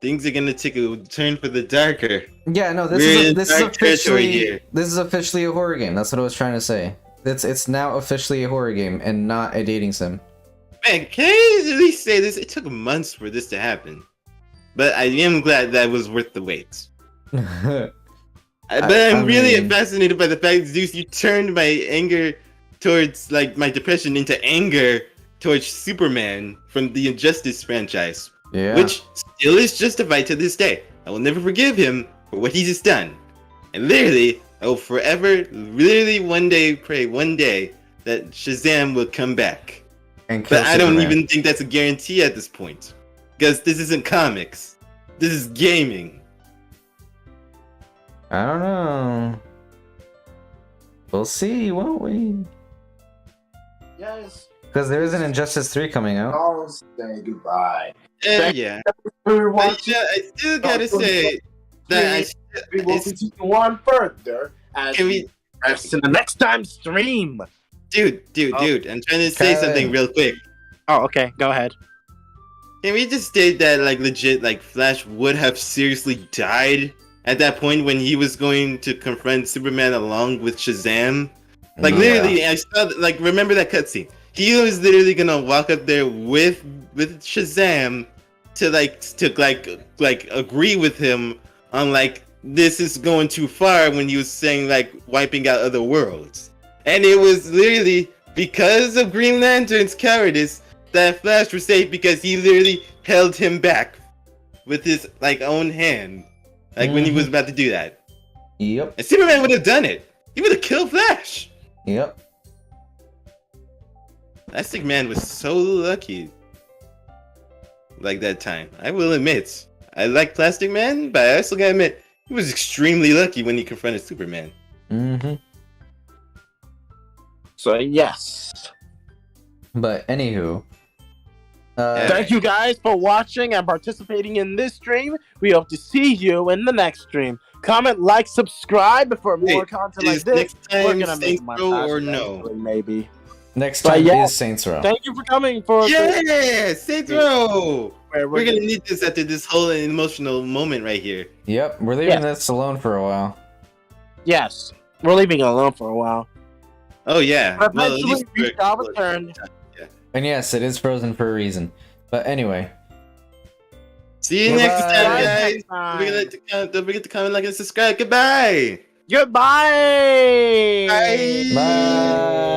things are gonna take a turn for the darker. Yeah, no, this We're is in this is dark territory officially here. this is officially a horror game. That's what I was trying to say. It's now officially a horror game and not a dating sim. Man, can I at least say this? It took months for this to happen, but I am glad that was worth the wait. But I'm really mean- fascinated by the fact, Zeus, you turned my anger towards, like, my depression into anger towards Superman from the Injustice franchise, Yeah. which still is justified to this day. I will never forgive him for what he's done. And literally, I will forever, literally one day, pray one day that Shazam will come back. and kill But I don't Superman. even think that's a guarantee at this point. Because this isn't comics. This is gaming. I don't know. We'll see, won't we? Yes. Because there is an Injustice 3 coming out. I'll say goodbye. Yeah. We were But watching. yeah, I still gotta say that We will continue on further as can we, rest in the next time stream. dude, I'm trying to say Kyle. something real quick. Oh, okay. Go ahead. Can we just state that, like, legit, like, Flash would have seriously died at that point when he was going to confront Superman along with Shazam? Like, Yeah. literally, I saw, like, remember that cutscene? He was literally gonna walk up there with Shazam to agree with him on, like, this is going too far when he was saying, like, wiping out other worlds. And it was literally because of Green Lantern's cowardice that Flash was safe, because he literally held him back with his, like, own hand. Like, when he was about to do that. Yep. And Superman would have done it. He would have killed Flash. Yep. Plastic Man was so lucky. Like, that time. I will admit. I like Plastic Man, but I also gotta admit, he was extremely lucky when he confronted Superman. Mm-hmm. So yes. But anywho. Yeah. Thank you guys for watching and participating in this stream. We hope to see you in the next stream. Comment, like, subscribe for more Hey, content like is this. next We're time gonna make Saints my Row or past no? eventually, maybe. Next But time yeah. is Saints Row. Thank you for coming for. Yeah! Saints Row! We're We're gonna need this after this whole emotional moment right here. Yep, we're leaving Yeah. this alone for a while. Yes, we're leaving it alone for a while. Oh yeah. But Well, at eventually least we shall return. And yes, it is frozen for a reason. But anyway. See you Bye-bye. next time, guys. Next time. Don't forget to comment, like, and subscribe. Goodbye. Goodbye. Bye. Bye.